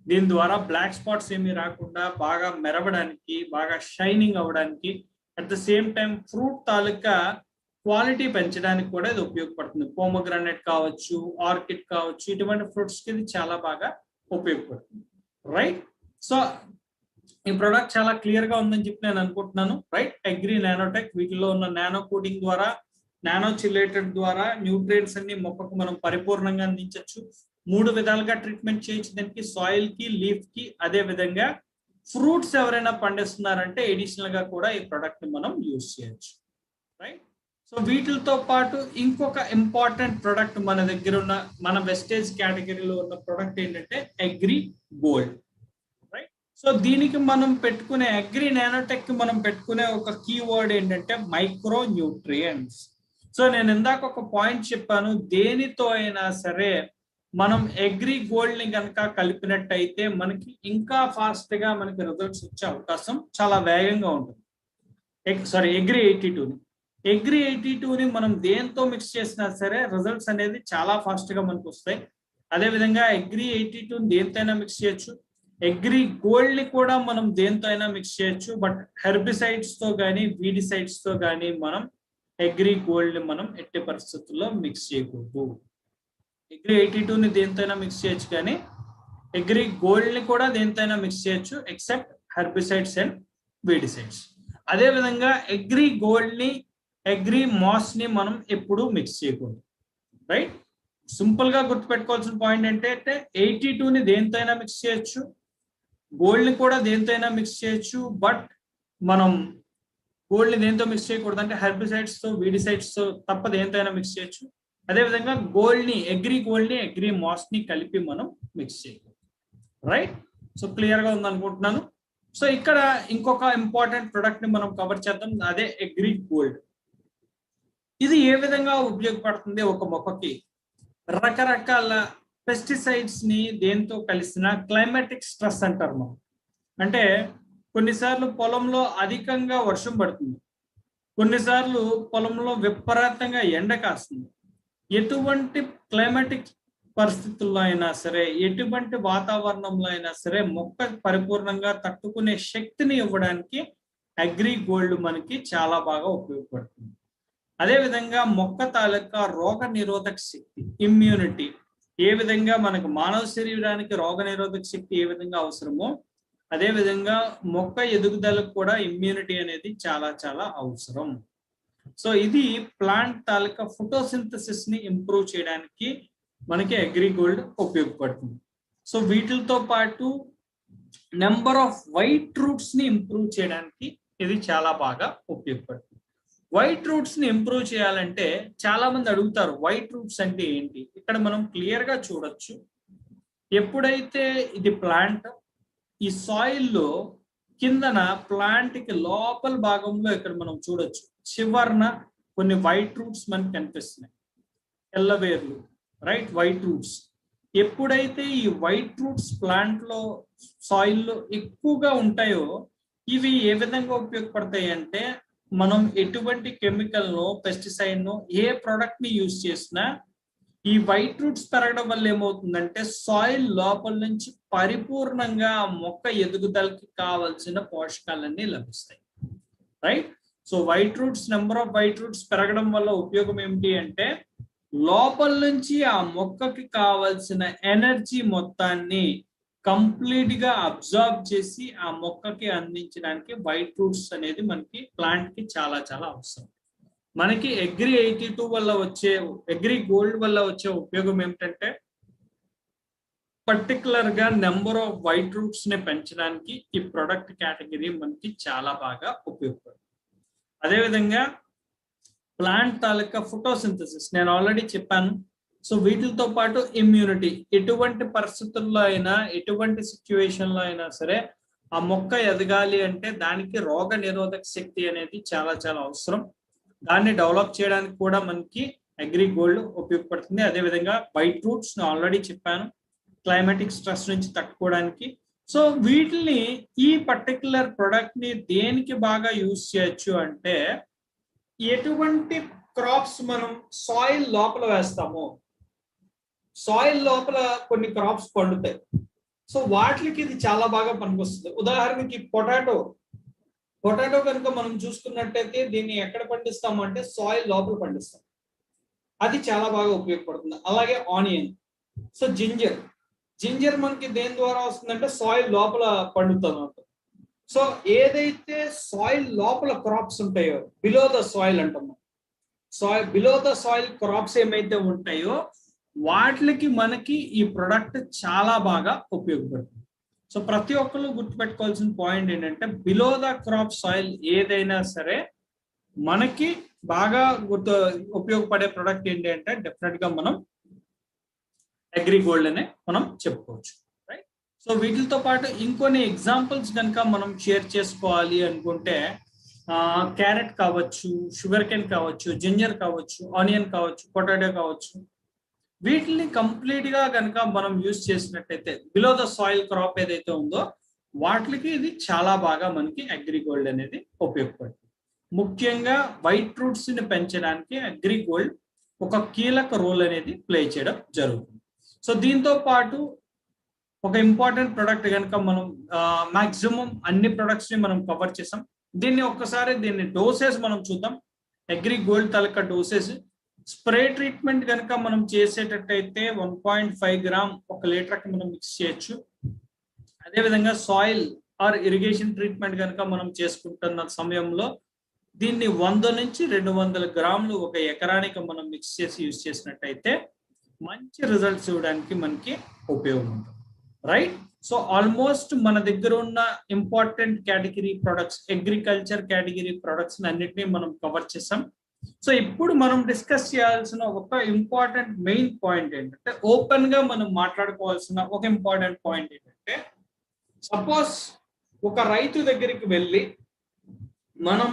దీని ద్వారా బ్లాక్ స్పాట్స్ ఏమీ రాకుండా బాగా మెరవడానికి, బాగా షైనింగ్ అవ్వడానికి, at the same time fruit taluka quality పెంచడానికి కూడా ఇది ఉపయోగపడుతుంది. పోమోగ్రానైట్ కావచ్చు, ఆర్కిడ్ కావచ్చు, ఇటువంటి ఫ్రూట్స్ కి ఇది చాలా బాగా ఉపయోగపడుతుంది. రైట్. సో ఈ ప్రొడక్ట్ చాలా క్లియర్ గా ఉందని చెప్పి నేను అనుకుంటున్నాను. రైట్. అగ్రి నానోటెక్ వీటిలో ఉన్న నానో కోటింగ్ ద్వారా, నానో చిలేటెడ్ ద్వారా న్యూట్రియంట్స్ అన్ని మొక్కకు మనం పరిపూర్ణంగా అందించవచ్చు. 3 విధాలుగా ట్రీట్మెంట్ చేయొచ్చు దానికి, సాయిల్ కి, లీఫ్ కి, అదే విధంగా ఫ్రూట్స్ ఎవరైనా పండిస్తున్నారంటే ఎడిషనల్ గా కూడా ఈ ప్రొడక్ట్ ని మనం యూజ్ చేయొచ్చు. రైట్. సో వీటితో పాటు ఇంకొక ఇంపార్టెంట్ ప్రొడక్ట్ మన దగ్గర ఉన్న, మన వెస్టేజ్ కేటగిరీలో ఉన్న ప్రొడక్ట్ ఏంటంటే అగ్రి గోల్డ్. రైట్. సో దీనికి మనం పెట్టుకునే, అగ్రి నానోటెక్ మనం పెట్టుకునే ఒక కీవర్డ్ ఏంటంటే మైక్రో న్యూట్రియంట్స్. సో నేను ఇందాక ఒక పాయింట్ చెప్పాను, దేనితో అయినా సరే మనం అగ్రి గోల్డ్ ని కనుక కలిపినట్టయితే మనకి ఇంకా ఫాస్ట్ గా మనకి రిజల్ట్స్ వచ్చే అవకాశం చాలా వేగంగా ఉంటుంది. అగ్రి 82ని, అగ్రి 82ని మనం దేంతో మిక్స్ చేసినా సరే రిజల్ట్స్ అనేది చాలా ఫాస్ట్ గా మనకు వస్తాయి. అదేవిధంగా అగ్రి 82ని దేంతైనా మిక్స్ చేయొచ్చు. అగ్రి గోల్డ్ ని కూడా మనం దేంతో అయినా మిక్స్ చేయొచ్చు. బట్ హెర్బిసైడ్స్ తో కానీ, వీడిసైడ్స్ తో కానీ మనం అగ్రి గోల్డ్ ని మనం ఎట్టి పరిస్థితుల్లో మిక్స్ చేయకూడదు. అగ్రి 82ని దేంతైనా మిక్స్ చేయొచ్చు, కానీ అగ్రి గోల్డ్ ని కూడా దేంతైనా మిక్స్ చేయొచ్చు ఎక్సెప్ట్ హెర్బిసైడ్స్ అండ్ వీడిసైడ్స్. అదే విధంగా అగ్రి గోల్డ్ ని, అగ్రి మాస్ ని మనం ఎప్పుడు మిక్స్ చేయకూడదు. రైట్. సింపుల్ గా గుర్తుపెట్టుకోవాల్సిన పాయింట్ ఏంటంటే 82ని దేంతైనా మిక్స్ చేయొచ్చు, గోల్డ్ ని కూడా దేంతైనా మిక్స్ చేయొచ్చు. బట్ మనం గోల్డ్ ని దేంతో మిక్స్ చేయకూడదు అంటే హెర్బిసైడ్స్ తో, వీడిసైడ్స్ తో తప్ప దేంతైనా మిక్స్ చేయొచ్చు. అదేవిధంగా గోల్డ్ ని, అగ్రి గోల్డ్ ని, అగ్రి మాస్ ని కలిపి మనం మిక్స్ చేయకూడదు. రైట్. సో క్లియర్ గా ఉంది అనుకుంటున్నాను. సో ఇక్కడ ఇంకొక ఇంపార్టెంట్ ప్రొడక్ట్ ని మనం కవర్ చేద్దాం, అదే అగ్రి గోల్డ్. ఇది ఏ విధంగా ఉపయోగపడుతుంది ఒక మొక్కకి? రకరకాల పెస్టిసైడ్స్ ని దేంతో కలిసిన క్లైమాటిక్ స్ట్రెస్ అంటారు మనం. అంటే కొన్నిసార్లు పొలంలో అధికంగా వర్షం పడుతుంది, కొన్నిసార్లు పొలంలో విపరీతంగా ఎండ కాస్తుంది. ఎటువంటి క్లైమాటిక్ పరిస్థితుల్లో అయినా సరే, ఎటువంటి వాతావరణంలో అయినా సరే మొక్క పరిపూర్ణంగా తట్టుకునే శక్తిని ఇవ్వడానికి అగ్రి గోల్డ్ మనకి చాలా బాగా ఉపయోగపడుతుంది. అదేవిధంగా మొక్క తాలూకా రోగ నిరోధక శక్తి, ఇమ్యూనిటీ, ఏ విధంగా మనకు మానవ శరీరానికి రోగ నిరోధక శక్తి ఏ విధంగా అవసరమో అదే విధంగా మొక్క ఎదుగుదలకు కూడా ఇమ్యూనిటీ అనేది చాలా చాలా అవసరం. సో ఇది ప్లాంట్ తాలూకా ఫోటోసింథసిస్ ని ఇంప్రూవ్ చేయడానికి మనకి అగ్రి గోల్డ్ ఉపయోగపడుతుంది. సో వీటితో పాటు నెంబర్ ఆఫ్ వైట్ రూట్స్ ని ఇంప్రూవ్ చేయడానికి ఇది చాలా బాగా ఉపయోగపడుతుంది. వైట్ రూట్స్ ని ఇంప్రూవ్ చేయాలంటే చాలా మంది అడుగుతారు వైట్ రూట్స్ అంటే ఏంటి. ఇక్కడ మనం క్లియర్ గా చూడొచ్చు. ఎప్పుడైతే ఇది ప్లాంట్ ఈ సాయిల్ లో కిందన ప్లాంట్ కి లోపల భాగంలో ఇక్కడ మనం చూడొచ్చు చివరన కొన్ని వైట్ రూట్స్ మనకి కనిపిస్తున్నాయి, ఎల్లవేర్లు, రైట్, వైట్ రూట్స్. ఎప్పుడైతే ఈ వైట్ రూట్స్ ప్లాంట్ లో సాయిల్ లో ఎక్కువగా ఉంటాయో ఇవి ఏ విధంగా ఉపయోగపడతాయి అంటే మనం ఎటువంటి కెమికల్ నో పెస్టిసైడ్ నో ఏ ప్రోడక్ట్ ని యూజ్ చేసినా ఈ వైట్ రూట్స్ పెరగడం వల్ల ఏమవుతుందంటే సాయిల్ లోపల నుంచి పరిపూర్ణంగా ఆ మొక్క ఎదుగుదలకి కావాల్సిన పోషకాలన్నీ లభిస్తాయి, right. So white roots, number off white roots పెరగడం వల్ల ఉపయోగం ఏమిటి అంటే లోపల నుంచి ఆ మొక్కకి కావాల్సిన ఎనర్జీ మొత్తాన్ని కంప్లీట్ గా అబ్జర్వ్ చేసి ఆ మొక్కకి అందించడానికి వైట్ రూట్స్ అనేది మనకి ప్లాంట్ కి చాలా చాలా అవసరం. మనకి అగ్రి 82 వల్ల వచ్చే, అగ్రి గోల్డ్ వల్ల వచ్చే ఉపయోగం ఏమిటంటే పర్టికులర్ గా నెంబర్ ఆఫ్ వైట్ రూట్స్ ని పెంచడానికి ఈ ప్రొడక్ట్ కేటగిరీ మనకి చాలా బాగా ఉపయోగపడుతుంది. అదేవిధంగా ప్లాంట్ తాలూకా ఫోటోసింథసిస్ నేను ఆల్రెడీ చెప్పాను. సో వీటితో పాటు ఇమ్యూనిటీ, ఎటువంటి పరిస్థితుల్లో అయినా ఎటువంటి సిచ్యువేషన్ లో అయినా సరే ఆ మొక్క ఎదగాలి అంటే దానికి రోగ నిరోధక శక్తి అనేది చాలా చాలా అవసరం. దాన్ని డెవలప్ చేయడానికి కూడా మనకి అగ్రి గోల్డ్ ఉపయోగపడుతుంది. అదేవిధంగా వైట్ రూట్స్ ఆల్రెడీ చెప్పాను, క్లైమాటిక్ స్ట్రెస్ నుంచి తట్టుకోవడానికి. సో వీటిని ఈ పర్టికులర్ ప్రొడక్ట్ ని దేనికి బాగా యూజ్ చేయొచ్చు అంటే ఎటువంటి క్రాప్స్ మనం సాయిల్ లోపల వేస్తామో, సాయిల్ లోపల కొన్ని క్రాప్స్ పండుతాయి. సో వాటికి ఇది చాలా బాగా పనికొస్తుంది. ఉదాహరణకి పొటాటో కనుక మనం చూసుకున్నట్టయితే దీన్ని ఎక్కడ పండిస్తాము అంటే సాయిల్ లోపల పండిస్తాం, అది చాలా బాగా ఉపయోగపడుతుంది. అలాగే ఆనియన్. సో జింజర్ మనకి దేని ద్వారా వస్తుందంటే సాయిల్ లోపల పండుతుంది. సో ఏదైతే సాయిల్ లోపల క్రాప్స్ ఉంటాయో బిలో ద సాయిల్ అంటాము, బిలో ద సాయిల్ క్రాప్స్ ఏమైతే ఉంటాయో వాటికి మనకి ఈ ప్రొడక్ట్ చాలా బాగా ఉపయోగపడుతుంది. సో ప్రతి ఒక్కరు గుర్తుపెట్టుకోవాల్సిన పాయింట్ ఏంటంటే బిలో ద క్రాప్ సాయిల్ ఏదైనా సరే మనకి బాగా ఉపయోగపడే ప్రొడక్ట్ ఏంటి అంటే డెఫినెట్ గా మనం అగ్రి గోల్డ్ అనే మనం చెప్పుకోవచ్చు, రైట్. సో వీటితో పాటు ఇంకొన్ని ఎగ్జాంపుల్స్ కనుక మనం షేర్ చేసుకోవాలి అనుకుంటే క్యారెట్ కావచ్చు, షుగర్ కేన్ కావచ్చు, జింజర్ కావచ్చు, ఆనియన్ కావచ్చు, పొటాటో కావచ్చు, వీటిని కంప్లీట్ గా కనుక మనం యూజ్ చేసినట్టయితే బిలో ద సాయిల్ క్రాప్ ఏదైతే ఉందో వాటికి ఇది చాలా బాగా మనకి అగ్రి గోల్డ్ అనేది ఉపయోగపడుతుంది. ముఖ్యంగా వైట్ రూట్స్ ని పెంచడానికి అగ్రి గోల్డ్ ఒక కీలక రోల్ అనేది ప్లే చేయడం జరుగుతుంది. సో దీంతో పాటు ఒక ఇంపార్టెంట్ ప్రొడక్ట్ కనుక మనం మాక్సిమం అన్ని ప్రొడక్ట్స్ ని మనం కవర్ చేసాం. దీన్ని డోసెస్ మనం చూద్దాం. అగ్రి గోల్డ్ తాలూకా డోసెస్ స్ప్రే ట్రీట్మెంట్ కనుక మనం చేసేటట్టయితే 1.5 గ్రామ్ 1 లీటర్కి మనం మిక్స్ చేయొచ్చు. అదేవిధంగా సాయిల్ ఆర్ ఇరిగేషన్ ట్రీట్మెంట్ కనుక మనం చేసుకుంటున్న సమయంలో దీన్ని 100 నుంచి 200 గ్రాములు 1 ఎకరానికి మనం మిక్స్ చేసి యూజ్ చేసినట్టయితే మంచి రిజల్ట్స్ ఇవ్వడానికి మనకి ఉపయోగం ఉంటుంది, రైట్. సో ఆల్మోస్ట్ మన దగ్గర ఉన్న important category products, agriculture category products అన్నిటినీ మనం కవర్ చేసాం. సో ఇప్పుడు మనం డిస్కస్ చేయాల్సిన ఒక ఇంపార్టెంట్ మెయిన్ పాయింట్ ఏంటంటే ఓపెన్ గా మనం మాట్లాడుకోవాల్సిన ఒక ఇంపార్టెంట్ పాయింట్ ఏంటంటే సపోజ్ ఒక రైతు దగ్గరికి వెళ్ళి మనం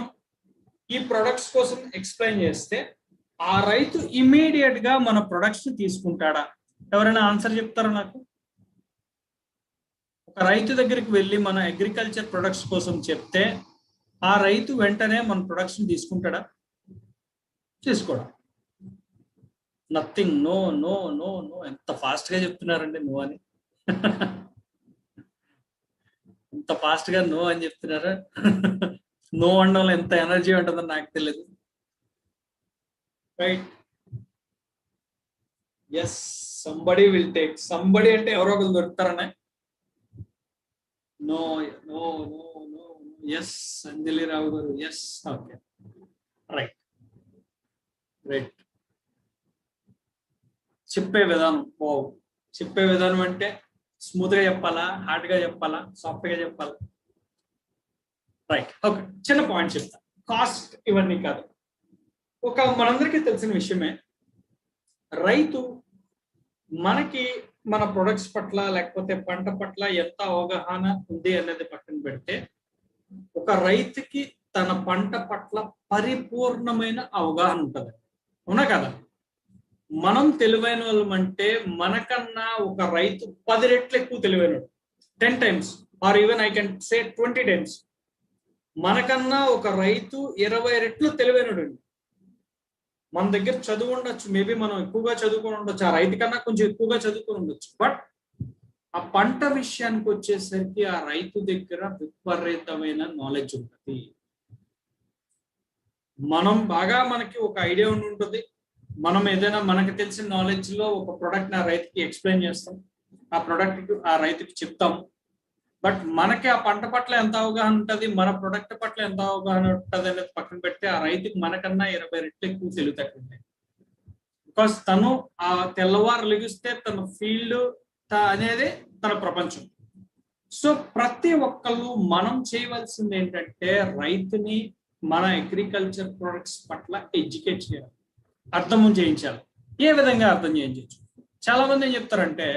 ఈ ప్రొడక్ట్స్ కోసం ఎక్స్ప్లెయిన్ చేస్తే ఆ రైతు ఇమీడియట్ గా మన ప్రొడక్ట్స్ ని తీసుకుంటాడా? ఎవరైనా ఆన్సర్ చెప్తారా నాకు? ఒక రైతు దగ్గరికి వెళ్ళి మన అగ్రికల్చర్ ప్రొడక్ట్స్ కోసం చెప్తే ఆ రైతు వెంటనే మన ప్రొడక్ట్స్ ని తీసుకుంటాడా? తీసుకోడా? Nothing. No no no no. ఎంత ఫాస్ట్ గా చెప్తున్నారండి నో అని. ఎంత ఫాస్ట్ గా నో అని చెప్తున్నారా? నో అనడంలో ఎంత ఎనర్జీ ఉంటుందని నాకు తెలియదు, right. Yes, somebody will take. Somebody అంటే ఎవరో ఒకరు దొరుకుతారనే. No no no no. Yes Anjali Rao గారు. Yes, okay, right right. చెప్పే విధానం, చెప్పే విధానం అంటే స్మూత్ గా చెప్పాలా, హార్డ్ గా చెప్పాలా, సాఫ్ట్ గా చెప్పాలా? Right, okay. చిన్న పాయింట్ చెప్తా. కాస్ట్ ఇవన్నీ కాదు, మనందరికీ తెలిసిన విషయమే, రైతు మనకి మన ప్రొడక్ట్స్ పట్ల లేకపోతే పంట పట్ల ఎంత అవగాహన ఉంది అనేది పక్కన పెడితే, ఒక రైతుకి తన పంట పట్ల పరిపూర్ణమైన అవగాహన ఉంటుంది. అవునా కదా? మనం తెలివైన వాళ్ళమంటే మనకన్నా ఒక రైతు 10 రెట్లు ఎక్కువ తెలివైనడు, 10 times or even I can say 20 times. మనకన్నా ఒక రైతు 20 రెట్లు తెలివైనడు. మన దగ్గర చదువు ఉండొచ్చు, మేబీ మనం ఎక్కువగా చదువుకొని ఉండొచ్చు, ఆ రైతు కన్నా కొంచెం ఎక్కువగా చదువుకొని ఉండొచ్చు, బట్ ఆ పంట విషయానికి వచ్చేసరికి ఆ రైతు దగ్గర విపరీతమైన నాలెడ్జ్ ఉంటుంది. మనకి ఒక ఐడియా ఉండి ఉంటుంది, మనం ఏదైనా మనకు తెలిసిన నాలెడ్జ్ లో ఒక ప్రోడక్ట్ ఆ రైతుకి ఎక్స్ప్లెయిన్ చేస్తాం, ఆ ప్రోడక్ట్ ఆ రైతుకి చెప్తాము. బట్ మనకి ఆ పంట పట్ల ఎంత అవగాహన ఉంటుంది, మన ప్రొడక్ట్ పట్ల ఎంత అవగాహన ఉంటుంది అనేది పక్కన పెడితే, ఆ రైతుకి మనకన్నా 20 రెట్లు ఎక్కువ తెలివితేటలుంటాయి. బికాస్ తను ఆ తెల్లవారు లెగిస్తే తన ఫీల్డ్ అనేది తన ప్రపంచం. సో ప్రతి ఒక్కళ్ళు మనం చేయవలసింది ఏంటంటే, రైతుని మన అగ్రికల్చర్ ప్రొడక్ట్స్ పట్ల ఎడ్యుకేట్ చేయాలి, అర్థం చేయించాలి. ఏ విధంగా అర్థం చేయించవచ్చు? చాలా మంది ఏం చెప్తారంటే,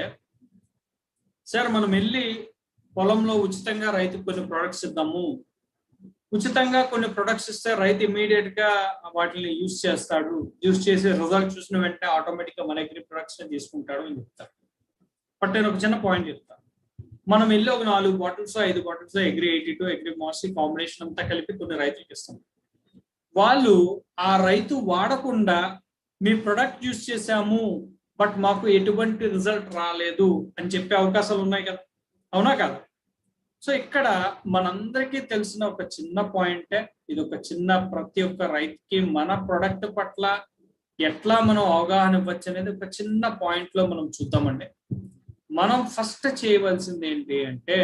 సార్ మనం వెళ్ళి పొలంలో ఉచితంగా రైతుకు కొన్ని ప్రొడక్ట్స్ ఇద్దాము, ఉచితంగా కొన్ని ప్రొడక్ట్స్ ఇస్తే రైతు ఇమీడియట్ గా వాటిని యూజ్ చేస్తాడు, యూజ్ చేసి రిజల్ట్ చూసిన వెంటనే ఆటోమేటిక్ గా మన అగ్రి ప్రొడక్ట్స్ తీసుకుంటాడు అని చెప్తారు. బట్ నేను ఒక చిన్న పాయింట్ చెప్తాను. మనం వెళ్ళి ఒక 4 బాటిల్స్ 5 బాటిల్స్ అగ్రి 82 అగ్రి మాసి కాంబినేషన్ అంతా కలిపి కొన్ని రైతులకు ఇస్తాం. వాళ్ళు ఆ రైతు వాడకుండా మీ ప్రొడక్ట్ యూజ్ చేసాము బట్ మాకు ఎటువంటి రిజల్ట్ రాలేదు అని చెప్పే అవకాశాలు ఉన్నాయి కదా, అవునా కదా? సో ఇక్కడ మనందరికీ తెలిసిన ఒక చిన్న పాయింటే ఇది, ఒక చిన్న ప్రతి ఒక్క రైతుకి మన ప్రొడక్ట్ పట్ల ఎట్లా మనం అవగాహన ఇవ్వచ్చు అనేది ఒక చిన్న పాయింట్ లో మనం చూద్దామండి. మనం ఫస్ట్ చేయవలసింది ఏంటి అంటే,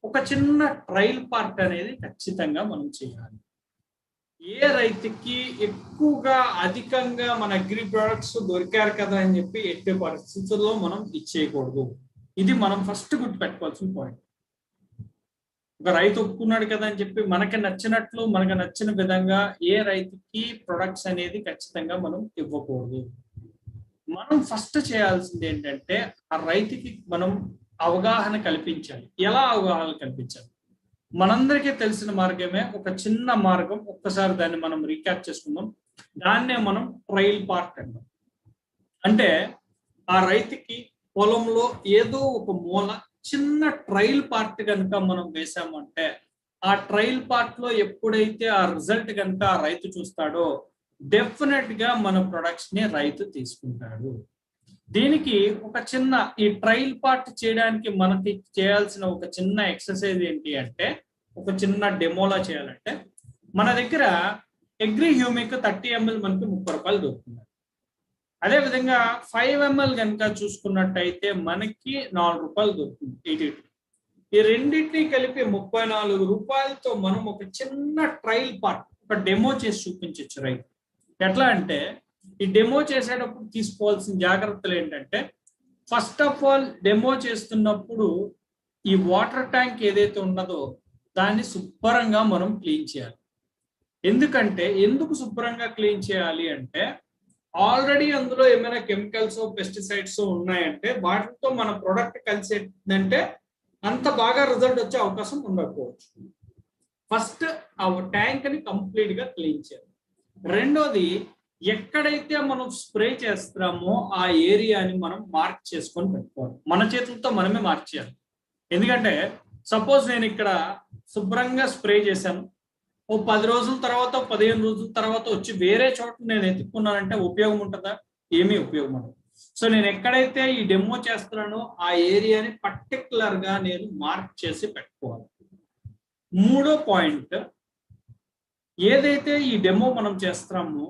ఒక చిన్న ట్రయల్ పార్ట్ అనేది ఖచ్చితంగా మనం చేయాలి. ఏ రైతుకి ఎక్కువగా అధికంగా మన అగ్రి ప్రొడక్ట్స్ దొరికారు కదా అని చెప్పి ఎట్టి పరిస్థితుల్లో మనం ఇచ్చేయకూడదు. ఇది మనం ఫస్ట్ గుర్తుపెట్టుకోవాల్సిన పాయింట్. ఒక రైతు ఒప్పుకున్నాడు కదా అని చెప్పి మనకి నచ్చినట్లు మనకు నచ్చిన విధంగా ఏ రైతుకి ప్రొడక్ట్స్ అనేది ఖచ్చితంగా మనం ఇవ్వకూడదు. మనం ఫస్ట్ చేయాల్సింది ఏంటంటే, ఆ రైతుకి మనం అవగాహన కల్పించాలి. ఎలా అవగాహన కల్పించాలి? మనందరికీ తెలిసిన మార్గమే, ఒక చిన్న మార్గం. ఒక్కసారి దాన్ని మనం రీక్యాప్ చేసుకుందాం. దాన్నే మనం ట్రయల్ పార్ట్ అంటాం. అంటే ఆ రైతుకి పొలంలో ఏదో ఒక మూల చిన్న ట్రయల్ పార్ట్ కనుక మనం వేసామంటే, ఆ ట్రయల్ పార్ట్ లో ఎప్పుడైతే ఆ రిజల్ట్ కనుక ఆ రైతు చూస్తాడో డెఫినెట్ గా మన ప్రొడక్ట్స్ ని రైతు తీసుకుంటాడు. దీనికి ఒక చిన్న ఈ ట్రయల్ పార్ట్ చేయడానికి మనకి చేయాల్సిన ఒక చిన్న ఎక్సర్సైజ్ ఏంటి అంటే, ఒక చిన్న డెమోలా చేయాలంటే, మన దగ్గర అగ్రి హ్యూమిక్ 30 ml మనకి 30 రూపాయలు దొరుకుతుంది. అదేవిధంగా 5 ml కనుక చూసుకున్నట్టయితే మనకి 4 రూపాయలు దొరుకుతుంది, 82. ఈ రెండింటినీ కలిపి 34 రూపాయలతో మనం ఒక చిన్న ట్రయల్ పార్ట్, ఒక డెమో చేసి చూపించవచ్చు రైతు. ఎట్లా అంటే, ఈ డెమో చేసేటప్పుడు తీసుకోవాల్సిన జాగ్రత్తలు ఏంటంటే, ఫస్ట్ ఆఫ్ ఆల్ డెమో చేస్తున్నప్పుడు ఈ వాటర్ ట్యాంక్ ఏదైతే ఉన్నదో దాన్ని శుభ్రంగా మనం క్లీన్ చేయాలి. ఎందుకు శుభ్రంగా క్లీన్ చేయాలి అంటే, ఆల్రెడీ అందులో ఏమైనా కెమికల్స్ పెస్టిసైడ్స్ ఉన్నాయంటే వాటితో మన ప్రొడక్ట్ కలిసేదంటే అంత బాగా రిజల్ట్ వచ్చే అవకాశం ఉండకపోవచ్చు. ఫస్ట్ ఆ ట్యాంక్ ని కంప్లీట్ గా క్లీన్ చేయాలి. రెండోది, ఎక్కడైతే మనం స్ప్రే చేస్తామో ఆ ఏరియాని మనం మార్క్ చేసుకొని పెట్టుకోవాలి. మన చేతులతో మనమే మార్క్ చేయాలి. ఎందుకంటే సపోజ్ నేను ఇక్కడ శుభ్రంగా స్ప్రే చేశాను, ఓ 10 రోజుల తర్వాత 15 రోజుల తర్వాత వచ్చి వేరే చోట నేను ఎత్తుక్కున్నానంటే ఉపయోగం ఉంటుందా? ఏమీ ఉపయోగం ఉండదు. సో నేను ఎక్కడైతే ఈ డెమో చేస్తున్నానో ఆ ఏరియాని పర్టికులర్ గా నేను మార్క్ చేసి పెట్టుకోవాలి. మూడో పాయింట్, ఏదైతే ఈ డెమో మనం చేస్తున్నామో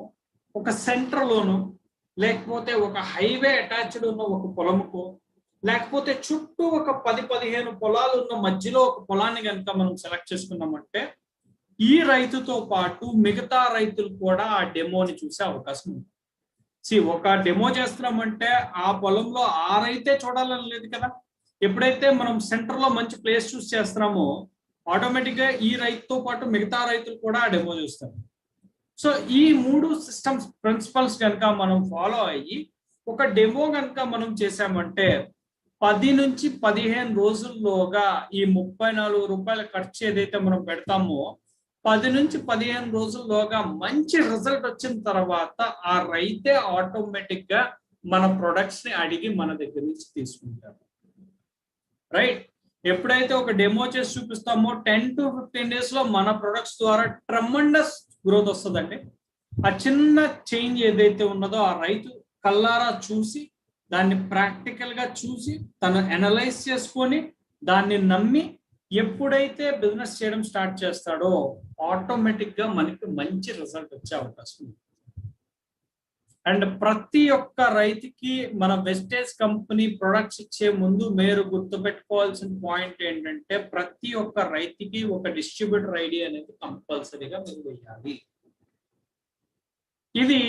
ఒక సెంటర్ లోను లేకపోతే ఒక హైవే అటాచ్డ్ ఉన్న ఒక పొలముకో లేకపోతే చుట్టూ ఒక 10-15 పొలాలు ఉన్న మధ్యలో ఒక పొలాన్ని కనుక మనం సెలెక్ట్ చేసుకున్నామంటే, ఈ రైతుతో పాటు మిగతా రైతులు కూడా ఆ డెమోని చూసే అవకాశం ఉంది. ఒక డెమో చేస్తున్నామంటే ఆ పొలంలో ఆ రైతే చూడాలని లేదు కదా. ఎప్పుడైతే మనం సెంటర్ లో మంచి ప్లేస్ చూస్ చేస్తున్నామో ఆటోమేటిక్ గా ఈ రైతుతో పాటు మిగతా రైతులు కూడా ఆ డెమో చూస్తారు. సో ఈ 3 సిస్టమ్స్ ప్రిన్సిపల్స్ కనుక మనం ఫాలో అయ్యి ఒక డెమో కనుక మనం చేసామంటే 10 నుంచి 15 రోజుల్లోగా ఈ 34 రూపాయల ఖర్చు ఏదైతే మనం పెడతామో 10 నుంచి 15 రోజుల్లోగా మంచి రిజల్ట్ వచ్చిన తర్వాత ఆ రైతే ఆటోమేటిక్ గా మన ప్రొడక్ట్స్ ని అడిగి మన దగ్గర నుంచి తీసుకుంటారు. రైట్? ఎప్పుడైతే ఒక డెమో చేసి చూపిస్తామో 10 to 15 డేస్ లో మన ప్రొడక్ట్స్ ద్వారా ట్రెమండస్ గ్రోత్ వస్తుందండి. ఆ చిన్న చేంజ్ ఏదైతే ఉన్నదో ఆ రైతు కల్లారా చూసి దాన్ని ప్రాక్టికల్ గా చూసి తను అనలైజ్ చేసుకొని దాన్ని నమ్మి ఎప్పుడైతే బిజినెస్ చేయడం స్టార్ట్ చేస్తాడో ఆటోమేటిక్ గా మనకి మంచి రిజల్ట్ వచ్చే అవకాశం ఉంది. అండ్ ప్రతి ఒక్క రైతుకి మన వెస్టేజ్ కంపెనీ ప్రొడక్ట్స్ ఇచ్చే ముందు మీరు గుర్తుపెట్టుకోవాల్సిన పాయింట్ ఏంటంటే ప్రతి ఒక్క రైతుకి ఒక డిస్ట్రిబ్యూటర్ ఐడి అనేది కంపల్సరీగా మీరు వేయాలి. ఇది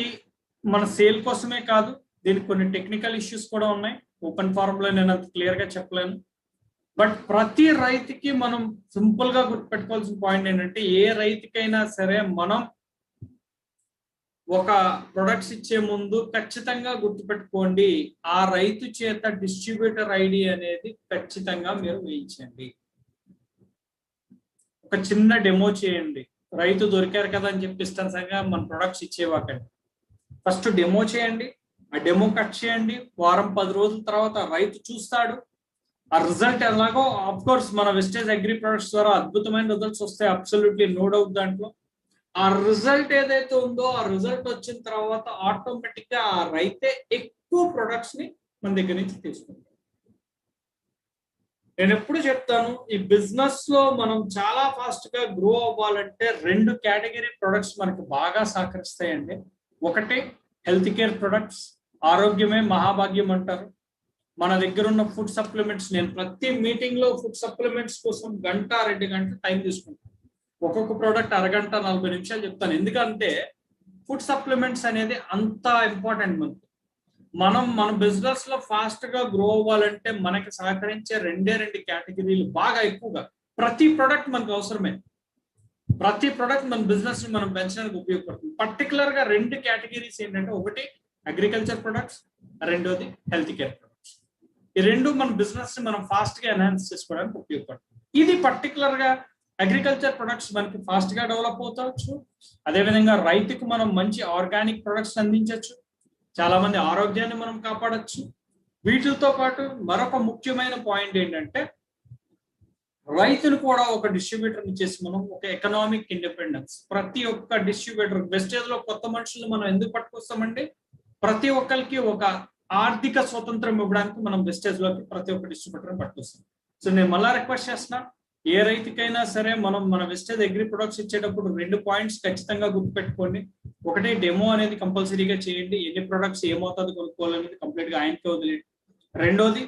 మన సేల్ కోసమే కాదు, దీనికి కొన్ని టెక్నికల్ ఇష్యూస్ కూడా ఉన్నాయి. ఓపెన్ ఫారం లో నేను అంత క్లియర్ గా చెప్పలేను. బట్ ప్రతి రైతుకి మనం సింపుల్ గా గుర్తుపెట్టుకోవాల్సిన పాయింట్ ఏంటంటే ఏ రైతుకైనా సరే మనం ఒక ప్రొడక్ట్స్ ఇచ్చే ముందు ఖచ్చితంగా గుర్తుపెట్టుకోండి ఆ రైతు చేత డిస్ట్రిబ్యూటర్ ఐడి అనేది ఖచ్చితంగా మీరు వేయించండి. ఒక చిన్న డెమో చేయండి. రైతు దొరికారు కదా అని చెప్పి ఇష్టంగా మన ప్రొడక్ట్స్ ఇచ్చేవాకండి. ఫస్ట్ డెమో చేయండి, ఆ డెమో కట్ చేయండి. వారం 10 రోజుల తర్వాత రైతు చూస్తాడు. ఆ రిజల్ట్ ఎలాగో ఆఫ్ కోర్స్ మన వెస్టేజ్ అగ్రి ప్రొడక్ట్స్ ద్వారా అద్భుతమైన రిజల్ట్స్ వస్తాయి, అబ్సల్యూట్లీ నో డౌట్ దాంట్లో. ఆ రిజల్ట్ ఏదైతే ఉందో ఆ రిజల్ట్ వచ్చిన తర్వాత ఆటోమేటిక్ గా ఆ రైతే ఎక్కువ ప్రొడక్ట్స్ ని మన దగ్గర నుంచి తీసుకుంటాం. నేను ఎప్పుడు చెప్తాను ఈ బిజినెస్ లో మనం చాలా ఫాస్ట్ గా గ్రో అవ్వాలంటే 2 కేటగిరీ ప్రొడక్ట్స్ మనకి బాగా సహకరిస్తాయండి. ఒకటి హెల్త్ కేర్ ప్రొడక్ట్స్, ఆరోగ్యమే మహాభాగ్యం అంటారు. మన దగ్గర ఉన్న ఫుడ్ సప్లిమెంట్స్, నేను ప్రతి మీటింగ్ లో ఫుడ్ సప్లిమెంట్స్ కోసం 1-2 గంటలు టైం తీసుకుంటాను. ఒక్కొక్క ప్రోడక్ట్ అరగంట 40 నిమిషాలు చెప్తాను. ఎందుకంటే ఫుడ్ సప్లిమెంట్స్ అనేది అంత ఇంపార్టెంట్ మనకి. మన బిజినెస్ లో ఫాస్ట్ గా గ్రో అవ్వాలంటే మనకి సహకరించే 2 కేటగిరీలు బాగా ఎక్కువగా. ప్రతి ప్రోడక్ట్ మనకు అవసరమే, ప్రతి ప్రోడక్ట్ మన బిజినెస్ ని మనం పెంచడానికి ఉపయోగపడుతుంది. పర్టికులర్ గా 2 కేటగిరీస్ ఏంటంటే ఒకటి అగ్రికల్చర్ ప్రొడక్ట్స్, రెండోది హెల్త్ కేర్ ప్రొడక్ట్స్. ఈ 2 మన బిజినెస్ ని మనం ఫాస్ట్ గా ఎన్హాన్స్ చేసుకోవడానికి ఉపయోగపడుతుంది. ఇది పర్టికులర్ గా అగ్రికల్చర్ ప్రొడక్ట్స్ మనకి ఫాస్ట్ గా డెవలప్ అవుతావచ్చు. అదేవిధంగా రైతుకు మనం మంచి ఆర్గానిక్ ప్రొడక్ట్స్ అందించవచ్చు. చాలా మంది ఆరోగ్యాన్ని మనం కాపాడచ్చు. వీటితో పాటు మరొక ముఖ్యమైన పాయింట్ ఏంటంటే రైతును కూడా ఒక డిస్ట్రిబ్యూటర్ చేసి మనం ఒక ఎకనామిక్ ఇండిపెండెన్స్. ప్రతి ఒక్క డిస్ట్రిబ్యూటర్ వెస్టేజ్ లో కొత్త మనుషులు మనం ఎందుకు పట్టుకొస్తామండి? ప్రతి ఒక్కరికి ఒక ఆర్థిక స్వతంత్రం ఇవ్వడానికి మనం వెస్టేజ్ లోకి ప్రతి ఒక్క డిస్ట్రిబ్యూటర్ పట్టుకొస్తాం. సో నేను మళ్ళా రిక్వెస్ట్ చేస్తున్నా, ఏ రైతుకైనా సరే మనం మన వెస్టేజ్ అగ్రి ప్రొడక్ట్స్ ఇచ్చేటప్పుడు 2 పాయింట్స్ ఖచ్చితంగా గుర్తుపెట్టుకోండి. ఒకటి డెమో అనేది కంపల్సరీగా చేయండి. ఎన్ని ప్రొడక్ట్స్ ఏమవుతుంది కొనుక్కోవాలనేది కంప్లీట్ గా ఆయనకే వదిలేండి. రెండోది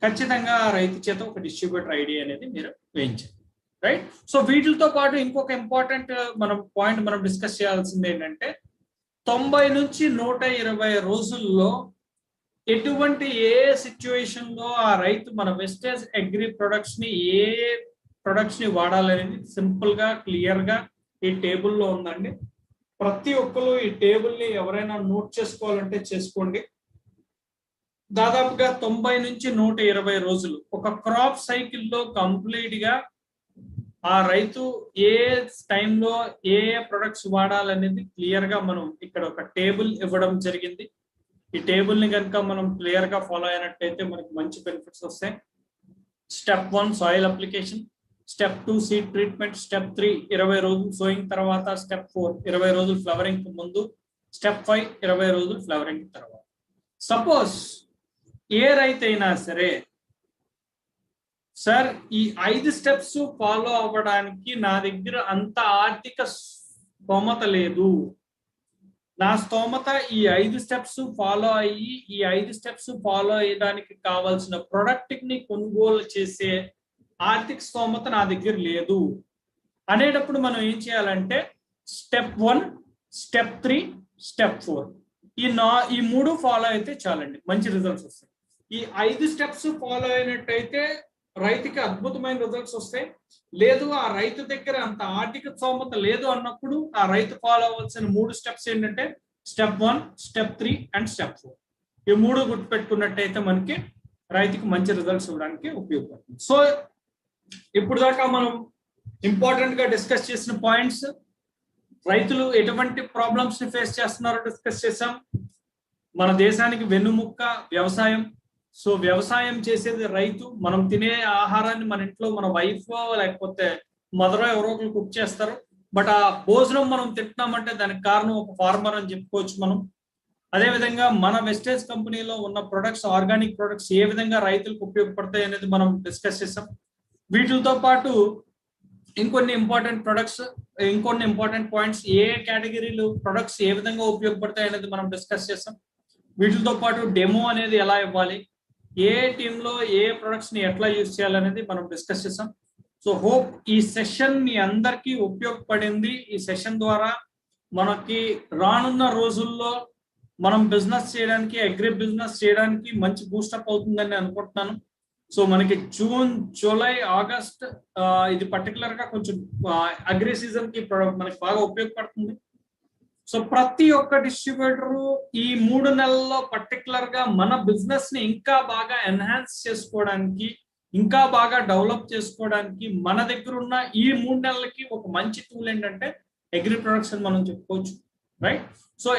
ఖచ్చితంగా రైతు చేత ఒక డిస్ట్రిబ్యూటర్ ఐడి అనేది మీరు వేయించండి. రైట్? సో వీటితో పాటు ఇంకొక ఇంపార్టెంట్ పాయింట్ మనం డిస్కస్ చేయాల్సింది ఏంటంటే 90 నుంచి 120 రోజుల్లో ఎటువంటి ఏ సిచ్యువేషన్ లో ఆ రైతు మన వెస్టేజ్ అగ్రి ప్రొడక్ట్స్ ని ఏ ప్రొడక్ట్స్ ని వాడాలనేది సింపుల్ గా క్లియర్ గా ఈ టేబుల్లో ఉందండి. ప్రతి ఒక్కరు ఈ టేబుల్ ని ఎవరైనా నోట్ చేసుకోవాలంటే చేసుకోండి. దాదాపుగా 90 నుంచి 120 రోజులు ఒక క్రాప్ సైకిల్లో కంప్లీట్ గా ఆ రైతు ఏ టైంలో ఏ ప్రొడక్ట్స్ వాడాలనేది క్లియర్ గా మనం ఇక్కడ ఒక టేబుల్ ఇవ్వడం జరిగింది. ఈ టేబుల్ ని కనుక మనం క్లియర్ గా ఫాలో అయినట్టయితే మనకి మంచి బెనిఫిట్స్ వస్తాయి. Step 1 soil application, step 2 seed treatment, step 3 20 రోజులు సోయింగ్ తర్వాత, స్టెప్ 4 20 రోజులు ఫ్లవరింగ్ కు ముందు, స్టెప్ 5 20 రోజులు ఫ్లవరింగ్ తర్వాత. సపోజ్ ఏ రైతైనా సరే సార్ ఈ 5 స్టెప్స్ ఫాలో అవ్వడానికి నా దగ్గర అంత ఆర్థిక స్తోమత లేదు, నా స్తోమత ఈ 5 స్టెప్స్ ఫాలో అయ్యి ఈ 5 స్టెప్స్ ఫాలో అయ్యడానికి కావాల్సిన ప్రొడక్ట్ ని కొనుగోలు చేసే ఆర్థిక స్తోమత నా దగ్గర లేదు అనేటప్పుడు మనం ఏం చేయాలంటే స్టెప్ 1, స్టెప్ 3, స్టెప్ 4 ఈ 3 ఫాలో అయితే చాలండి, మంచి రిజల్ట్స్ వస్తాయి. ఈ 5 స్టెప్స్ ఫాలో అయినట్టయితే రైతుకి అద్భుతమైన రిజల్ట్స్ వస్తాయి. లేదు ఆ రైతు దగ్గర అంత ఆర్థిక స్తోమత లేదు అన్నప్పుడు ఆ రైతు ఫాలో అవ్వాల్సిన 3 స్టెప్స్ ఏంటంటే స్టెప్ 1, స్టెప్ 3 అండ్ స్టెప్ 4. ఈ 3 గుర్తుపెట్టుకున్నట్టయితే మనకి రైతుకి మంచి రిజల్ట్స్ ఇవ్వడానికి ఉపయోగపడుతుంది. సో ఇప్పుడు దాకా మనం ఇంపార్టెంట్ గా డిస్కస్ చేసిన పాయింట్స్, రైతులు ఎటువంటి ప్రాబ్లమ్స్ ని ఫేస్ చేస్తున్నారో డిస్కస్ చేసాం. మన దేశానికి వెన్నుముక్క వ్యవసాయం. సో వ్యవసాయం చేసేది రైతు. మనం తినే ఆహారాన్ని మన ఇంట్లో మన వైఫ్ లేకపోతే మదర్ ఎవరో ఒకరు కుక్ చేస్తారు. బట్ ఆ భోజనం మనం తింటున్నామంటే దానికి కారణం ఒక ఫార్మర్ అని చెప్పుకోవచ్చు మనం. అదేవిధంగా మన వెస్టేజ్ కంపెనీలో ఉన్న ప్రొడక్ట్స్, ఆర్గానిక్ ప్రొడక్ట్స్ ఏ విధంగా రైతులకు ఉపయోగపడతాయి అనేది మనం డిస్కస్ చేసాం. వీటితో పాటు ఇంకొన్ని ఇంపార్టెంట్ ప్రొడక్ట్స్, ఇంకొన్ని ఇంపార్టెంట్ పాయింట్స్, ఏ కేటగిరీలు ప్రొడక్ట్స్ ఏ విధంగా ఉపయోగపడతాయి అనేది మనం డిస్కస్ చేసాం. వీటితో పాటు డెమో అనేది ఎలా ఇవ్వాలి, ఏ టీంలో ఏ ప్రొడక్ట్స్ ని ఎట్లా యూజ్ చేయాలనేది మనం డిస్కస్ చేసాం. సో హోప్ ఈ సెషన్ మీ అందరికీ ఉపయోగపడింది. ఈ సెషన్ ద్వారా మనకి రానున్న రోజుల్లో మనం బిజినెస్ చేయడానికి, అగ్రి బిజినెస్ చేయడానికి మంచి బూస్టప్ అవుతుందని అనుకుంటున్నాను. సో మనకి జూన్, జూలై, ఆగస్ట్ ఇది పర్టికులర్ గా కొంచెం అగ్రి సీజన్ కి మనకి బాగా ఉపయోగపడుతుంది. సో ప్రతి ఒక్క డిస్ట్రిబ్యూటర్ ఈ 3 నెలల్లో పర్టికులర్ గా మన బిజినెస్ ని ఇంకా బాగా ఎన్హాన్స్ చేసుకోవడానికి, ఇంకా బాగా డెవలప్ చేసుకోవడానికి మన దగ్గర ఉన్న ఈ 3 నెలలకి ఒక మంచి టూల్ ఏంటంటే అగ్రి ప్రొడక్ట్స్ అని మనం చెప్పుకోవచ్చు, రైట్? సో